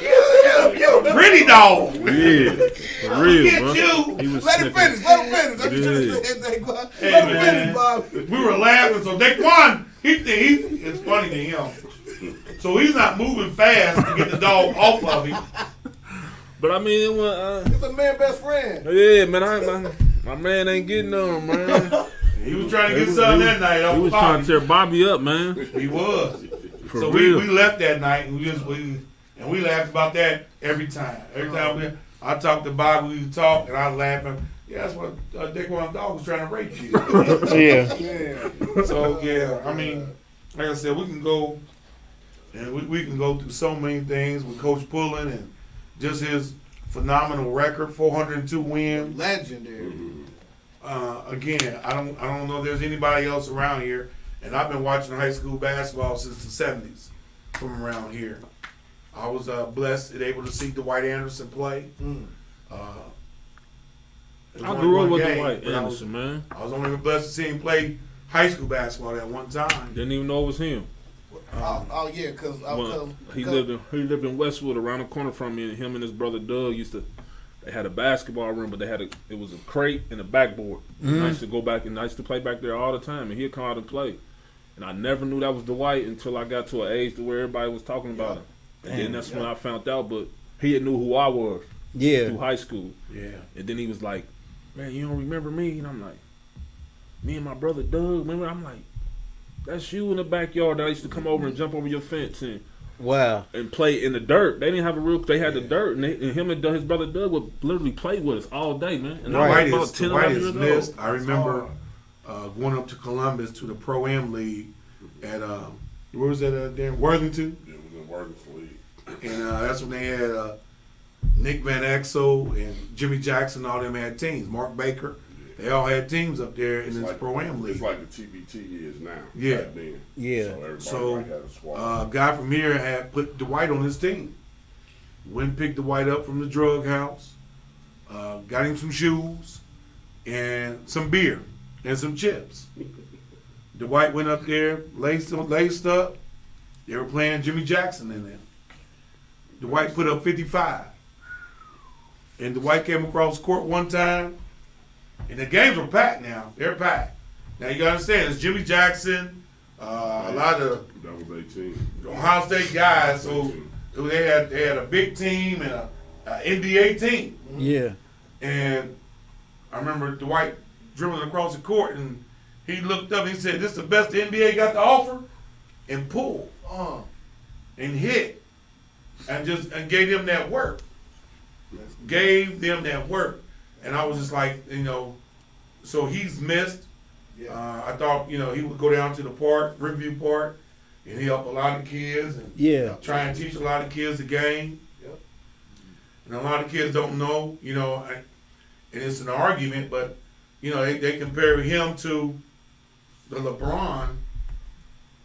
Yeah. You a pretty dog. Yeah, for real, bro. He was Let him finish. Let him finish. Let him finish, Bob. We were laughing. So DAEQUAN, it's funny to him. So he's not moving fast to get the dog off of him. But I mean, it was, It's a man best friend. yeah, man. My man ain't getting none, man. He was trying to get something that night. He was trying to tear Bobby up, man. He was. For So real. we left that night and we laughed about that every time. Every time I talked to Bobby, we would talk and I laugh. Yeah, that's what DAEQUAN's dog was trying to rape you. Yeah. So yeah, I mean, like I said, we can go and we can go through so many things with Coach Pullen and just his phenomenal record, 402 wins. Legendary. Again, I don't know if there's anybody else around here, and I've been watching high school basketball since the 70s from around here. I was blessed and able to see Dwight Anderson play. I grew up with Dwight Anderson, man. I was only blessed to see him play high school basketball at one time. Didn't even know it was him. Yeah, because he lived in Westwood, around the corner from me, and him and his brother Doug they had a basketball room, but it was a crate and a backboard. I used to go back and I used to play back there all the time, and he'd come out and play. And I never knew that was Dwight until I got to an age to where everybody was talking about him. And then that's when I found out, but he knew who I was through high school. Yeah. And then he was like, man, you don't remember me? And I'm like, me and my brother Doug, remember? I'm like, that's you in the backyard that I used to come over and jump over your fence and play in the dirt. They didn't have they had the dirt, and him and his brother Doug would literally play with us all day, man. And I was about 10, 11 years old. I remember going up to Columbus to the Pro-Am League at, where was that there? Worthington? Yeah, it was in Worthington League. And that's when they had Nick Van Exel and Jimmy Jackson, all them had teams. Mark Baker. They all had teams up there in this Pro-Am League. It's like the TBT is now. Yeah. Back then. Yeah. So everybody had a squad. A guy from here had put Dwight on his team. Went and picked Dwight up from the drug house. Got him some shoes and some beer and some chips. Dwight went up there, laced up. They were playing Jimmy Jackson in there. Dwight put up 55. And Dwight came across court one time, and the games were packed now. They're packed. Now you gotta understand, it's Jimmy Jackson, a lot of that was 18. Ohio State guys, so they had a big team and an NBA team. Yeah. And I remember Dwight dribbling across the court, and he looked up and he said, "This is the best the NBA got to offer," and pulled and hit and gave them that work. Gave them that work. And I was just like, so he's missed. I thought, he would go down to the park, Riverview Park, and he help a lot of kids and try and teach a lot of kids the game. And a lot of kids don't know, and it's an argument, but, they compare him to the LeBron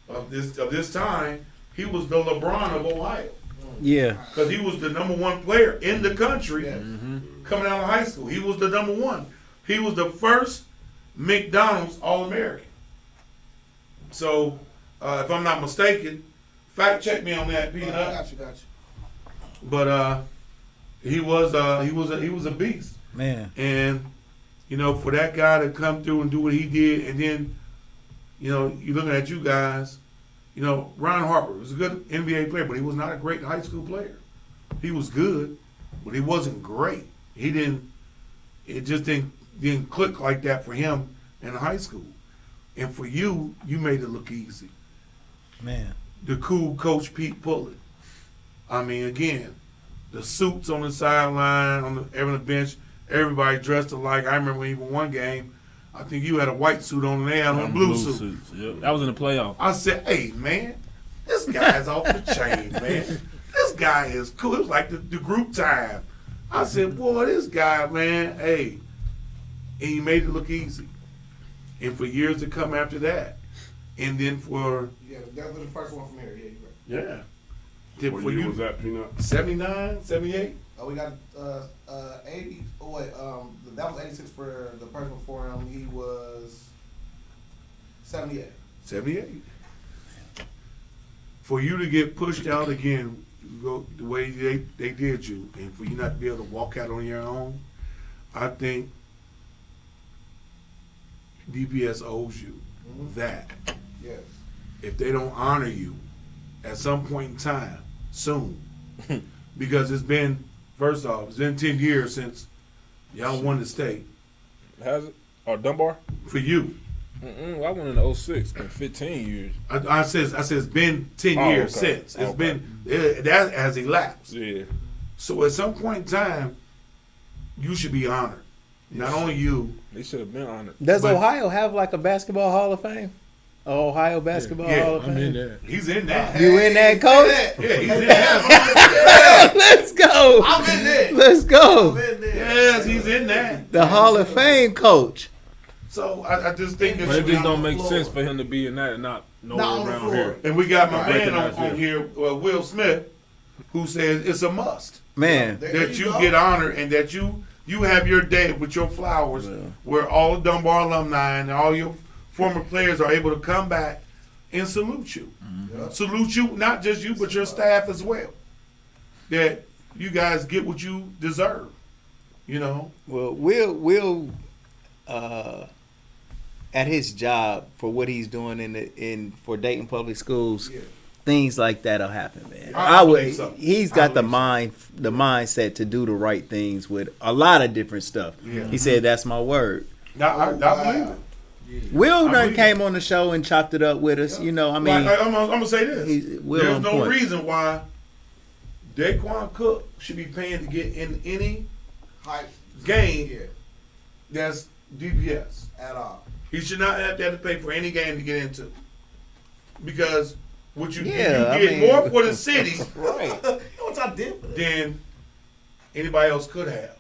of this time. He was the LeBron of Ohio. Yeah. Because he was the number one player in the country coming out of high school. He was the number one. He was the first McDonald's All-American. So, if I'm not mistaken, fact check me on that, Peanut. Got you. But he was a beast, man. And for that guy to come through and do what he did, and then you're looking at you guys. Ron Harper was a good NBA player, but he was not a great high school player. He was good, but he wasn't great. It just didn't click like that for him in high school. And for you made it look easy. Man. The cool Coach Pete Pullen. I mean, again, the suits on the sideline, on the bench, everybody dressed alike. I remember even one game, I think you had a white suit on and they had on blue suits. Yep. That was in the playoff. I said, hey, man, this guy's off the chain, man. This guy is cool. It was like the group time. I said, boy, this guy, man, hey. And he made it look easy. And for years to come after that. And then for... Yeah, that was the first one from here. Yeah, you're right. Yeah. What year was that, Peanut? 79, 78? Oh, we got 80. Oh, wait. That was 86 for the person before him. He was 78. 78. For you to get pushed out again go the way they did you, and for you not to be able to walk out on your own, I think DPS owes you that. Yes. If they don't honor you at some point in time, soon, because it's been, first off, it's been 10 years since y'all won the state. Has it? Or Dunbar? For you. I won in 06. It's been 15 years. I said it's been 10 years okay. since. It's been, that has elapsed. Yeah. So at some point in time, you should be honored. Not only you. They should have been honored. Does Ohio have like a basketball Hall of Fame? Ohio Basketball Hall of Fame? I'm in there. He's in that. You in that, coach? Yeah, he's in that. Let's go. I'm in there. Let's go. I'm in there. Yes, he's in that. The Hall of Fame coach. So I just think But it just don't make sense for him to be in that and not nowhere around here. And we got my Right. man Recognize on here, Will Smith, who says it's a must Man. that you get honored and that you have your day with your flowers, where all the Dunbar alumni and all your former players are able to come back and salute you. Salute you, not just you, but your staff as well. That you guys get what you deserve. You know? Well, Will at his job for what he's doing for Dayton Public Schools, things like that'll happen, man. I believe so. He's got the mindset to do the right things with a lot of different stuff. Yeah. He said, "That's my word." I believe it. Will I done believe came on the show and chopped it up with us. You know, I mean, I'm gonna say this: Will there's on no point. reason why DAEQUAN Cook should be paying to get in any game that's DPS at all. He should not have to pay for any game to get into, because what you Yeah, get I mean- more for the city right. You know what I did for that? than anybody else could have.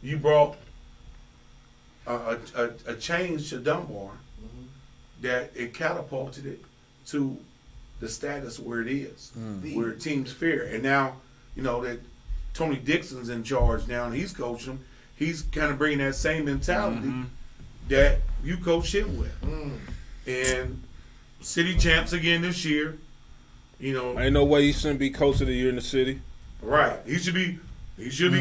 You brought a change to Dunbar that it catapulted it to the status where it is, where teams fear. And now, you know, that Tony Dixon's in charge now and he's coaching them, he's kind of bringing that same mentality that you coached him with. And city champs again this year, you know. Ain't no way he shouldn't be coach of the year in the city. Right. He should be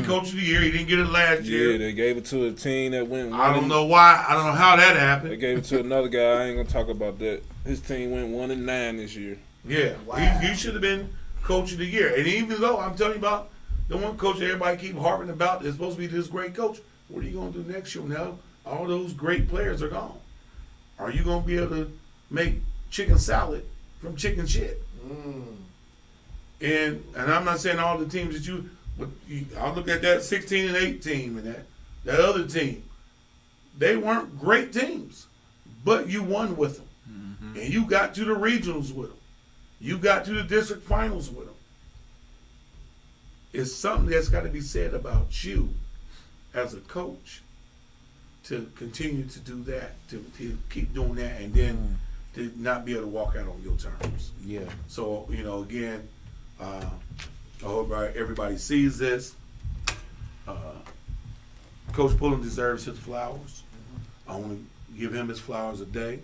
coach of the year. He didn't get it last year. Yeah, they gave it to a team that went. I don't know why. I don't know how that happened. They gave it to another guy. I ain't gonna talk about that. His team went 1-9 this year. Yeah, he should have been coach of the year. And even though I'm telling you about the one coach that everybody keep harping about is supposed to be this great coach, what are you gonna do next year now? All those great players are gone. Are you gonna be able to make chicken salad from chicken shit? And I'm not saying all the teams that but I look at that 16 and 8 team and that other team. They weren't great teams, but you won with them, and you got to the regionals with them. You got to the district finals with them. It's something that's got to be said about you as a coach to continue to do that, to keep doing that, and then to not be able to walk out on your terms. Yeah. So, you know, again, I hope everybody sees this. Coach Pullen deserves his flowers. I want to give him his flowers a day.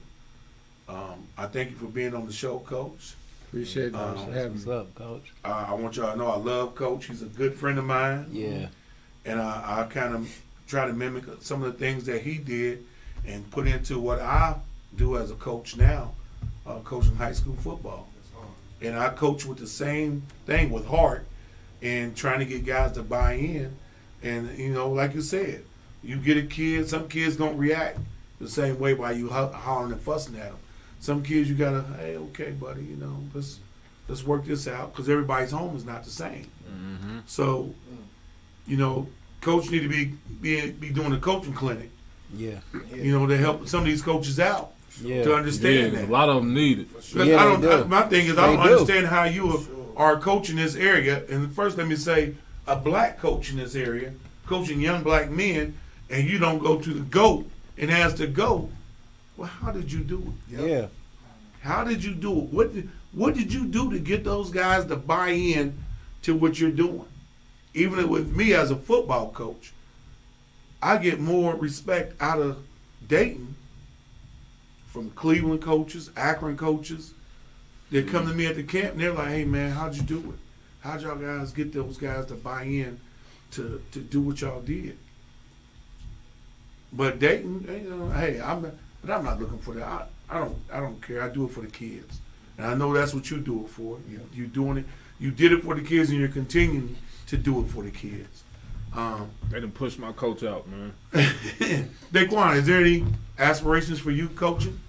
I thank you for being on the show, Coach. Appreciate that. What's up, Coach? I want y'all to know I love Coach. He's a good friend of mine. Yeah. And I kind of try to mimic some of the things that he did and put into what I do as a coach now, coaching high school football. And I coach with the same thing, with heart, and trying to get guys to buy in. And, you know, like you said, you get a kid, some kids don't react the same way while you hollering and fussing at them. Some kids you gotta, hey, okay, buddy, you know, let's work this out, because everybody's home is not the same. So, you know, coach need to be doing a coaching clinic. Yeah. You know, to help some of these coaches out to understand that. A lot of them need it. My thing is, I don't understand how you are a coach in this area. And first, let me say, a black coach in this area, coaching young black men, and you don't go to the GOAT and ask the GOAT, well, how did you do it? Yeah. How did you do it? What did you do to get those guys to buy in to what you're doing? Even with me as a football coach, I get more respect out of Dayton from Cleveland coaches, Akron coaches. They come to me at the camp and they're like, hey, man, how'd you do it? How'd y'all guys get those guys to buy in to do what y'all did? But Dayton, hey, I'm not looking for that. I don't care. I do it for the kids, and I know that's what you do it for. You doing it. You did it for the kids, and you're continuing to do it for the kids. They done pushed my coach out, man. DAEQUAN, is there any aspirations for you coaching?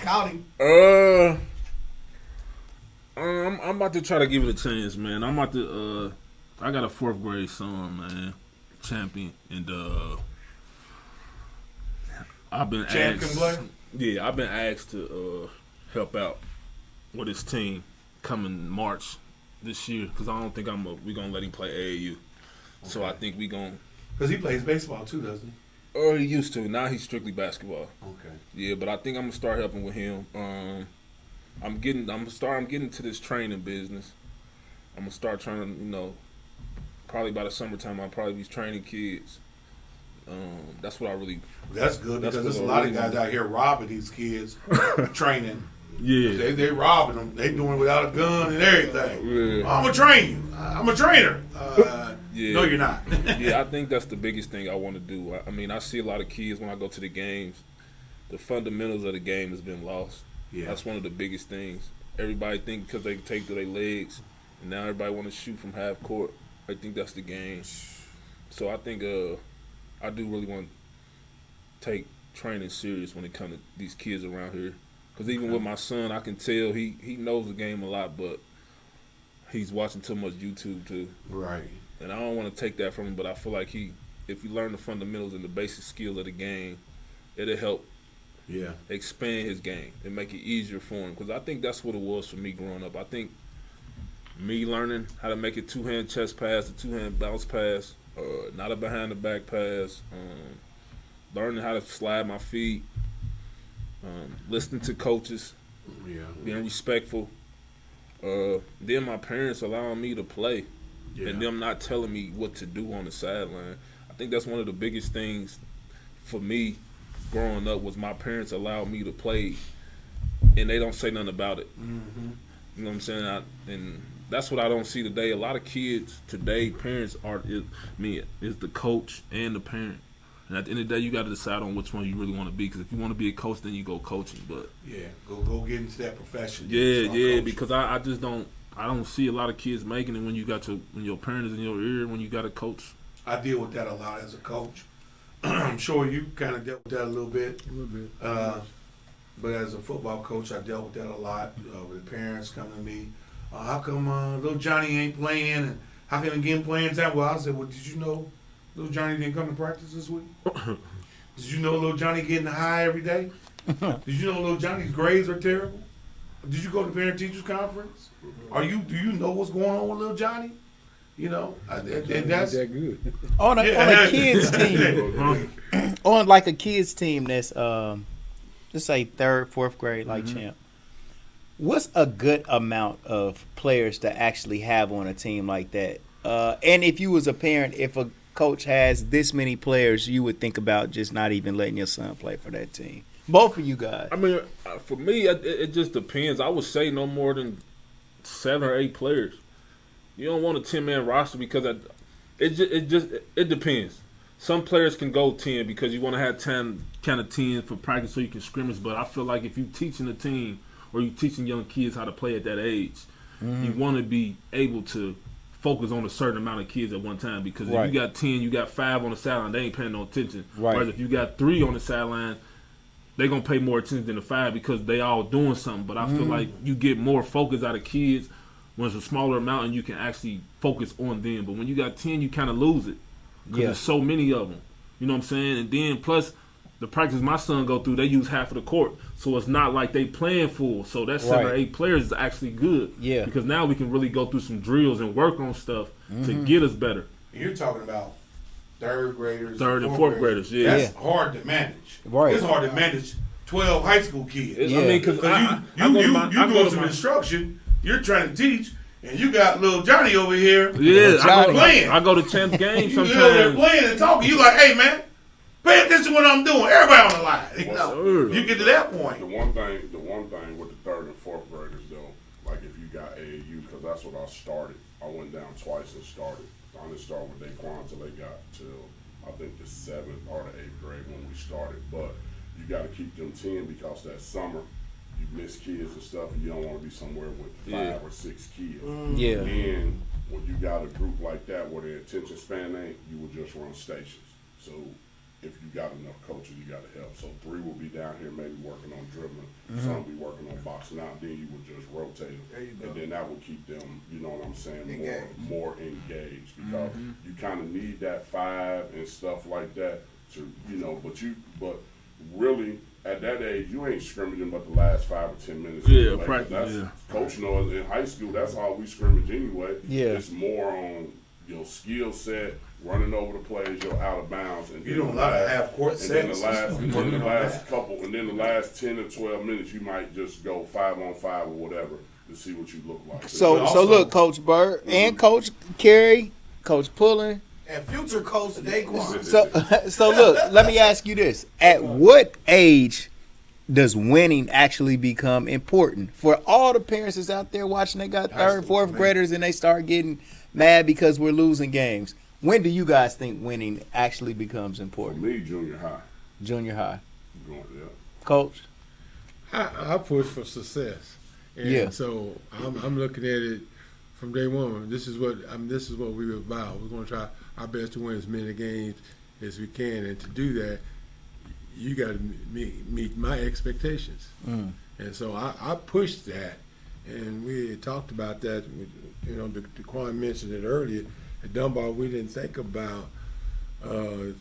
County. I'm about to try to give it a chance, man. I'm about to. I got a 4th grade son, man, champion, and I've been asked. Yeah, I've been asked to help out with his team coming March this year because I don't think we're gonna let him play AAU. Okay. So I think we gonna. Because he plays baseball too, doesn't he? Oh, he used to. Now he's strictly basketball. Okay. Yeah, but I think I'm gonna start helping with him. I'm getting into this training business. I'm gonna start trying to, probably by the summertime I'll probably be training kids. That's what I really. That's good because there's a lot of guys out here robbing these kids, training. Yeah, they robbing them. They doing it without a gun and everything. Yeah. I'm gonna train you. I'm a trainer. Yeah. No, you're not. Yeah, I think that's the biggest thing I want to do. I mean, I see a lot of kids when I go to the games. The fundamentals of the game has been lost. Yeah. That's one of the biggest things. Everybody think because they take to their legs, and now everybody want to shoot from half court. I think that's the game. So I think I do really want to take training serious when it comes to these kids around here. Because even with my son, I can tell he knows the game a lot, but he's watching too much YouTube too. Right. And I don't want to take that from him, but I feel like if he learn the fundamentals and the basic skills of the game, it'll help expand his game and make it easier for him. Because I think that's what it was for me growing up. I think me learning how to make a 2-hand chest pass, a 2-hand bounce pass, not a behind-the-back pass, learning how to slide my feet, listening to coaches, being respectful, then my parents allowing me to play. Yeah. And them not telling me what to do on the sideline. I think that's one of the biggest things for me growing up was my parents allowed me to play, and they don't say nothing about it. Mm-hmm. You know what I'm saying? And that's what I don't see today. A lot of kids today, parents is the coach and the parent. And at the end of the day, you got to decide on which one you really want to be. Because if you want to be a coach, then you go coaching. But go get into that profession. Yeah. Because I just don't. I don't see a lot of kids making it when your parent is in your ear when you got a coach. I deal with that a lot as a coach. I'm sure you kind of dealt with that a little bit. But as a football coach, I dealt with that a lot. With parents coming to me, how come little Johnny ain't playing? And how come he getting playing time? Well, I said, well, did you know little Johnny didn't come to practice this week? Did you know little Johnny getting high every day? Did you know little Johnny's grades are terrible? Did you go to parent-teachers conference? Do you know what's going on with little Johnny? And that's that good. On a kids team, on like a kids team that's let's say 3rd, 4th grade, like champ. What's a good amount of players to actually have on a team like that? And if you was a parent, if a coach has this many players, you would think about just not even letting your son play for that team. Both of you guys. I mean, for me, it just depends. I would say no more than 7 or 8 players. You don't want a 10-man roster because it depends. Some players can go 10 because you want to have 10 for practice so you can scrimmage. But I feel like if you're teaching a team or you're teaching young kids how to play at that age, you want to be able to focus on a certain amount of kids at one time. Because if you got 10, you got 5 on the sideline, they ain't paying no attention. Right. Whereas if you got 3 on the sideline, they're going to pay more attention than the 5 because they all doing something. But I feel like you get more focus out of kids when it's a smaller amount and you can actually focus on them. But when you got 10, you kind of lose it because there's so many of them. You know what I'm saying? And then plus the practice my son go through, they use half of the court. So it's not like they playing full. So that 7 or 8 players is actually good. Yeah. Because now we can really go through some drills and work on stuff to get us better. You're talking about 3rd graders, 3rd and 4th graders. Yeah, that's hard to manage. Right, it's hard to manage 12 high school kids. I mean, because you doing some instruction, you're trying to teach, and you got little Johnny over here. Yeah, playing. I go to Champ's game sometimes. You're playing and talking. You like, hey man, pay attention to what I'm doing. Everybody on the line. You know, you get to that point. The one thing with the 3rd and 4th graders though, like if you got AAU, because that's what I started. I went down twice and started. I didn't start with DAEQUAN till they got till I think the 7th or the 8th grade when we started. But you got to keep them 10 because that summer you miss kids and stuff, and you don't want to be somewhere with 5 or 6 kids. Yeah. And when you got a group like that where their attention span ain't, you will just run stations. So if you got enough coaches, you got to help. So 3 will be down here maybe working on dribbling. Some will be working on boxing out. Then you would just rotate them. And then that would keep them, you know what I'm saying, more engaged. Because you kind of need that 5 and stuff like that to, you know, but really at that age, you ain't scrimmaging but the last 5 or 10 minutes. Yeah, like, practice. Coach knows in high school, that's all we scrimmage anyway. Yeah. It's more on your skill set, running over the plays, you're out of bounds. And You do a lot of half-court sets. And then the last 10 or 12 minutes, you might just go 5-on-5 or whatever to see what you look like. So look, Coach Bird and Coach Carey, Coach Pullen, and future coach DAEQUAN. So look, let me ask you this: at what age does winning actually become important for all the parents that's out there watching? They got 3rd, 4th graders, and they start getting mad because we're losing games. When do you guys think winning actually becomes important? For me, junior high. Junior high. Yeah. Coach? I push for success. And so I'm looking at it from day one. This is what we're about. We're going to try our best to win as many games as we can, and to do that, you got to meet my expectations. And so I pushed that, and we had talked about that. You know, DAEQUAN mentioned it earlier. At Dunbar, we didn't think about the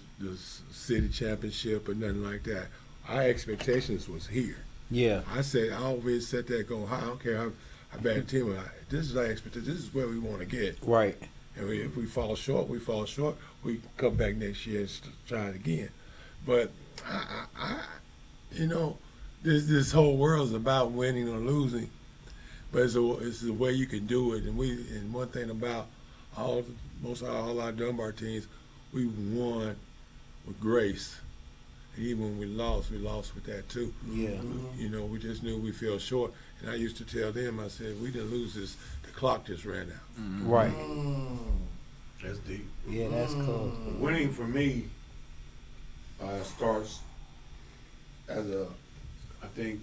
city championship or nothing like that. Our expectations was here. Yeah. I always set that goal high. I don't care how bad a team. This is our expectation. This is where we want to get. Right. And if we fall short, we fall short. We come back next year and try it again. But you know, this whole world is about winning or losing. But it's the way you can do it. And one thing about all our Dunbar teams, we won with grace. And even when we lost with that too. Yeah. You know, we just knew we fell short. And I used to tell them, I said, we didn't lose this. The clock just ran out. Right. That's deep. Yeah, that's cool. Winning for me starts as I think,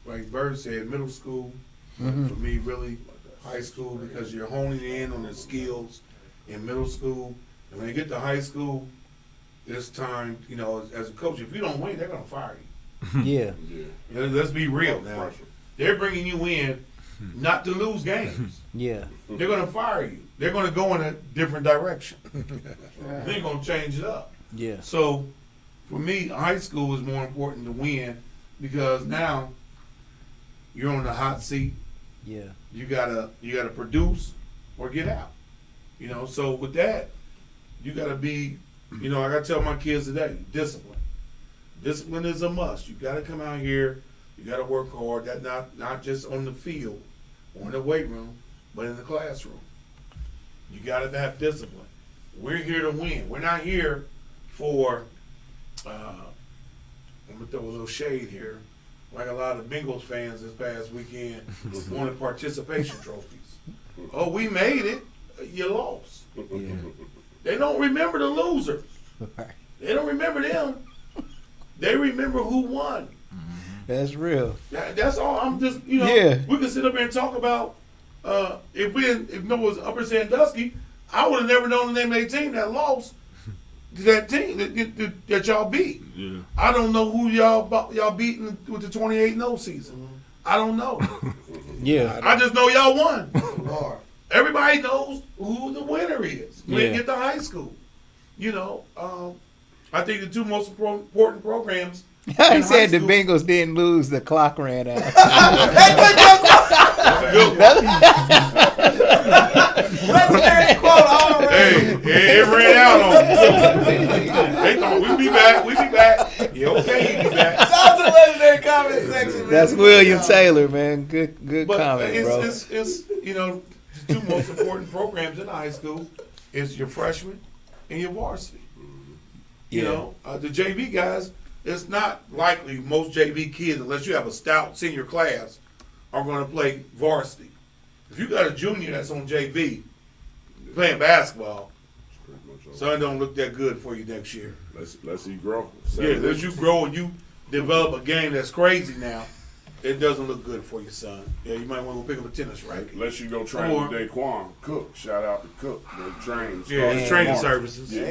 like Bird said, middle school. For me, really, high school, because you're honing in on the skills in middle school. And when you get to high school, it's time, you know, as a coach, if you don't win, they're going to fire you. Yeah. Let's be real now. They're bringing you in not to lose games. Yeah. They're going to fire you. They're going to go in a different direction. They're going to change it up. Yeah. So, for me, high school is more important to win because now you're on the hot seat. Yeah. You gotta produce or get out. You know, so with that, you gotta be, you know, I gotta tell my kids today, discipline. Discipline is a must. You gotta come out here, you gotta work hard. That not just on the field or in the weight room, but in the classroom. You gotta have discipline. We're here to win. We're not here for I'm gonna throw a little shade here. Like a lot of Bengals fans this past weekend wanted participation trophies. Oh, we made it. You lost. Yeah. They don't remember the losers. They don't remember them. They remember who won. That's real. That's all. I'm just, you know, we could sit up here and talk about if no it was Upper Sandusky, I would have never known the name of their team that lost. That team that y'all beat. Yeah. I don't know who y'all beating with the 28-0 season. I don't know. Yeah. I just know y'all won. Everybody knows who the winner is when they get to high school. You know, I think the two most important programs. He said the Bengals didn't lose, the clock ran out. Legendary quote already. Hey, it ran out on me. They thought we'd be back. Yeah, okay, you'd be back. Shout out to the legendary comment section, man. That's William Taylor, man. Good comment, bro. It's you know, the two most important programs in high school is your freshman and your varsity. You know, the JV guys, it's not likely most JV kids, unless you have a stout senior class, are going to play varsity. If you got a junior that's on JV playing basketball, son don't look that good for you next year. Let's you grow. Yeah, unless you grow and you develop a game that's crazy now, it doesn't look good for you, son. Yeah, you might want to go pick up a tennis racket. Unless you go train with DAEQUAN Cook. Shout out to Cook. The trains. Yeah, his training services. Yeah,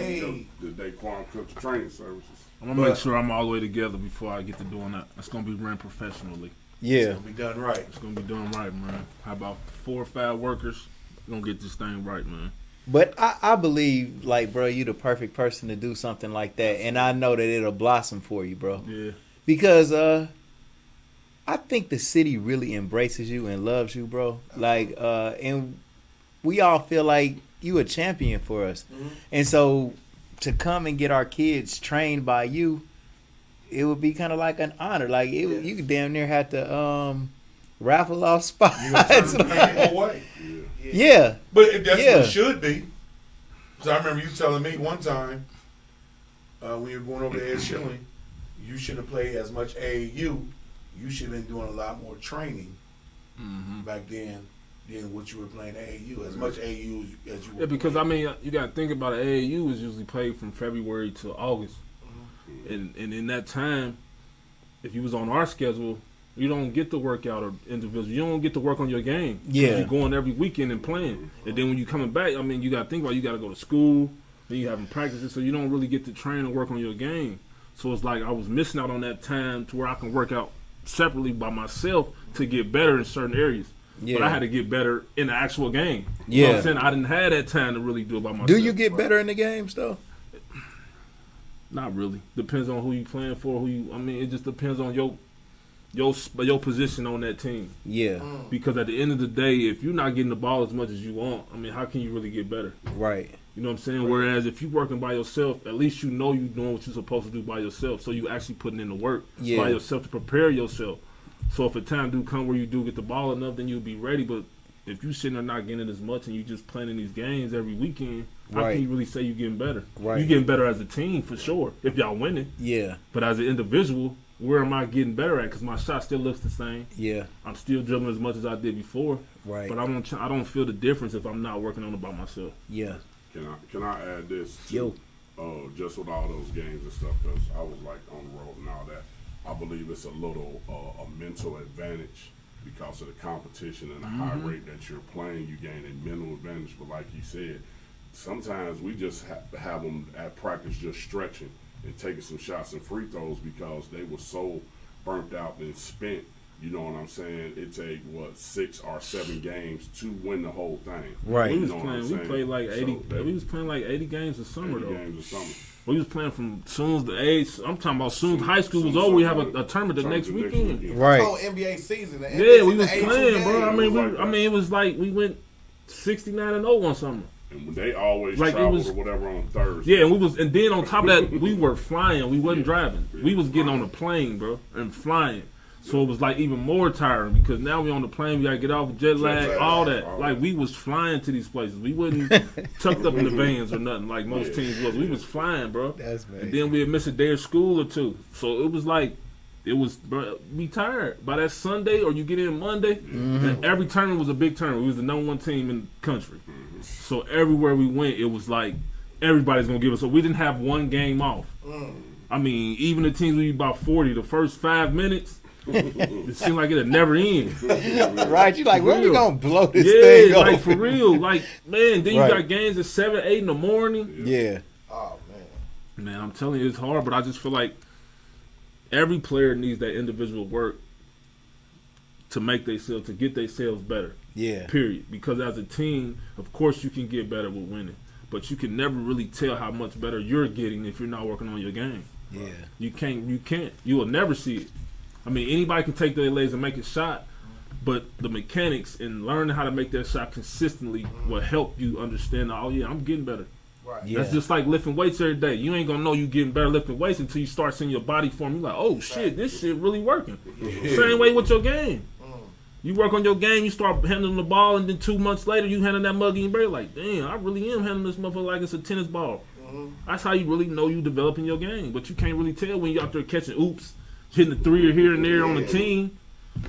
the DAEQUAN Cook training services. I'm going to make sure I'm all the way together before I get to doing that. It's going to be ran professionally. Yeah. It's going to be done right. It's going to be done right, man. How about 4 or 5 workers? We're going to get this thing right, man. But I believe, like, bro, you the perfect person to do something like that. And I know that it'll blossom for you, bro. Yeah. Because I think the city really embraces you and loves you, bro. Like, and we all feel like you a champion for us. Mm-hmm. And so to come and get our kids trained by you, it would be kind of like an honor. Like, you could damn near have to raffle off spots. You got to turn people away. Yeah. But that's what it should be. So I remember you telling me one time when you were going over to Ed Schilling, you shouldn't have played as much AAU. You should have been doing a lot more training back then than what you were playing AAU. As much AAU as you were. Yeah, because, I mean, you got to think about it. AAU is usually played from February to August. And in that time, if you was on our schedule, you don't get to work out or individual. You don't get to work on your game. Yeah. You're going every weekend and playing. And then when you coming back, I mean, you got to think about it. You got to go to school. Then you having practices. So you don't really get to train and work on your game. So it's like I was missing out on that time to where I can work out separately by myself to get better in certain areas. Yeah. But I had to get better in the actual game. You know what I'm saying? I didn't have that time to really do it by myself. Do you get better in the games, though? Not really. Depends on who you playing for. I mean, it just depends on your position on that team. Yeah. Because at the end of the day, if you're not getting the ball as much as you want, I mean, how can you really get better? Right. You know what I'm saying? Right. Whereas if you're working by yourself, at least you know you're doing what you're supposed to do by yourself. So you actually putting in the work by yourself to prepare yourself. So if a time do come where you do get the ball enough, then you'll be ready. But if you sitting there not getting it as much and you just playing in these games every weekend, how can you really say you're getting better? Right. You're getting better as a team for sure if y'all winning. Yeah. But as an individual, where am I getting better at? Because my shot still looks the same. Yeah. I'm still dribbling as much as I did before. Right. But I don't feel the difference if I'm not working on it by myself. Yeah. Can I add this? Too? Just with all those games and stuff, because I was like on the road and all that. I believe it's a little a mental advantage because of the competition and the high rate that you're playing. You gain a mental advantage, but like you said, sometimes we just have them at practice just stretching and taking some shots and free throws because they were so burnt out and spent. You know what I'm saying? It take 6 or 7 games to win the whole thing. Right. We was playing like 80. We was playing like 80 games a summer though. We was playing from soon as the age. I'm talking about soon as high school was over. We have a tournament the next weekend. Right. Oh, NBA season. Yeah, we was playing, bro. I mean, it was like we went 69-0 one summer. And they always traveled or whatever on Thursday. Yeah, and then on top of that, we were flying. We wasn't driving. We was getting on the plane, bro, and flying. So it was like even more tiring because now we on the plane, we gotta get off, jet lag, all that. Like we was flying to these places. We wasn't tucked up in the vans or nothing like most teams was. We was flying, bro. That's amazing. And then we'd miss a day of school or two. So it was like, bro, we tired. By that Sunday or you get in Monday, and every tournament was a big tournament. We was the #1 team in the country. So everywhere we went, it was like everybody's gonna give us. So we didn't have one game off. I mean, even the teams we about 40, the first 5 minutes. It seemed like it'd never end. Right, you like, when we gonna blow this thing up? Like for real. Like, man, then you got games at 7, 8 in the morning. Yeah. Oh man, I'm telling you, it's hard, but I just feel like every player needs that individual work to make themselves, to get themselves better. Yeah. Period. Because as a team, of course you can get better with winning. But you can never really tell how much better you're getting if you're not working on your game. Yeah. You can't. You will never see it. I mean, anybody can take their legs and make a shot, but the mechanics and learning how to make that shot consistently will help you understand, oh, yeah, I'm getting better. Right. Yeah. That's just like lifting weights every day. You ain't going to know you getting better lifting weights until you start seeing your body form. You're like, oh, shit, this shit really working. Same way with your game. You work on your game, you start handling the ball, and then 2 months later, you handling that mug in your brain like, damn, I really am handling this motherfucker like it's a tennis ball. That's how you really know you developing your game. But you can't really tell when you're out there catching oops, hitting the three or here and there on the team.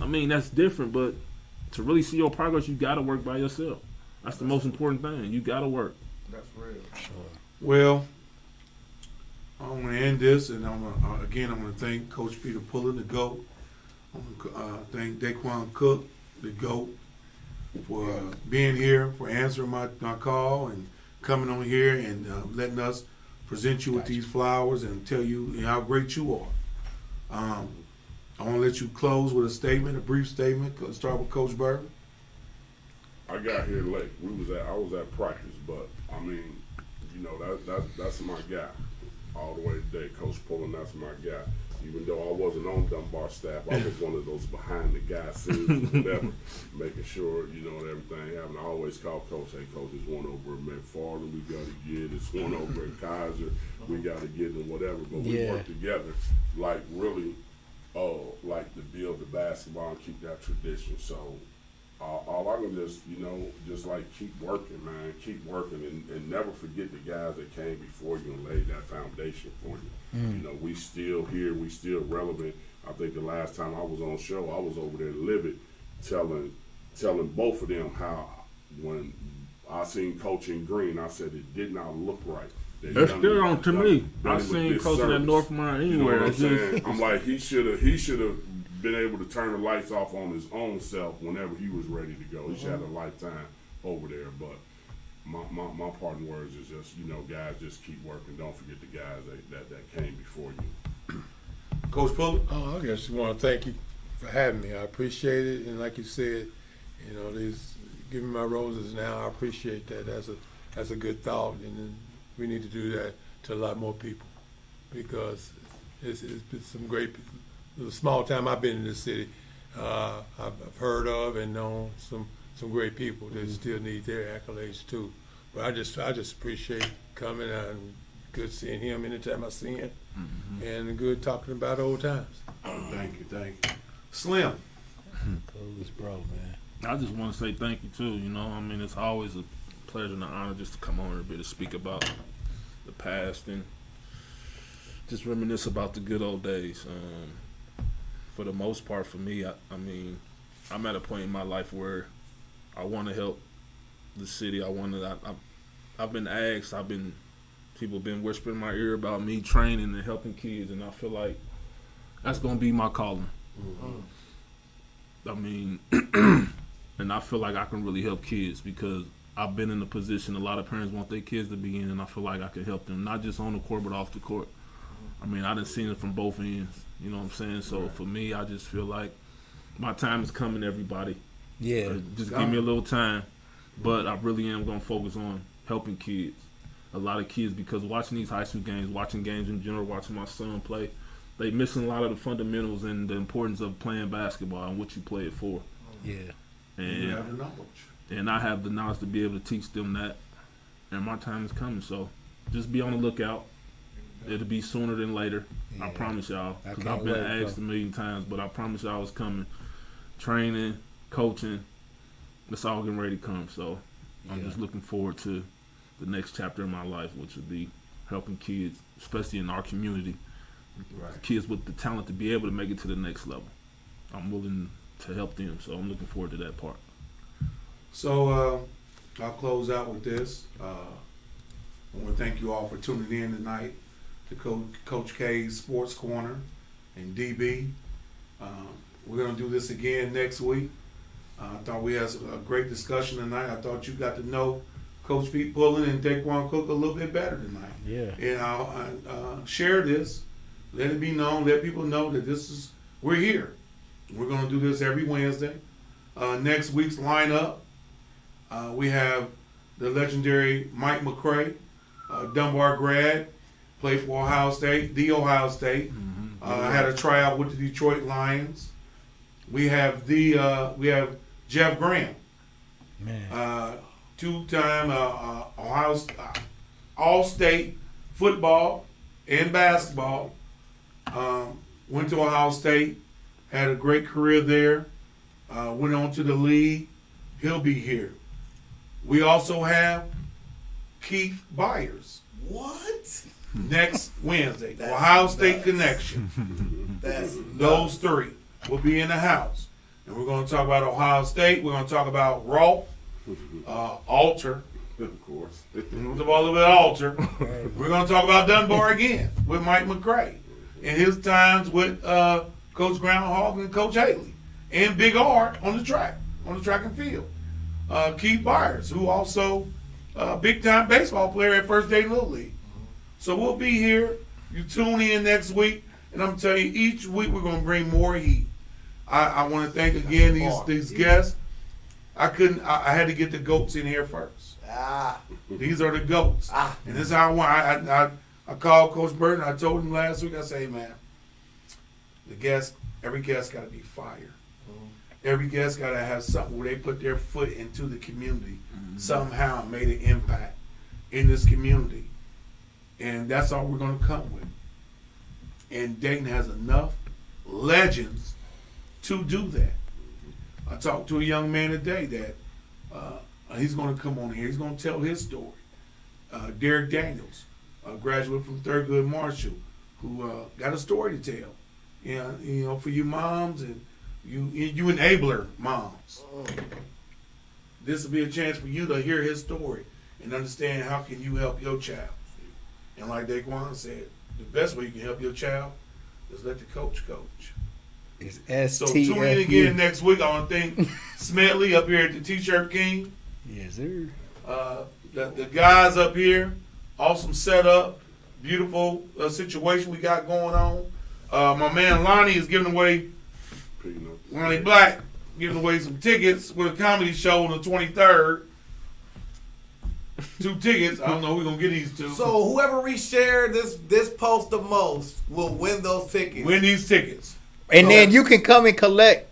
I mean, that's different. But to really see your progress, you got to work by yourself. That's the most important thing. You got to work. That's real. Sure. Well, I'm going to end this, and I'm going to thank Coach Peter Pullen, the GOAT. I'm going to thank DAEQUAN Cook, the GOAT, for being here, for answering my call and coming on here and letting us present you with these flowers and tell you how great you are. I want to let you close with a statement, a brief statement. Start with Coach Bird. I got here late. I was at practice, but I mean, you know, that's my guy all the way today. Coach Pullen, that's my guy. Even though I wasn't on Dunbar staff, I was one of those behind the guy scenes, whatever, making sure, you know, everything happened. I always call Coach, hey, Coach, there's one over at McFarland we got to get. It's one over at Kaiser we got to get, and whatever. But we work together, like, really, like, to build the basketball and keep that tradition. So all I can just like keep working, man. Keep working and never forget the guys that came before you and laid that foundation for you. You know, we still here, we still relevant. I think the last time I was on show, I was over there livid, telling both of them how when I seen Coach in green, I said it did not look right. That's still on to me. I seen coaching at Northmont anywhere. You know what I'm saying? I'm like, he should have been able to turn the lights off on his own self whenever he was ready to go. He should have a lifetime over there. But my parting words is just, you know, guys, just keep working. Don't forget the guys that came before you. Coach Pullen? I just want to thank you for having me. I appreciate it. And like you said, you know, giving my roses now, I appreciate that. That's a good thought. And then we need to do that to a lot more people because it's been some great people. The small time I've been in this city, I've heard of and known some great people that still need their accolades too. But I just appreciate coming and good seeing him anytime I see him, and good talking about old times. Thank you. Slim. Coolest bro, man. I just want to say thank you too. You know, I mean, it's always a pleasure and an honor just to come on here a bit to speak about the past and just reminisce about the good old days. For the most part, for me, I mean, I'm at a point in my life where I want to help the city. I've been asked, people been whispering in my ear about me training and helping kids, and I feel like that's gonna be my calling. I mean, and I feel like I can really help kids because I've been in a position a lot of parents want their kids to be in, and I feel like I can help them, not just on the court but off the court. I mean, I done seen it from both ends. You know what I'm saying? So for me, I just feel like my time is coming, everybody. Yeah. Just give me a little time. But I really am going to focus on helping kids. A lot of kids, because watching these high school games, watching games in general, watching my son play, they missing a lot of the fundamentals and the importance of playing basketball and what you play it for. Yeah. And you have the knowledge. And I have the knowledge to be able to teach them that. And my time is coming. So just be on the lookout. It'll be sooner than later. Yeah. I promise y'all. Because I've been asked a million times, but I promise y'all it's coming. Training, coaching, it's all getting ready to come. So I'm just looking forward to the next chapter in my life, which would be helping kids, especially in our community, kids with the talent to be able to make it to the next level. I'm willing to help them, so I'm looking forward to that part. So I'll close out with this. I want to thank you all for tuning in tonight to Coach K's Sports Corner and DB. We're going to do this again next week. I thought we had a great discussion tonight. I thought you got to know Coach Pete Pullen and DAEQUAN Cook a little bit better tonight. Yeah. And I'll share this. Let it be known. Let people know that we're here. We're going to do this every Wednesday. Next week's lineup, we have the legendary Mike McCray, Dunbar grad, played for Ohio State, Ohio State. Had a tryout with the Detroit Lions. We have Jeff Graham, two-time Ohio All-State football and basketball. Went to Ohio State, had a great career there. Went on to the league. He'll be here. We also have Keith Byers. What? next Wednesday. The Ohio State Connection. Those three will be in the house. And we're going to talk about Ohio State. We're going to talk about Rolf, Alter. Of course. We're going to talk about a little bit of Alter. We're going to talk about Dunbar again with Mike McCray and his times with Coach Groundhog and Coach Haley. And Big R on the track and field. Keith Byers, who also big-time baseball player at First Day Little League. So we'll be here. You tune in next week, and I'm telling you, each week we're going to bring more heat. I want to thank again these guests. I had to get the GOATs in here first. These are the GOATs. And this is how I called Coach Burton. I told him last week, I said, hey, man, every guest got to be fire. Every guest got to have something where they put their foot into the community, somehow made an impact in this community. And that's all we're going to come with. And Dayton has enough legends to do that. I talked to a young man today that he's going to come on here. He's going to tell his story. Derek Daniels, a graduate from Thurgood Marshall, who got a story to tell. You know, for you moms and you enabler moms. This will be a chance for you to hear his story and understand how can you help your child. And like DAEQUAN said, the best way you can help your child is let the coach coach. It's STFU. So tune in again next week. I want to thank Smedley up here at the T-Shirt King. Yes, sir. The guys up here, awesome setup, beautiful situation we got going on. My man Lonnie is giving away, Lonnie Black, giving away some tickets with a comedy show on the 23rd. 2 tickets. I don't know who we're going to get these to. So whoever reshared this post the most will win those tickets. Win these tickets. And then you can come and collect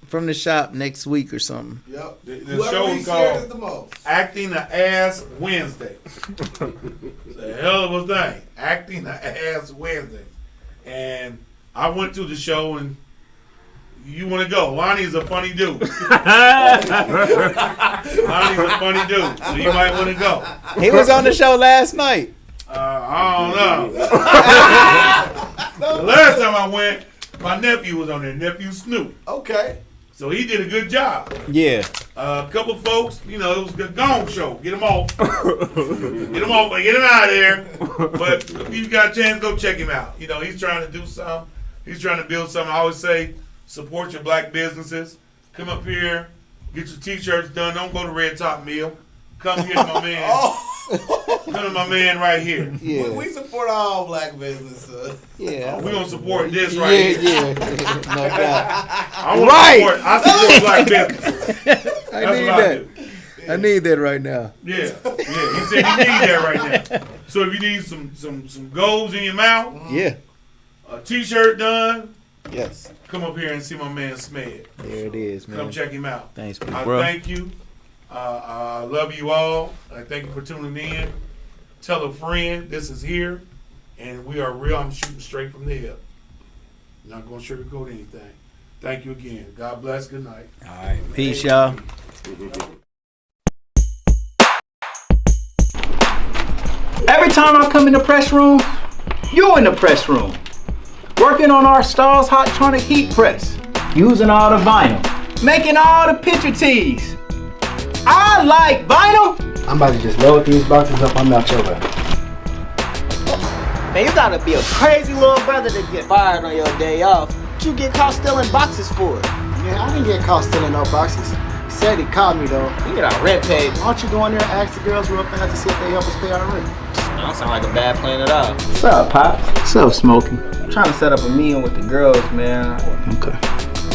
from the shop next week or something. Yep. The show is called Acting the Ass Wednesday. It's a hell of a thing. Acting the Ass Wednesday. And I went to the show and you want to go. Lonnie's a funny dude. Lonnie's a funny dude. So you might want to go. He was on the show last night. I don't know. The last time I went, my nephew was on there. Nephew Snoop. Okay. So he did a good job. Yeah. A couple folks, you know, it was a gong show. Get them off. Get them off. Get him out of there. But if you got a chance, go check him out. You know, he's trying to do something. He's trying to build something. I always say, support your black businesses. Come up here. Get your T-shirts done. Don't go to Red Top Mill. Come get my man. Come to my man right here. Yeah. We support all black businesses. Yeah. We're going to support this right here. Yeah. No doubt. I support black business. I need that right now. Yeah. He said he need that right now. So if you need some goals in your mouth, a T-shirt done, yes, come up here and see my man Smed. There it is, man. Come check him out. Thanks, I bro. thank you. I love you all. I thank you for tuning in. Tell a friend this is here, and we are real. I'm shooting straight from the hip. Not going to sugarcoat anything. Thank you again. God bless. Good night. All right. Peace, y'all. Every time I come in the press room, you in the press room. Working on our Stars Hot Tonic Heat Press. Using all the vinyl. Making all the picture tees. I like vinyl. I'm about to just load these boxes up on out your way. Man, you gotta be a crazy little brother to get fired on your day off. What you get caught stealing boxes for? Man, I didn't get caught stealing no boxes. He said he called me though. We get our rent paid. Why don't you go in there and ask the girls real fast to see if they help us pay our rent? That don't sound like a bad plan at all. What's up, Pops? What's up, Smokey? I'm trying to set up a meeting with the girls, man. Okay.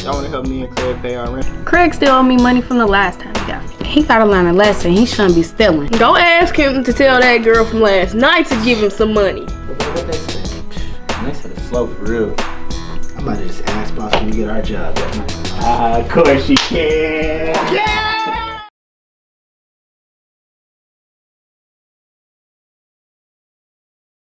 Y'all wanna help me and Craig pay our rent? Craig still owe me money from the last time he got me. He gotta learn a lesson. He shouldn't be stealing. Go ask him to tell that girl from last night to give him some money. What they say? They said it's slow for real. I'm about to just ask boss when we get our job that night. Of course you can.